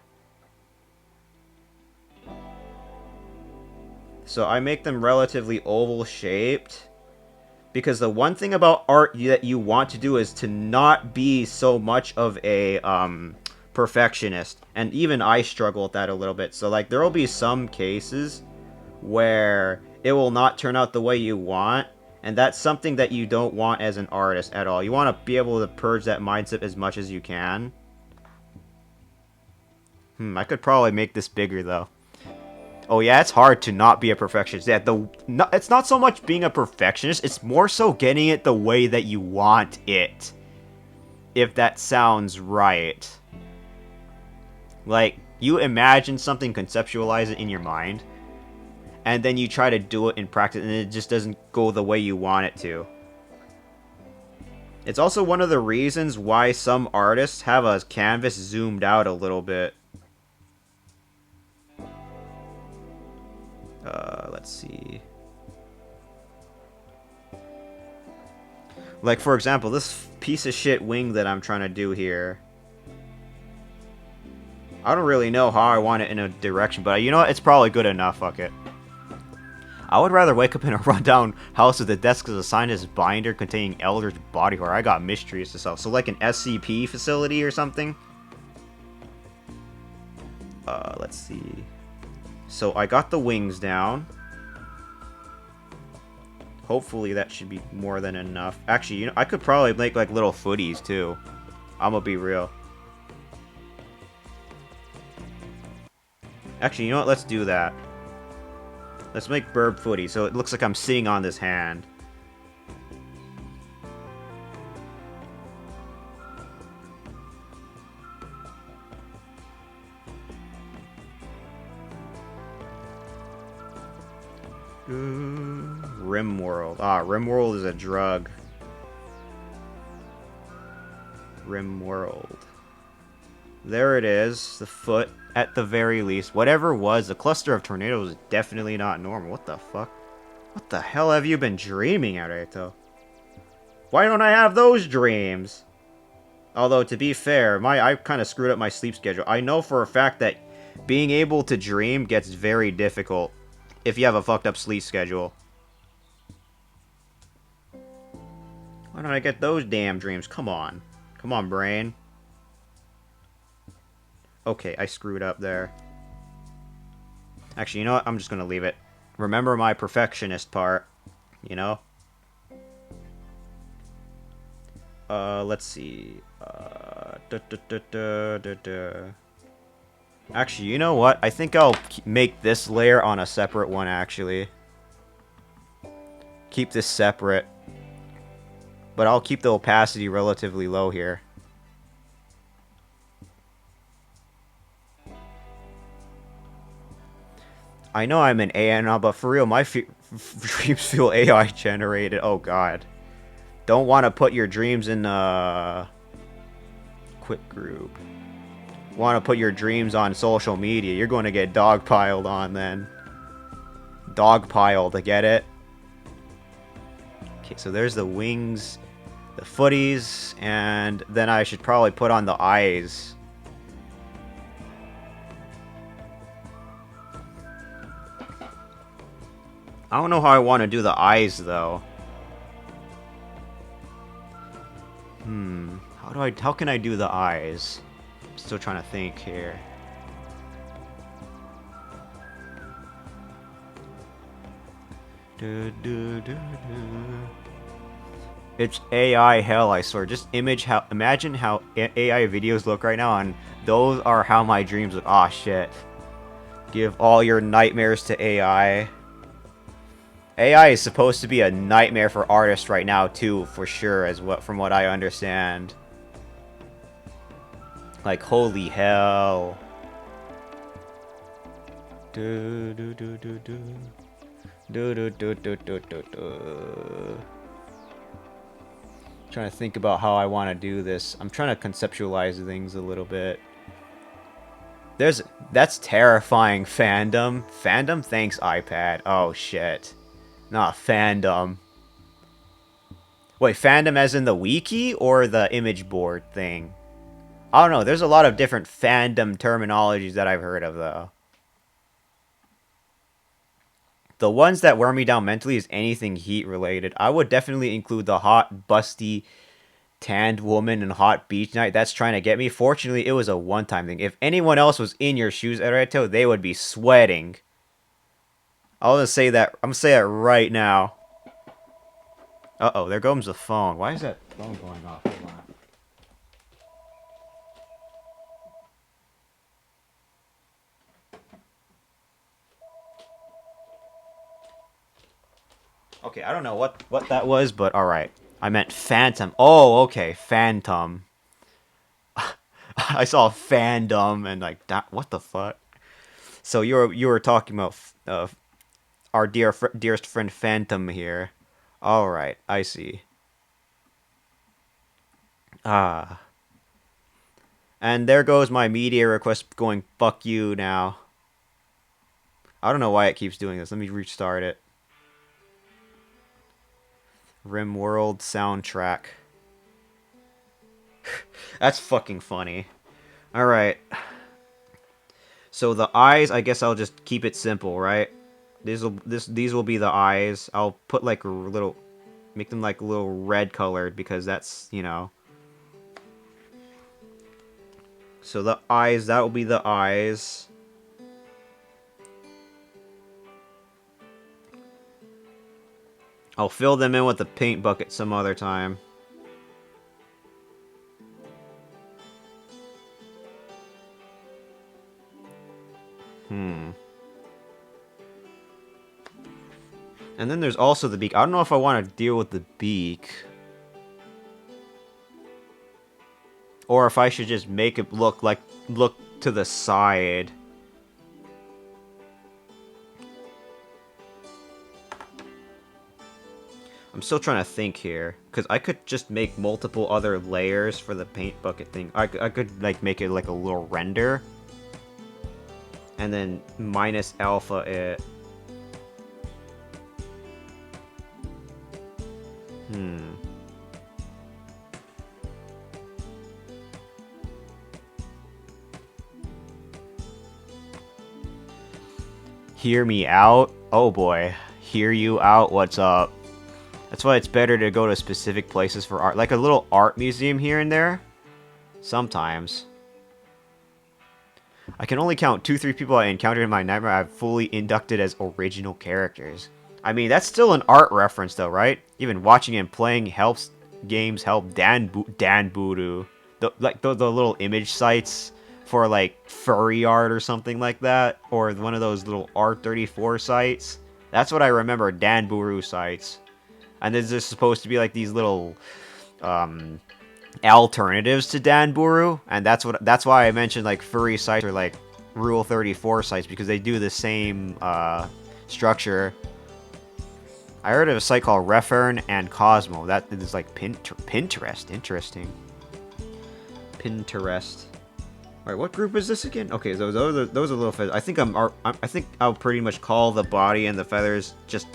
So I make them relatively oval shaped. Because the one thing about art that you want to do is to not be so much of a, perfectionist. And even I struggle with that a little bit. So, like, there will be some cases where it will not turn out the way you want. And that's something that you don't want as an artist at all. You want to be able to purge that mindset as much as you can. I could probably make this bigger, though. Oh yeah, it's hard to not be a perfectionist. Yeah, it's not so much being a perfectionist, it's more so getting it the way that you want it. If that sounds right. Like, you imagine something, conceptualize it in your mind, and then you try to do it in practice, and it just doesn't go the way you want it to. It's also one of the reasons why some artists have a canvas zoomed out a little bit. Let's see. Like, for example, this piece of shit wing that I'm trying to do here. I don't really know how I want it in a direction, but you know what? It's probably good enough. Fuck it. I would rather wake up in a rundown house with a desk as assigned as binder containing eldritch body horror. I got mysteries to solve. So like an SCP facility or something? Let's see. So I got the wings down. Hopefully that should be more than enough. Actually, you know, I could probably make like little footies too. I'm gonna be real. Actually, you know what? Let's do that. Let's make burb footy so it looks like I'm sitting on this hand. Rimworld. Ah, Rimworld is a drug. Rimworld. There it is. The foot, at the very least. Whatever it was, the cluster of tornadoes is definitely not normal. What the fuck? What the hell have you been dreaming at, Eito? Why don't I have those dreams? Although, to be fair, I kind of screwed up my sleep schedule. I know for a fact that being able to dream gets very difficult if you have a fucked up sleep schedule. Why don't I get those damn dreams? Come on. Come on, brain. Okay, I screwed up there. Actually, you know what? I'm just gonna leave it. Remember my perfectionist part, you know? Let's see. Actually, you know what? I think I'll make this layer on a separate one, actually. Keep this separate. But I'll keep the opacity relatively low here. I know I'm an AI now, but for real, my dreams feel AI generated. Oh god. Don't want to put your dreams in quick group. Want to put your dreams on social media. You're going to get dogpiled on then. Dogpiled, get it? Okay, so there's the wings, the footies, and then I should probably put on the eyes. I don't know how I want to do the eyes, though. How can I do the eyes? I'm still trying to think here. It's AI hell, I swear. Just imagine how AI videos look right now, and those are how my dreams look. Aw, shit. Give all your nightmares to AI. AI is supposed to be a nightmare for artists right now too, for sure, from what I understand. Like, holy hell. Do do do do do. Do do do do do do do. Trying to think about how I want to do this. I'm trying to conceptualize things a little bit. That's terrifying, fandom. Fandom? Thanks, iPad. Oh shit. Not fandom. Wait, fandom as in the wiki or the image board thing? I don't know. There's a lot of different fandom terminologies that I've heard of, though. The ones that wear me down mentally is anything heat related. I would definitely include the hot, busty, tanned woman and hot beach night that's trying to get me. Fortunately, it was a one-time thing. If anyone else was in your shoes, Ereto, they would be sweating. I'll just say that. I'm gonna say that right now. Uh-oh, there goes the phone. Why is that phone going off? Hold on. Okay, I don't know what that was, but alright. I meant phantom. Oh, okay, phantom. I saw fandom and like, what the fuck? So you were talking about our dearest friend Phantom here. All right, I see. Ah. And there goes my media request going fuck you now. I don't know why it keeps doing this. Let me restart it. RimWorld soundtrack. That's fucking funny. All right. So the eyes, I guess I'll just keep it simple, right? These will be the eyes. I'll put like a little, make them like a little red colored because that's, you know. So the eyes, that will be the eyes. I'll fill them in with the paint bucket some other time. And then there's also the beak. I don't know if I want to deal with the beak. Or if I should just make it look to the side. I'm still trying to think here, because I could just make multiple other layers for the paint bucket thing. I could like make it like a little render, and then minus alpha it. Hear me out? Oh boy. Hear you out? What's up? That's why it's better to go to specific places for art. Like a little art museum here and there. Sometimes. I can only count 2-3 people I encountered in my nightmare I've fully inducted as original characters. I mean, that's still an art reference though, right? Even watching and playing games help Dan Buru. The little image sites for like furry art or something like that. Or one of those little Art34 sites. That's what I remember, Dan Buru sites. And there's just supposed to be like these little alternatives to Danburu, and that's why I mentioned like furry sites or like Rule 34 sites, because they do the same structure. I heard of a site called Refern and Cosmo. That is like Pinterest. Interesting. Pinterest. All right, what group is this again? Okay, those are little feathers. I think I'll pretty much call the body and the feathers just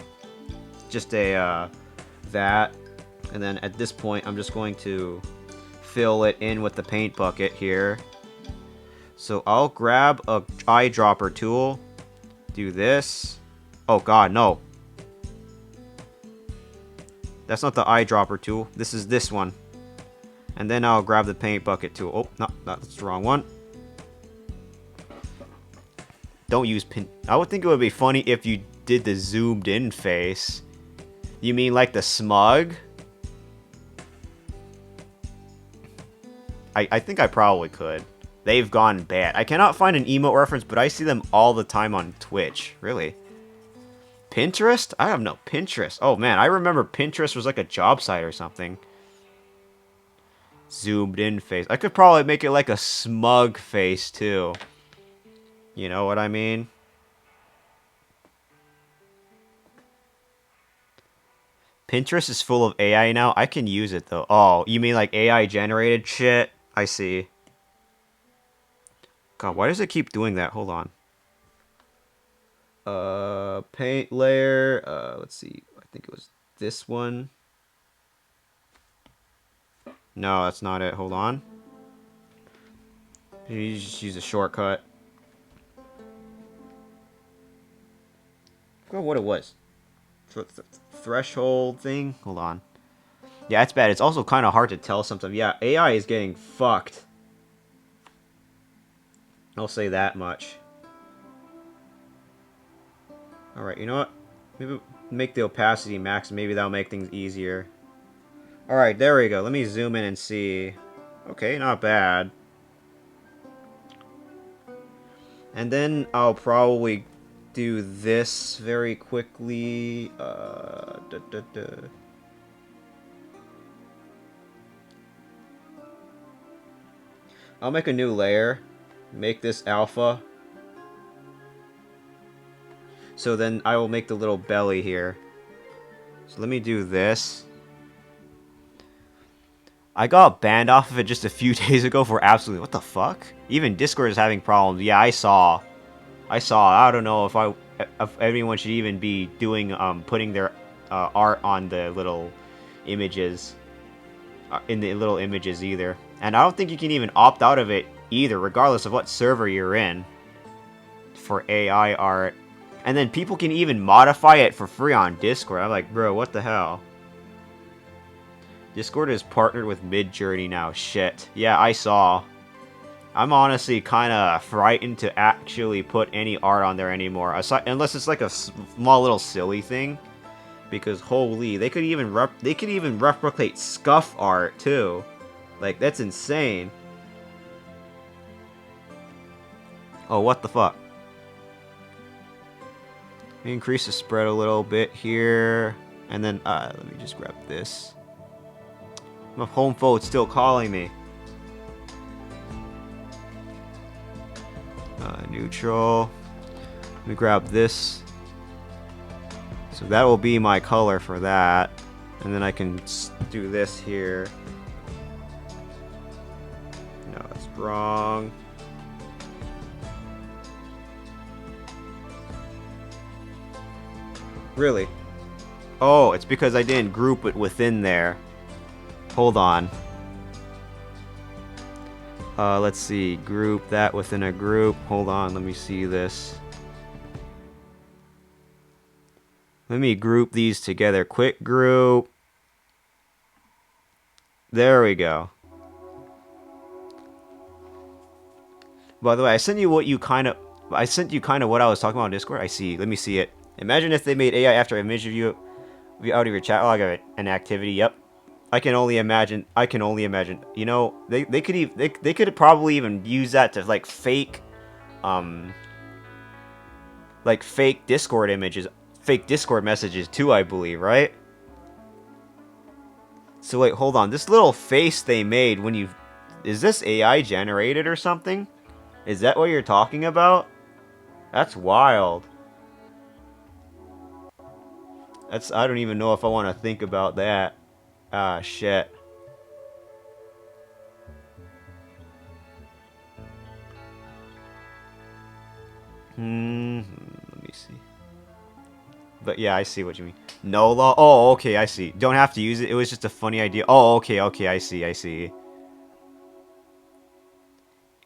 a that, and then at this point I'm just going to fill it in with the paint bucket here. So I'll grab a eyedropper tool, do this. Oh god, no. That's not the eyedropper tool. This is this one. And then I'll grab the paint bucket tool. Oh, no, that's the wrong one. Don't use pin. I would think it would be funny if you did the zoomed in face. You mean like the smug? I think I probably could. they've gone bad. I cannot find an emote reference, but I see them all the time on Twitch. Really? Pinterest? I have no Pinterest. Oh man, I remember Pinterest was like a job site or something. Zoomed in face. I could probably make it like a smug face too. You know what I mean? Pinterest is full of AI now. I can use it though. Oh, you mean like AI generated shit? I see. God, why does it keep doing that? Hold on. Paint layer. Let's see. I think it was this one. No, that's not it. Hold on. You just use a shortcut. I forgot what it was. Threshold thing. Hold on. Yeah, it's bad. It's also kind of hard to tell sometimes. Yeah, AI is getting fucked. I'll say that much. Alright, you know what? Maybe make the opacity max. Maybe that'll make things easier. Alright, there we go. Let me zoom in and see. Okay, not bad. And then I'll probably do this very quickly. I'll make a new layer. Make this alpha. So then I will make the little belly here. So let me do this. I got banned off of it just a few days ago for absolutely... What the fuck? Even Discord is having problems. Yeah, I saw. I don't know if anyone should even be doing putting their art on the little images in the little images either. And I don't think you can even opt out of it either, regardless of what server you're in for AI art. And then people can even modify it for free on Discord. I'm like, bro, what the hell? Discord is partnered with Midjourney now. Shit. Yeah, I saw. I'm honestly kind of frightened to actually put any art on there anymore. Unless it's like a small little silly thing. Because holy, they could even replicate scuff art too. Like, that's insane. Oh, what the fuck? Increase the spread a little bit here. And then, let me just grab this. My home phone's still calling me. Neutral. Let me grab this. So that will be my color for that. And then I can do this here. No, that's wrong. Really? Oh, it's because I didn't group it within there. Hold on. Let's see. Group that within a group. Hold on, let me see this. Let me group these together. Quick group. There we go. By the way, I sent you what you kind of... I sent you kind of what I was talking about on Discord. I see. Let me see it. Imagine if they made AI after image of you out of your chat. Oh, I got it. An activity. Yep. I can only imagine. I can only imagine. You know, they could even they could probably even use that to like fake Discord images, fake Discord messages too, I believe, right? So wait, hold on. This little face they made when you... Is this AI generated or something? Is that what you're talking about? That's wild. I don't even know if I want to think about that. Ah, shit. Let me see. But yeah, I see what you mean. No law. Oh, okay, I see. Don't have to use it. It was just a funny idea. Oh, okay, I see.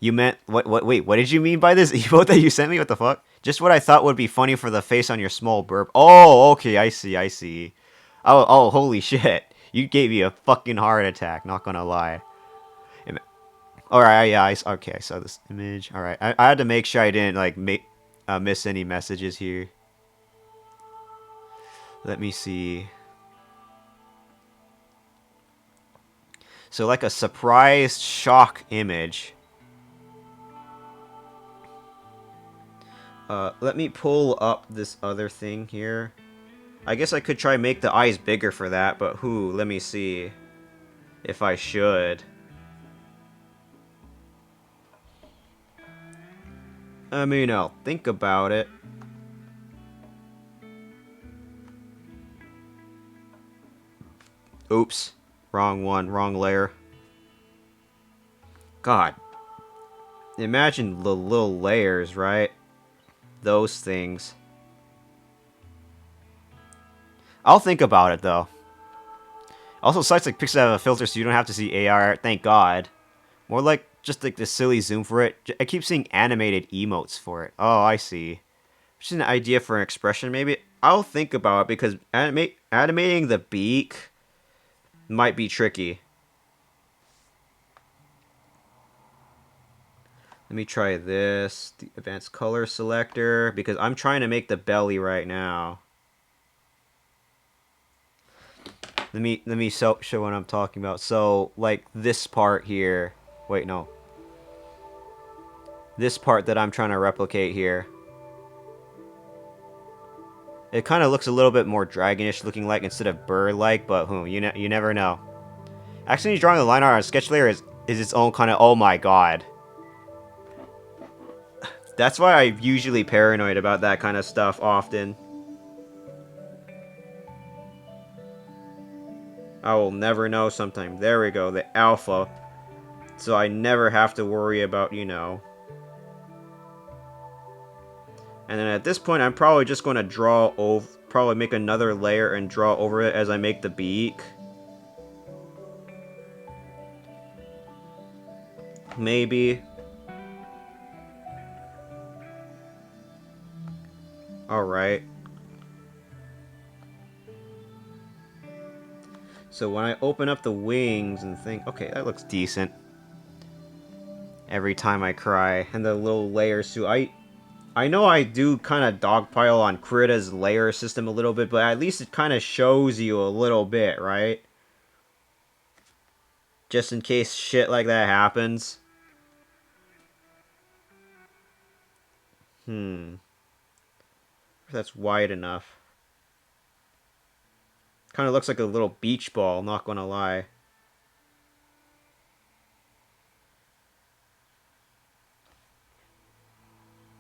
You meant wait, what did you mean by this emote that you sent me? What the fuck? Just what I thought would be funny for the face on your small burp. Oh, okay, I see. Oh, holy shit. You gave me a fucking heart attack, not gonna lie. Alright, yeah, okay, I saw this image. Alright, I had to make sure I didn't, like, miss any messages here. Let me see. So, like a surprise shock image. Let me pull up this other thing here. I guess I could try make the eyes bigger for that, but let me see if I should. I mean, I'll think about it. Oops. Wrong one, wrong layer. God. Imagine the little layers, right? Those things. I'll think about it, though. Also, sites like Pixel have a filter so you don't have to see AR art, thank God. More like just like the silly zoom for it. I keep seeing animated emotes for it. Oh, I see. Just an idea for an expression, maybe. I'll think about it because animating the beak might be tricky. Let me try this. The advanced color selector, because I'm trying to make the belly right now. Let me show what I'm talking about. So, like this part here. Wait, no. This part that I'm trying to replicate here. It kind of looks a little bit more dragonish looking like instead of bird-like, but you never know. Actually, drawing the line art on a sketch layer is its own kind of, oh my god. That's why I'm usually paranoid about that kind of stuff often. I will never know sometime. There we go, the alpha. So I never have to worry about, And then at this point, I'm probably just going to probably make another layer and draw over it as I make the beak. Maybe. Alright. So when I open up the wings and think, okay, that looks decent. Every time I cry. And the little layers too. I know I do kind of dogpile on Krita's layer system a little bit, but at least it kind of shows you a little bit, right? Just in case shit like that happens. If that's wide enough. Kind of looks like a little beach ball, not gonna lie.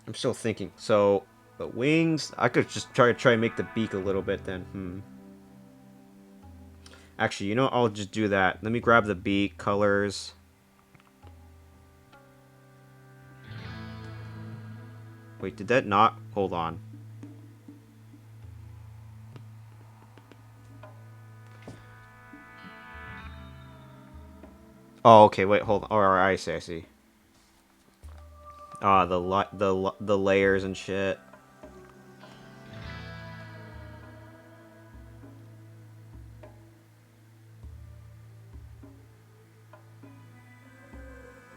I'm still thinking. So, the wings, I could just try and make the beak a little bit then. Actually, I'll just do that. Let me grab the beak colors. Wait, did that not? Hold on. Oh, okay, wait, hold on. Oh, I see, I see. Ah, the layers and shit.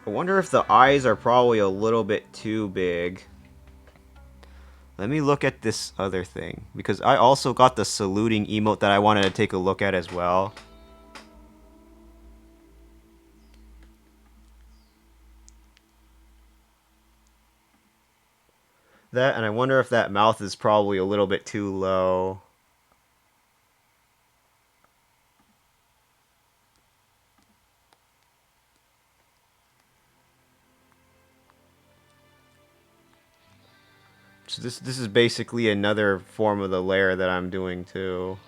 I wonder if the eyes are probably a little bit too big. Let me look at this other thing, because I also got the saluting emote that I wanted to take a look at as well. That, and I wonder if that mouth is probably a little bit too low. So this is basically another form of the layer that I'm doing too.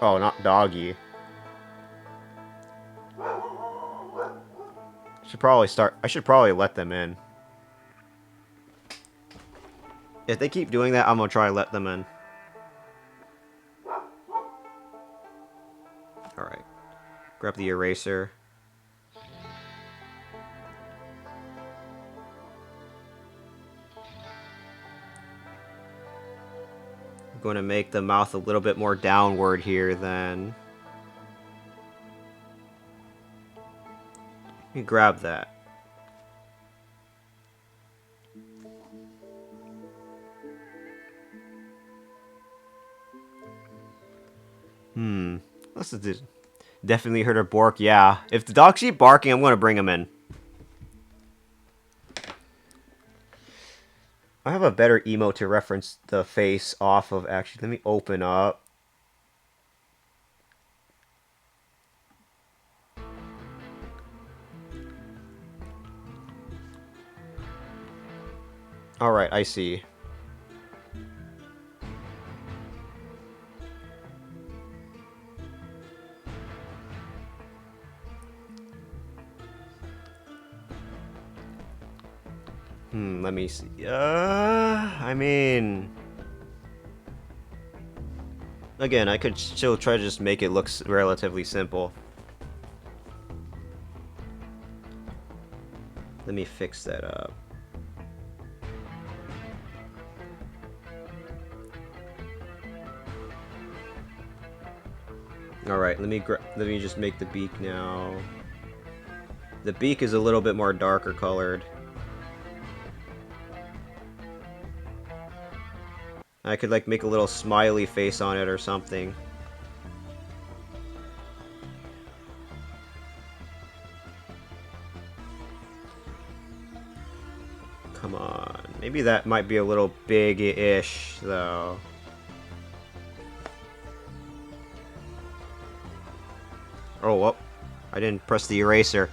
Oh, not doggy. I should probably let them in. If they keep doing that, I'm gonna try to let them in. Alright. Grab the eraser. I'm going to make the mouth a little bit more downward here then. Let me grab that. Let's do. Definitely heard her bark, yeah. If the dogs keep barking, I'm gonna bring him in. I have a better emote to reference the face off of, actually. Let me open up. Alright, I see. Let me see. I mean... Again, I could still try to just make it look relatively simple. Let me fix that up. Alright, let me just make the beak now. The beak is a little bit more darker colored. I could like make a little smiley face on it or something. Come on. Maybe that might be a little big-ish, though. Oh, well. I didn't press the eraser.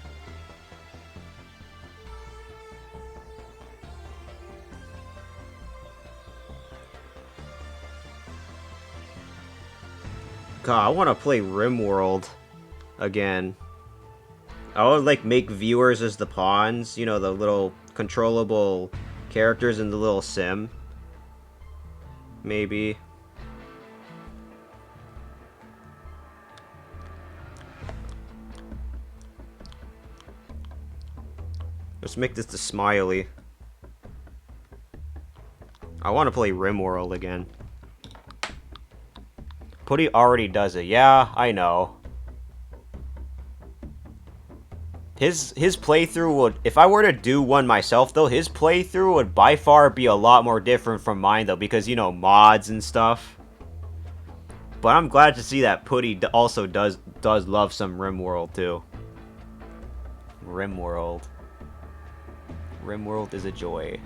God, I want to play RimWorld again. I would like make viewers as the pawns, you know, the little controllable characters in the little sim. Maybe. Let's make this the smiley. I want to play RimWorld again. Putty already does it. Yeah, I know. His playthrough would... If I were to do one myself, though, his playthrough would by far be a lot more different from mine, though, because, you know, mods and stuff. But I'm glad to see that Putty also does love some RimWorld, too. RimWorld. RimWorld is a joy.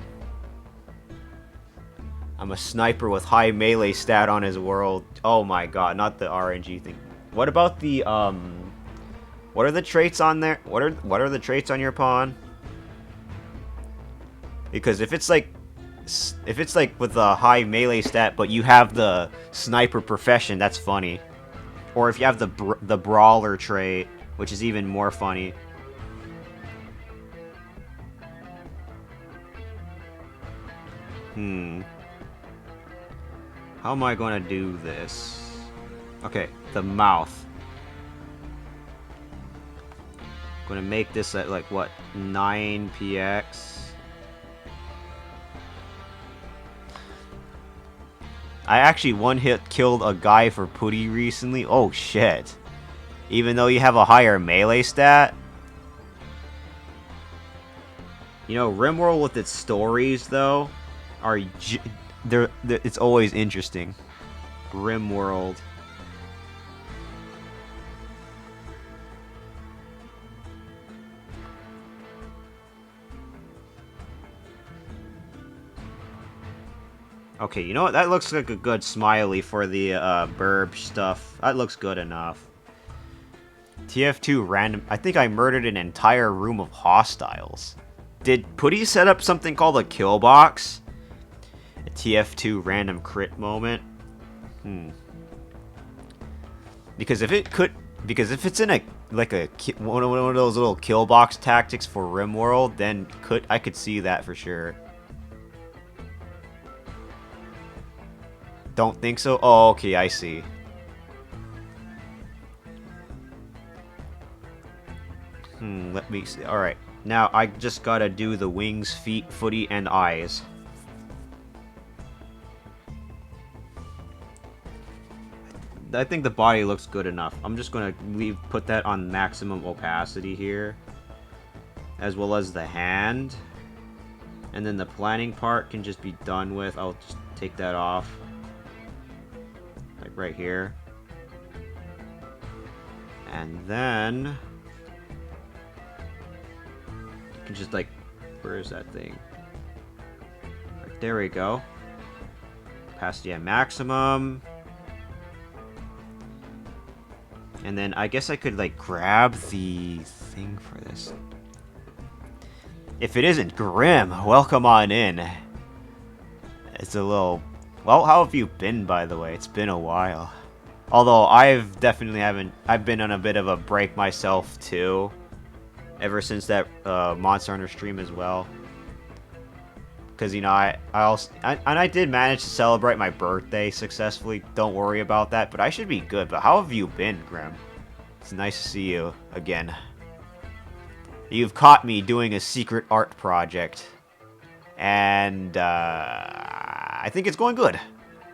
I'm a sniper with high melee stat on his world. Oh my god, not the RNG thing. What about the, what are the traits on there? What are the traits on your pawn? Because if it's like with a high melee stat, but you have the sniper profession, that's funny. Or if you have the brawler trait, which is even more funny. How am I going to do this? Okay, the mouth. I'm going to make this at like what, 9 px. I actually one-hit killed a guy for Putty recently. Oh shit. Even though you have a higher melee stat. You know, RimWorld with its stories though are it's always interesting. RimWorld. Okay, you know what? That looks like a good smiley for the burb stuff. That looks good enough. TF2 random... I think I murdered an entire room of hostiles. Did Putty set up something called a kill box? A TF2 random crit moment? Because if it's in a one of those little kill box tactics for RimWorld, then I could see that for sure. Don't think so? Oh, okay, I see. Let me see. Alright, now I just gotta do the wings, feet, footy, and eyes. I think the body looks good enough. I'm just gonna put that on maximum opacity here. As well as the hand. And then the planning part can just be done with. I'll just take that off. Like right here. And then... I can just, like... Where is that thing? Right, there we go. Opacity at maximum. And then I guess I could, like, grab the thing for this. If it isn't Grim, welcome on in. It's a little... Well, how have you been, by the way? It's been a while. Although, I've been on a bit of a break myself, too. Ever since that Monster Hunter stream as well. Because, you know, I did manage to celebrate my birthday successfully. Don't worry about that, but I should be good. But how have you been, Grim? It's nice to see you again. You've caught me doing a secret art project. And, I think it's going good.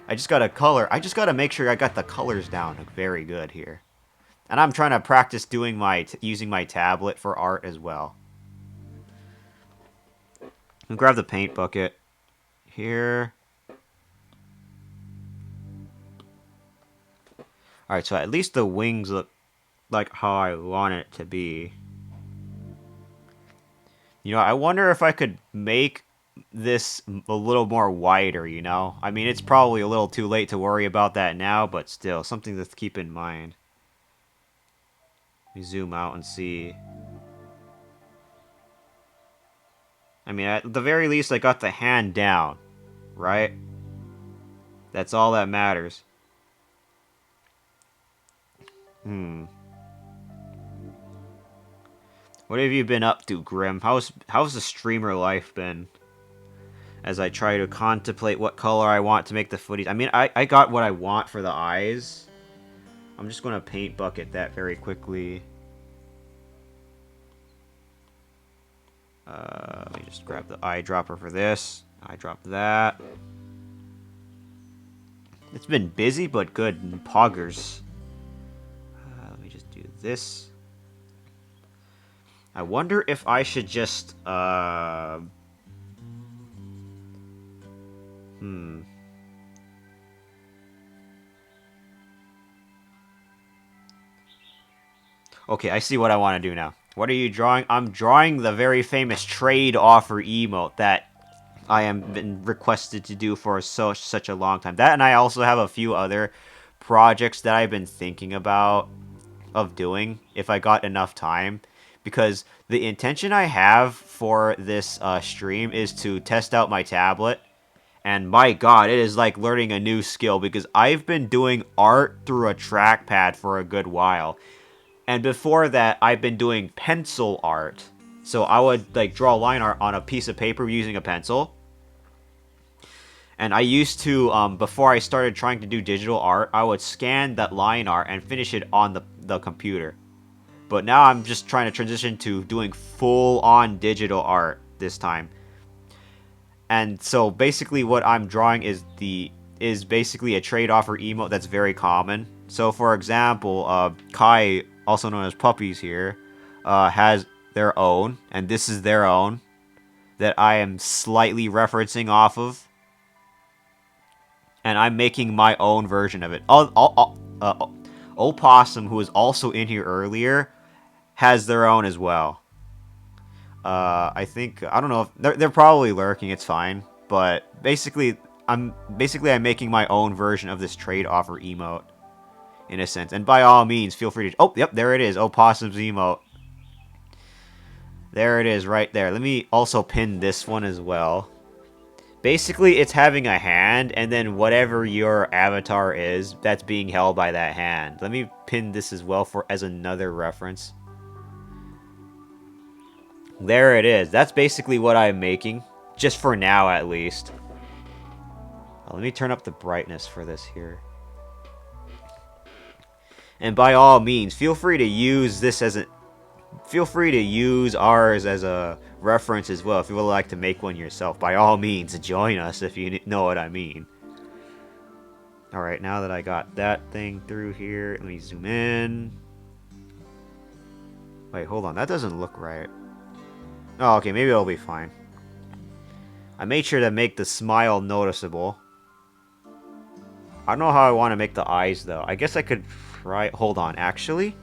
I just gotta make sure I got the colors down very good here. And I'm trying to practice doing using my tablet for art as well. I'll grab the paint bucket here. Alright, so at least the wings look like how I want it to be. You know, I wonder if I could make this a little more wider, you know? I mean, it's probably a little too late to worry about that now, but still, something to keep in mind. Let me zoom out and see. I mean, at the very least, I got the hand down, right? That's all that matters. What have you been up to, Grim? How's the streamer life been? As I try to contemplate what color I want to make the footies. I mean, I got what I want for the eyes. I'm just going to paint bucket that very quickly. Let me just grab the eyedropper for this. Eyedrop that. It's been busy, but good in poggers. Let me just do this. I wonder if I should just, Okay, I see what I want to do now. What are you drawing? I'm drawing the very famous trade offer emote that I am been requested to do for such a long time. That, and I also have a few other projects that I've been thinking about of doing if I got enough time. Because the intention I have for this stream is to test out my tablet. And my god, it is like learning a new skill because I've been doing art through a trackpad for a good while. And before that, I've been doing pencil art. So I would like draw line art on a piece of paper using a pencil. And I used to, before I started trying to do digital art, I would scan that line art and finish it on the computer. But now I'm just trying to transition to doing full-on digital art this time. And so basically what I'm drawing is basically a trade offer emote that's very common. So for example, Kai, also known as Puppies here, has their own, and this is their own, that I am slightly referencing off of. And I'm making my own version of it. Opossum, who was also in here earlier, has their own as well. I think, I don't know if they're probably lurking, it's fine. But basically I'm making my own version of this trade offer emote. In a sense. And by all means, feel free to... Oh, yep, there it is. Opossum's emote. There it is, right there. Let me also pin this one as well. Basically, it's having a hand, and then whatever your avatar is, that's being held by that hand. Let me pin this as well as another reference. There it is. That's basically what I'm making. Just for now, at least. Let me turn up the brightness for this here. And by all means, feel free to use this as feel free to use ours as a reference as well if you would like to make one yourself. By all means, join us if you know what I mean. Alright, now that I got that thing through here, let me zoom in. Wait, hold on, that doesn't look right. Oh, okay, maybe it'll be fine. I made sure to make the smile noticeable. I don't know how I want to make the eyes, though. I guess I could try... Hold on, actually?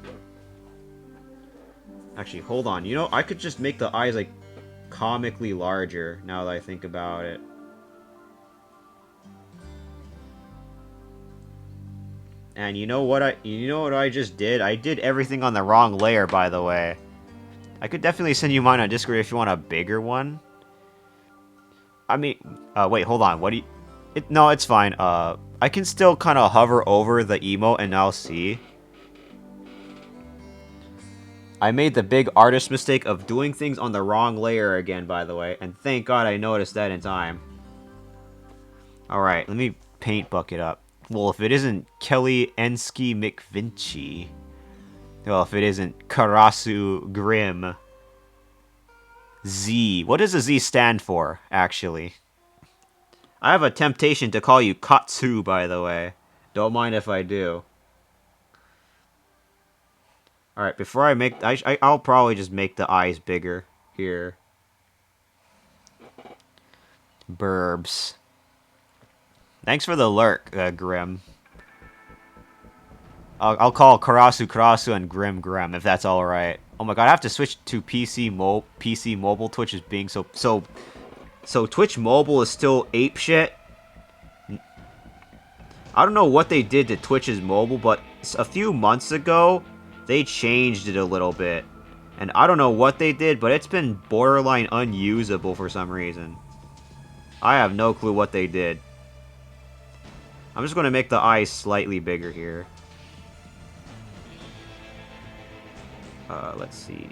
Actually, hold on. You know, I could just make the eyes, like, comically larger, now that I think about it. And you know what I just did? I did everything on the wrong layer, by the way. I could definitely send you mine on Discord if you want a bigger one. I mean, wait, hold on. What do you... No, it's fine. I can still kind of hover over the emote and I'll see. I made the big artist mistake of doing things on the wrong layer again, by the way. And thank God I noticed that in time. Alright, let me paint bucket up. Well, if it isn't Kelly Ensky McVinci. Well, if it isn't Karasu Grim. Z. What does the Z stand for, actually? I have a temptation to call you Katsu, by the way. Don't mind if I do. Alright, before I make... I'll probably just make the eyes bigger here. Burbs. Thanks for the lurk, Grim. I'll call Karasu Karasu and Grim Grim, if that's alright. Oh my god, I have to switch to PC mobile. Twitch is being so Twitch mobile is still apeshit. I don't know what they did to Twitch's mobile, but a few months ago, they changed it a little bit. And I don't know what they did, but it's been borderline unusable for some reason. I have no clue what they did. I'm just going to make the eyes slightly bigger here. Let's see.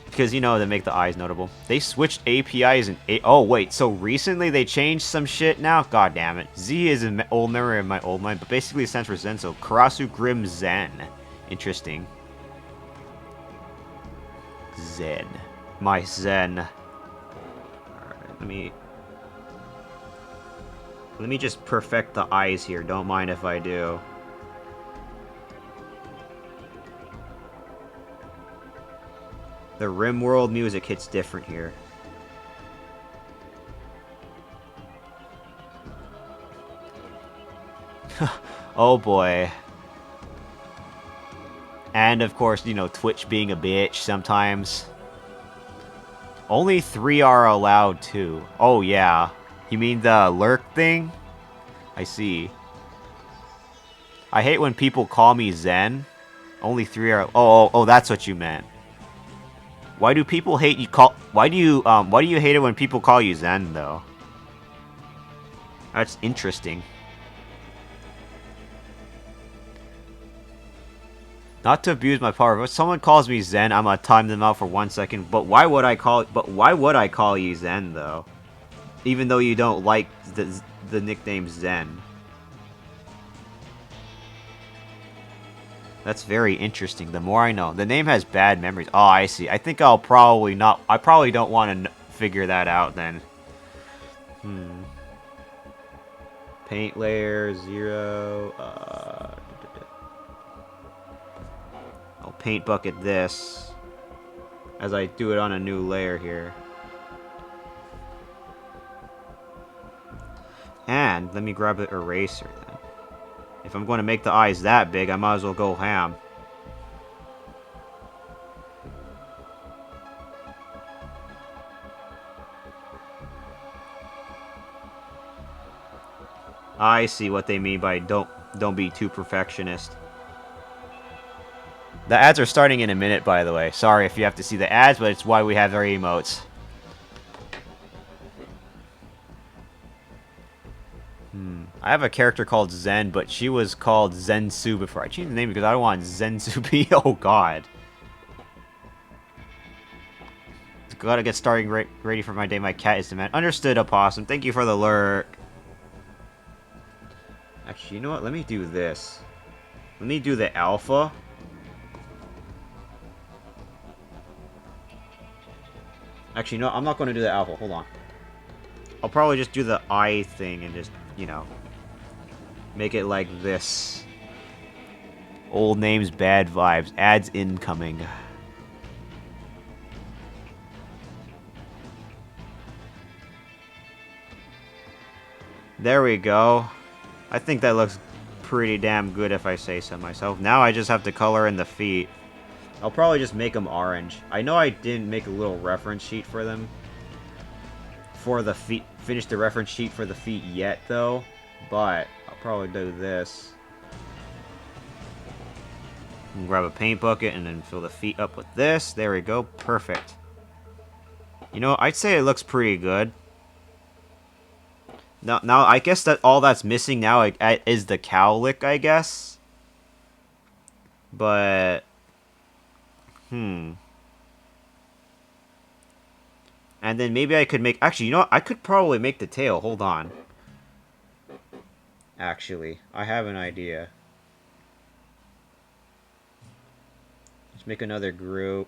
Because, you know, they make the eyes notable. They switched APIs and... Oh, wait. So recently they changed some shit now? God damn it. Z is an old memory of my old mind, but basically it stands for Zen. So Karasu Grim Zen. Interesting. Zen. My Zen. Alright, let me just perfect the eyes here. Don't mind if I do. The RimWorld music hits different here. Oh boy. And of course, you know, Twitch being a bitch sometimes. Only 3 are allowed too. Oh yeah. You mean the lurk thing? I see. I hate when people call me Zen. Only 3 are... Oh, that's what you meant. Why do people hate you why do you hate it when people call you Zen though? That's interesting. Not to abuse my power, but if someone calls me Zen, I'm gonna time them out for 1 second. But why would I call you Zen though? Even though you don't like the nickname Zen. That's very interesting. The more I know. The name has bad memories. Oh, I see. I think I'll probably not... I probably don't want to figure that out then. Paint layer, 0. I'll paint bucket this. As I do it on a new layer here. And, let me grab the eraser then. If I'm going to make the eyes that big, I might as well go ham. I see what they mean by don't be too perfectionist. The ads are starting in a minute, by the way. Sorry if you have to see the ads, but it's why we have our emotes. I have a character called Zen, but she was called Zensu before. I changed the name because I don't want Zensu be. Oh god. Gotta get starting ready for my day. My cat is demand. Understood, Opossum. Thank you for the lurk. Actually, you know what? Let me do this. Let me do the alpha. Actually, no, I'm not going to do the alpha. Hold on. I'll probably just do the eye thing and just, you know, make it like this. Old names, bad vibes. Ads incoming. There we go. I think that looks pretty damn good if I say so myself. Now I just have to color in the feet. I'll probably just make them orange. I know I didn't make a little reference sheet for them. For the feet, finish the reference sheet for the feet yet, though. But I'll probably do this. And grab a paint bucket and then fill the feet up with this. There we go. Perfect. You know, I'd say it looks pretty good. Now I guess that all that's missing now is the cowlick, I guess. But... And then maybe I could make... Actually, you know what? I could probably make the tail. Hold on. Actually, I have an idea. Let's make another group.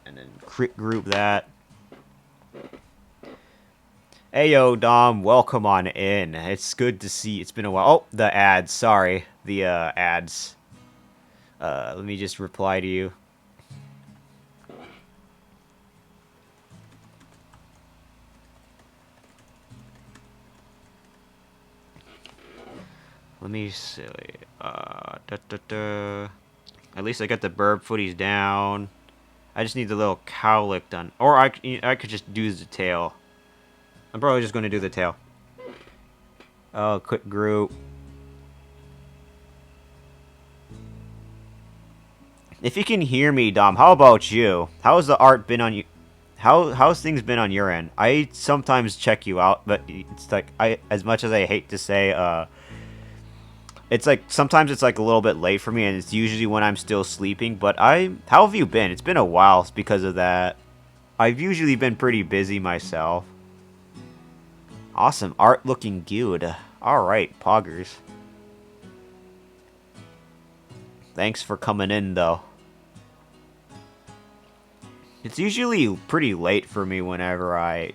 And then group that. Hey yo, Dom, welcome on in. It's good to see. It's been a while. Oh, the ads. Sorry, the ads. Let me just reply to you. Let me see. At least I got the burb footies down. I just need the little cowlick done, or I could just do the tail. I'm probably just going to do the tail. Oh, quick group. If you can hear me, Dom, how about you? How's the art been on you? How's things been on your end? I sometimes check you out, but it's like as much as I hate to say, it's like sometimes it's like a little bit late for me, and it's usually when I'm still sleeping. But how have you been? It's been a while because of that. I've usually been pretty busy myself. Awesome art looking good. Alright, poggers. Thanks for coming in, though. It's usually pretty late for me whenever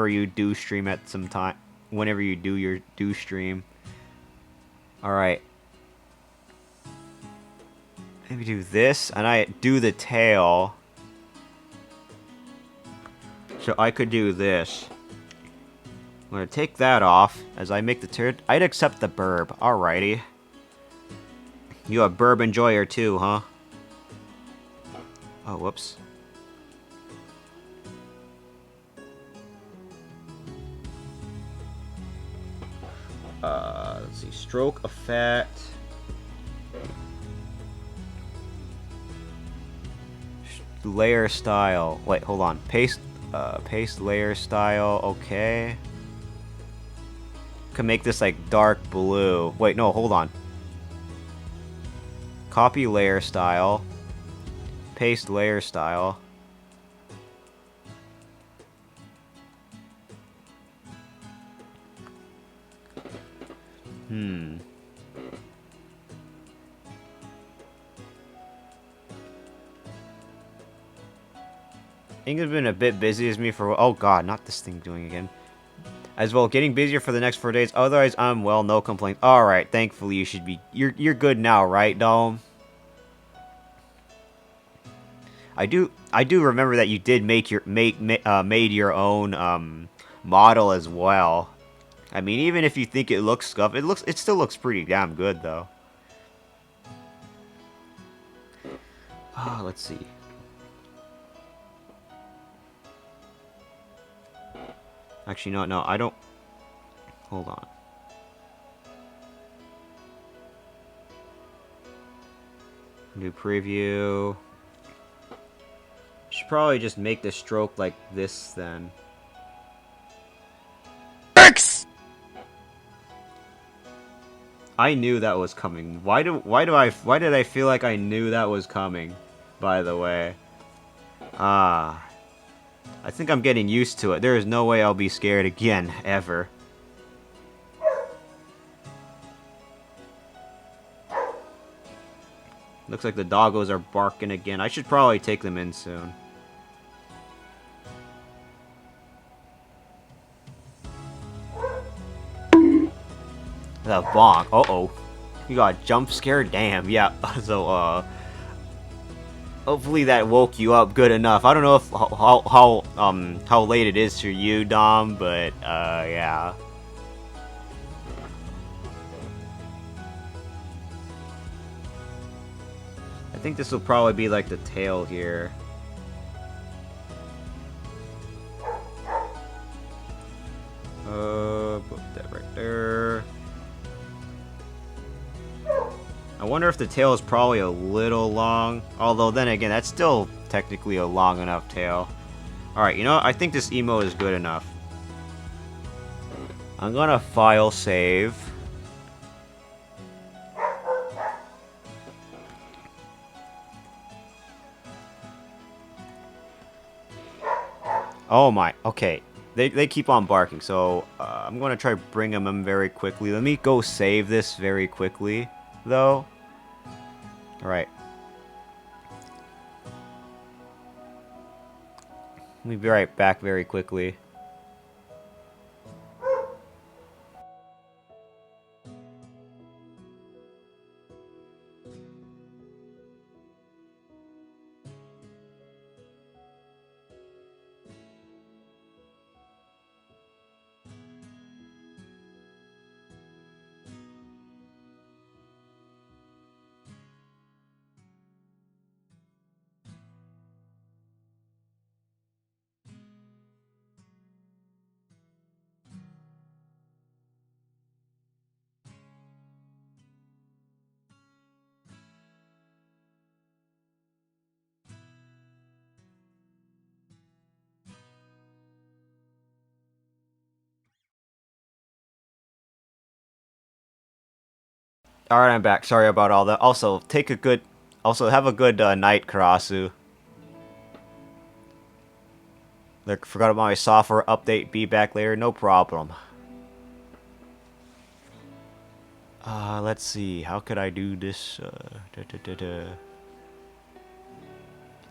you do stream at some time. Whenever you do stream. Alright. Let me do this, and I do the tail. So I could do this. I'm gonna take that off as I make the turd. I'd accept the burb. Alrighty. You a burb enjoyer too, huh? Oh, whoops. Let's see. Stroke effect. Layer style. Wait, hold on. Paste layer style. Okay. Can make this like dark blue. Wait, no, hold on. Copy layer style. Paste layer style. I think it's been a bit busy as me for... Oh god, not this thing doing again. As well, getting busier for the next 4 days. Otherwise, I'm well, no complaints. Alright, thankfully you should be... You're good now, right, Dome? I do remember that you did make your... made your own, model as well. I mean, even if you think it looks scuffed, it still looks pretty damn good, though. Ah, let's see. Actually, no, I don't... Hold on. New preview. Should probably just make the stroke like this, then. X! I knew that was coming. Why did I feel like I knew that was coming? By the way. I think I'm getting used to it. There is no way I'll be scared again, ever. Looks like the doggos are barking again. I should probably take them in soon. The bonk. Uh-oh. You got jump scared? Damn, yeah. So, hopefully that woke you up good enough. I don't know if how late it is for you, Dom, but yeah. I think this will probably be like the tail here. Put that right there. I wonder if the tail is probably a little long. Although then again, that's still technically a long enough tail. Alright, you know what? I think this emote is good enough. I'm gonna file save. Oh my, okay. They keep on barking, so I'm gonna try bring them in very quickly. Let me go save this very quickly, though. Alright. Let me be right back very quickly. Alright, I'm back. Sorry about all that. Also, have a good night, Karasu. Look, forgot about my software update. Be back later. No problem. Let's see. How could I do this?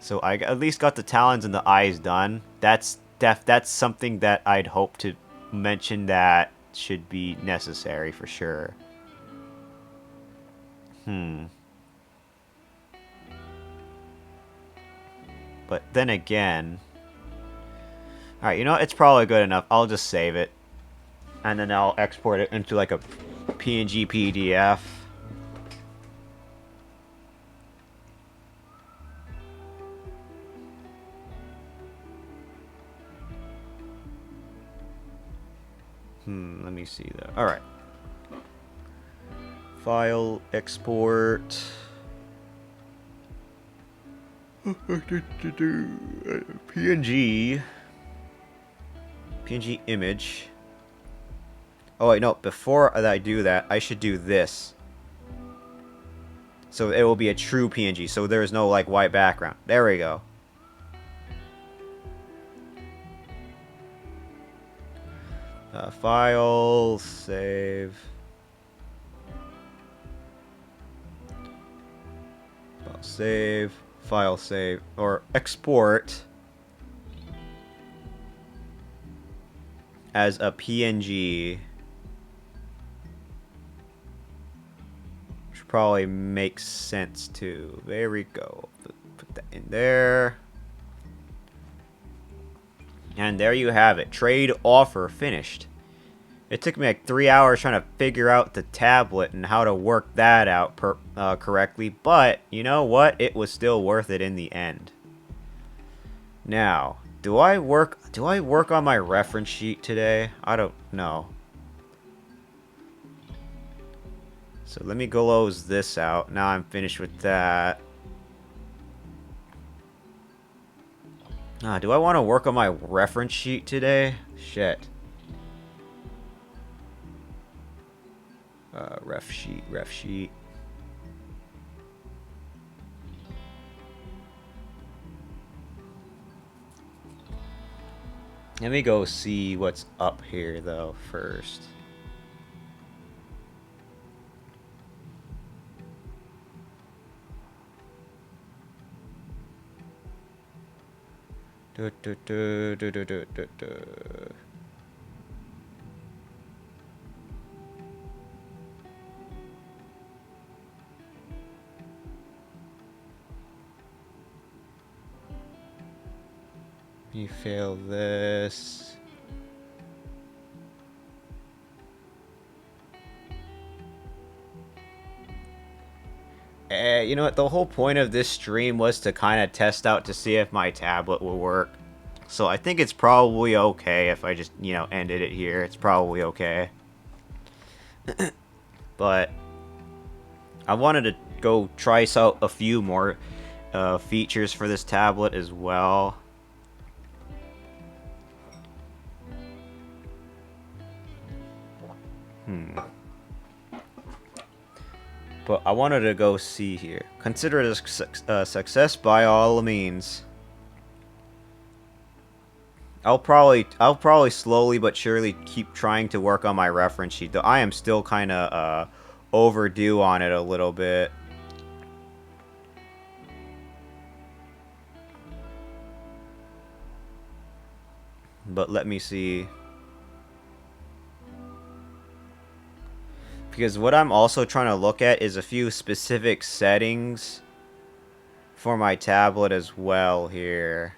So I at least got the talons and the eyes done. That's something that I'd hope to mention that should be necessary for sure. But then again... Alright, you know what? It's probably good enough. I'll just save it. And then I'll export it into like a PNG PDF. Let me see that. Alright. File, export. PNG. PNG image. Oh wait, no, before I do that, I should do this. So it will be a true PNG, so there is no like white background. There we go. File, save. File save, or export as a PNG. Which probably makes sense too. There we go. Put that in there. And there you have it. Trade offer finished. It took me like 3 hours trying to figure out the tablet and how to work that out correctly, but you know what? It was still worth it in the end. Now, do I work on my reference sheet today? I don't know. So let me close this out. Now I'm finished with that. Do I want to work on my reference sheet today? Shit. Ref sheet. Let me go see what's up here, though, first. You fail this. You know what? The whole point of this stream was to kind of test out to see if my tablet will work. So I think it's probably okay if I just, ended it here. It's probably okay. But I wanted to go try out a few more features for this tablet as well. But I wanted to go see here. Consider it a success by all means. I'll probably slowly but surely keep trying to work on my reference sheet, though I am still kind of overdue on it a little bit. But let me see. Because what I'm also trying to look at is a few specific settings for my tablet as well here.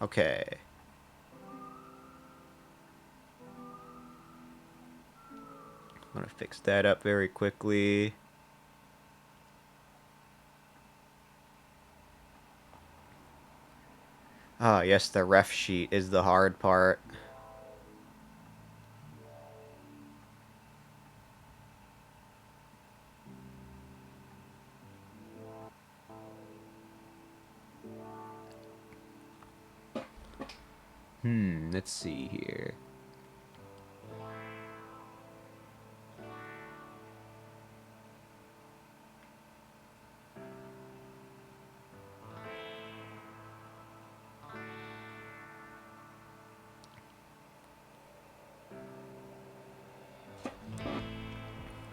Okay. I'm gonna fix that up very quickly. Ah, yes, the ref sheet is the hard part. Let's see here.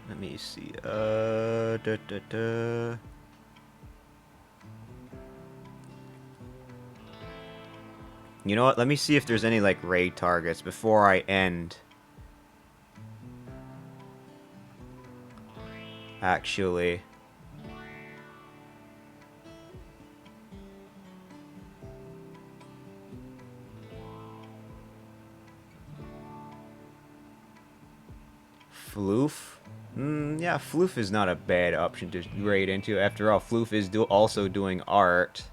Let me see. You know what? Let me see if there's any, like, raid targets before I end. Actually. Floof? Yeah, Floof is not a bad option to raid into. After all, Floof is also doing art.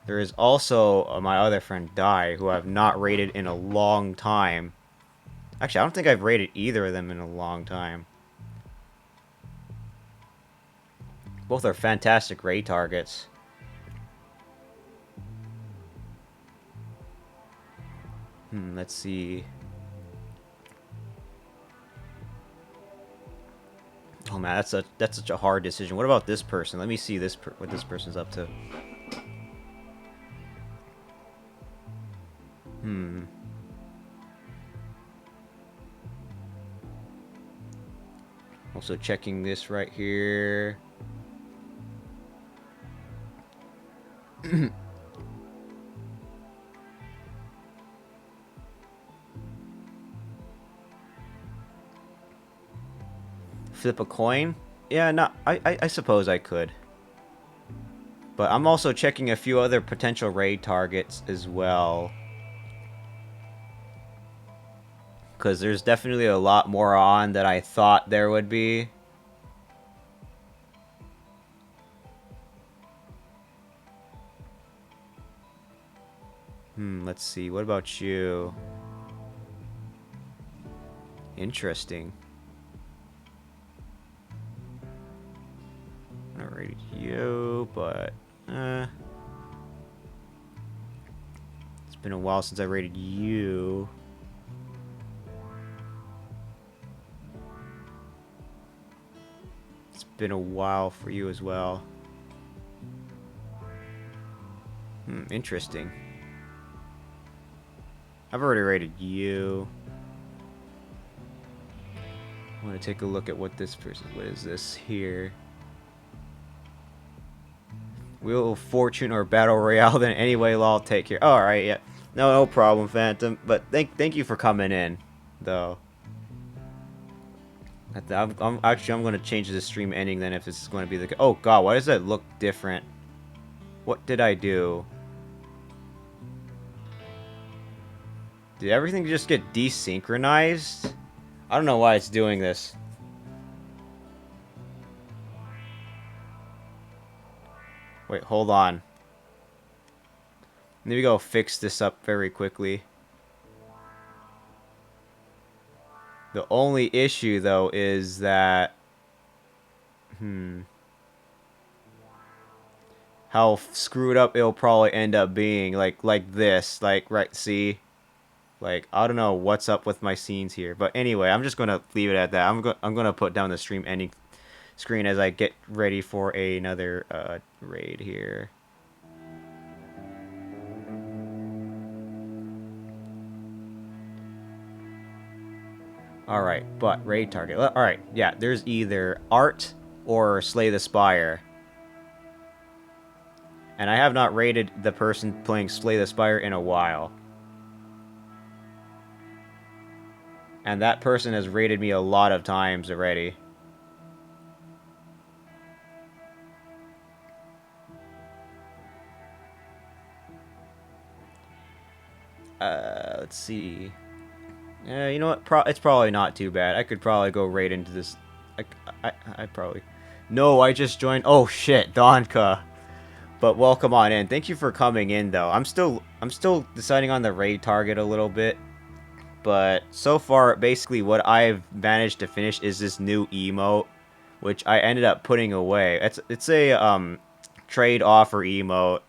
There is also my other friend, Dai, who I've not raided in a long time. Actually, I don't think I've raided either of them in a long time. Both are fantastic raid targets. Let's see. Oh man, that's such a hard decision. What about this person? Let me see what this person's up to. Also checking this right here. Flip a coin? Yeah, no, I suppose I could. But I'm also checking a few other potential raid targets as well. Because there's definitely a lot more on than I thought there would be. Let's see. What about you? Interesting. I rated you, but it's been a while since I rated you. It's been a while for you as well. Interesting. I've already rated you. I want to take a look at what this person. What is this here? Wheel of Fortune or Battle Royale, then anyway, I'll take care. Alright, yeah. No problem, Phantom. But thank you for coming in, though. I'm going to change the stream ending then if this is going to be the... Oh, God, why does that look different? What did I do? Did everything just get desynchronized? I don't know why it's doing this. Wait, hold on. Let me go fix this up very quickly. The only issue, though, is that... How screwed up it'll probably end up being. Like this. Like, right, see? Like, I don't know what's up with my scenes here. But anyway, I'm just gonna leave it at that. I'm gonna put down the stream ending screen as I get ready for another raid here. Alright, but raid target. Alright, yeah, there's either Art or Slay the Spire. And I have not raided the person playing Slay the Spire in a while. And that person has raided me a lot of times already. Let's see. You know what? It's probably not too bad. I could probably go right into this. I probably... No, I just joined... Oh, shit, Donka. But welcome on in. Thank you for coming in, though. I'm still deciding on the raid target a little bit. But so far, basically, what I've managed to finish is this new emote, which I ended up putting away. It's a trade offer emote.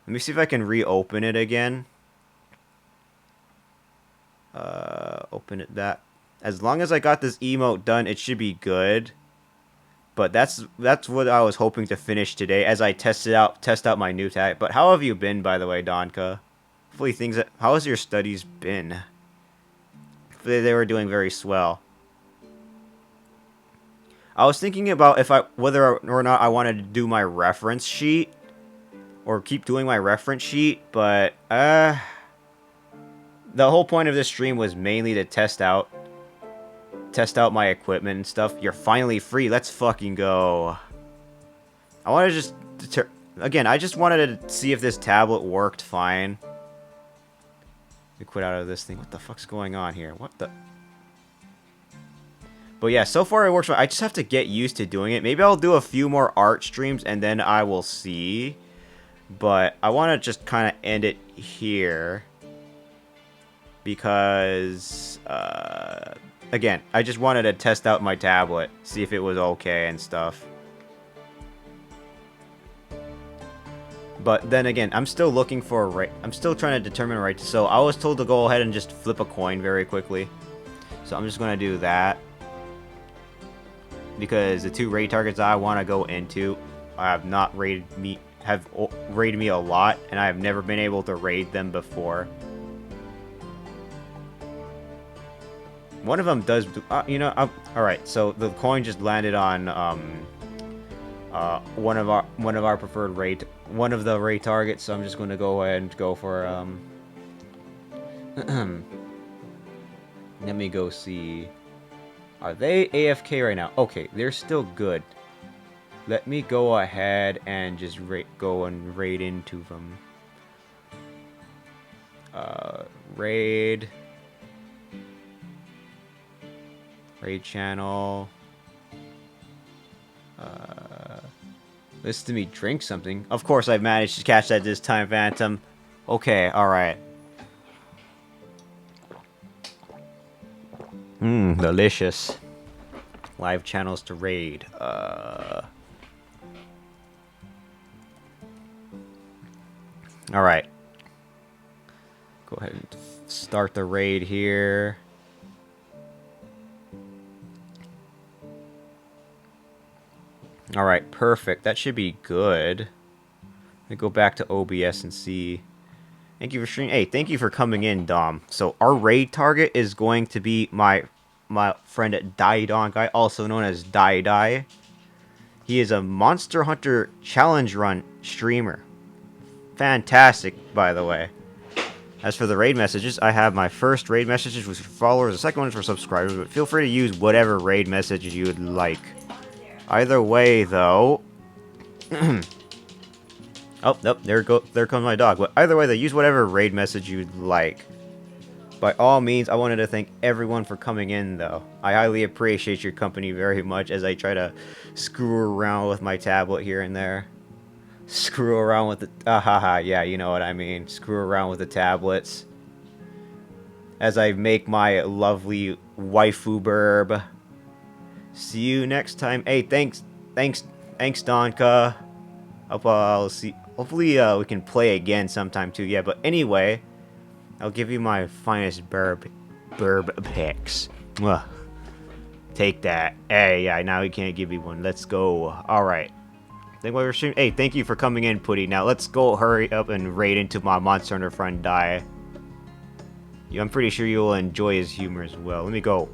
Let me see if I can reopen it again. Open it that. As long as I got this emote done, it should be good. But that's what I was hoping to finish today as I test out my new tag. But how have you been, by the way, Donka? Hopefully how has your studies been? Hopefully they were doing very swell. I was thinking about whether or not I wanted to do my reference sheet or keep doing my reference sheet, but the whole point of this stream was mainly to test out my equipment and stuff. You're finally free. Let's fucking go. I want to just again, I just wanted to see if this tablet worked fine. Let me quit out of this thing. What the fuck's going on here? What the... But yeah, so far it works fine. I just have to get used to doing it. Maybe I'll do a few more art streams and then I will see. But I want to just kind of end it here. Because, again, I just wanted to test out my tablet. See if it was okay and stuff. But then again, I'm still looking for a right... I'm still trying to determine a right... So I was told to go ahead and just flip a coin very quickly. So I'm just going to do that. Because the two raid targets I want to go into have not raided me... have raided me a lot. And I have never been able to raid them before. One of them does... you know... Alright, so the coin just landed on... one of our preferred raid... One of the raid targets, so I'm just going to go ahead and go for, let me go see... Are they AFK right now? Okay, they're still good. Let me go ahead and just go and raid into them. Raid channel. Listen to me drink something. Of course I managed to catch that this time, Phantom. Okay, alright. Delicious. Live channels to raid. Alright. Go ahead and start the raid here. Alright, perfect. That should be good. Let me go back to OBS and see. Thank you for streaming. Hey, thank you for coming in, Dom. So our raid target is going to be my friend Daidon guy, also known as Dai. He is a Monster Hunter Challenge Run streamer. Fantastic, by the way. As for the raid messages, I have my first raid messages was for followers, the second one is for subscribers, but feel free to use whatever raid messages you would like. Either way, though... Oh, nope, there comes my dog. But either way, though, use whatever raid message you'd like. By all means, I wanted to thank everyone for coming in, though. I highly appreciate your company very much as I try to screw around with my tablet here and there. Screw around with the... yeah, you know what I mean. Screw around with the tablets. As I make my lovely waifu burb. See you next time. Hey, thanks, Donka. I'll see. Hopefully, we can play again sometime too. Yeah, but anyway, I'll give you my finest burb picks. Mwah. Take that. Hey, yeah, now we can't give you one. Let's go. All right. Think what we're shooting. Hey, thank you for coming in, Putty. Now let's go hurry up and raid into my Monster Hunter friend Die. I'm pretty sure you'll enjoy his humor as well. Let me go.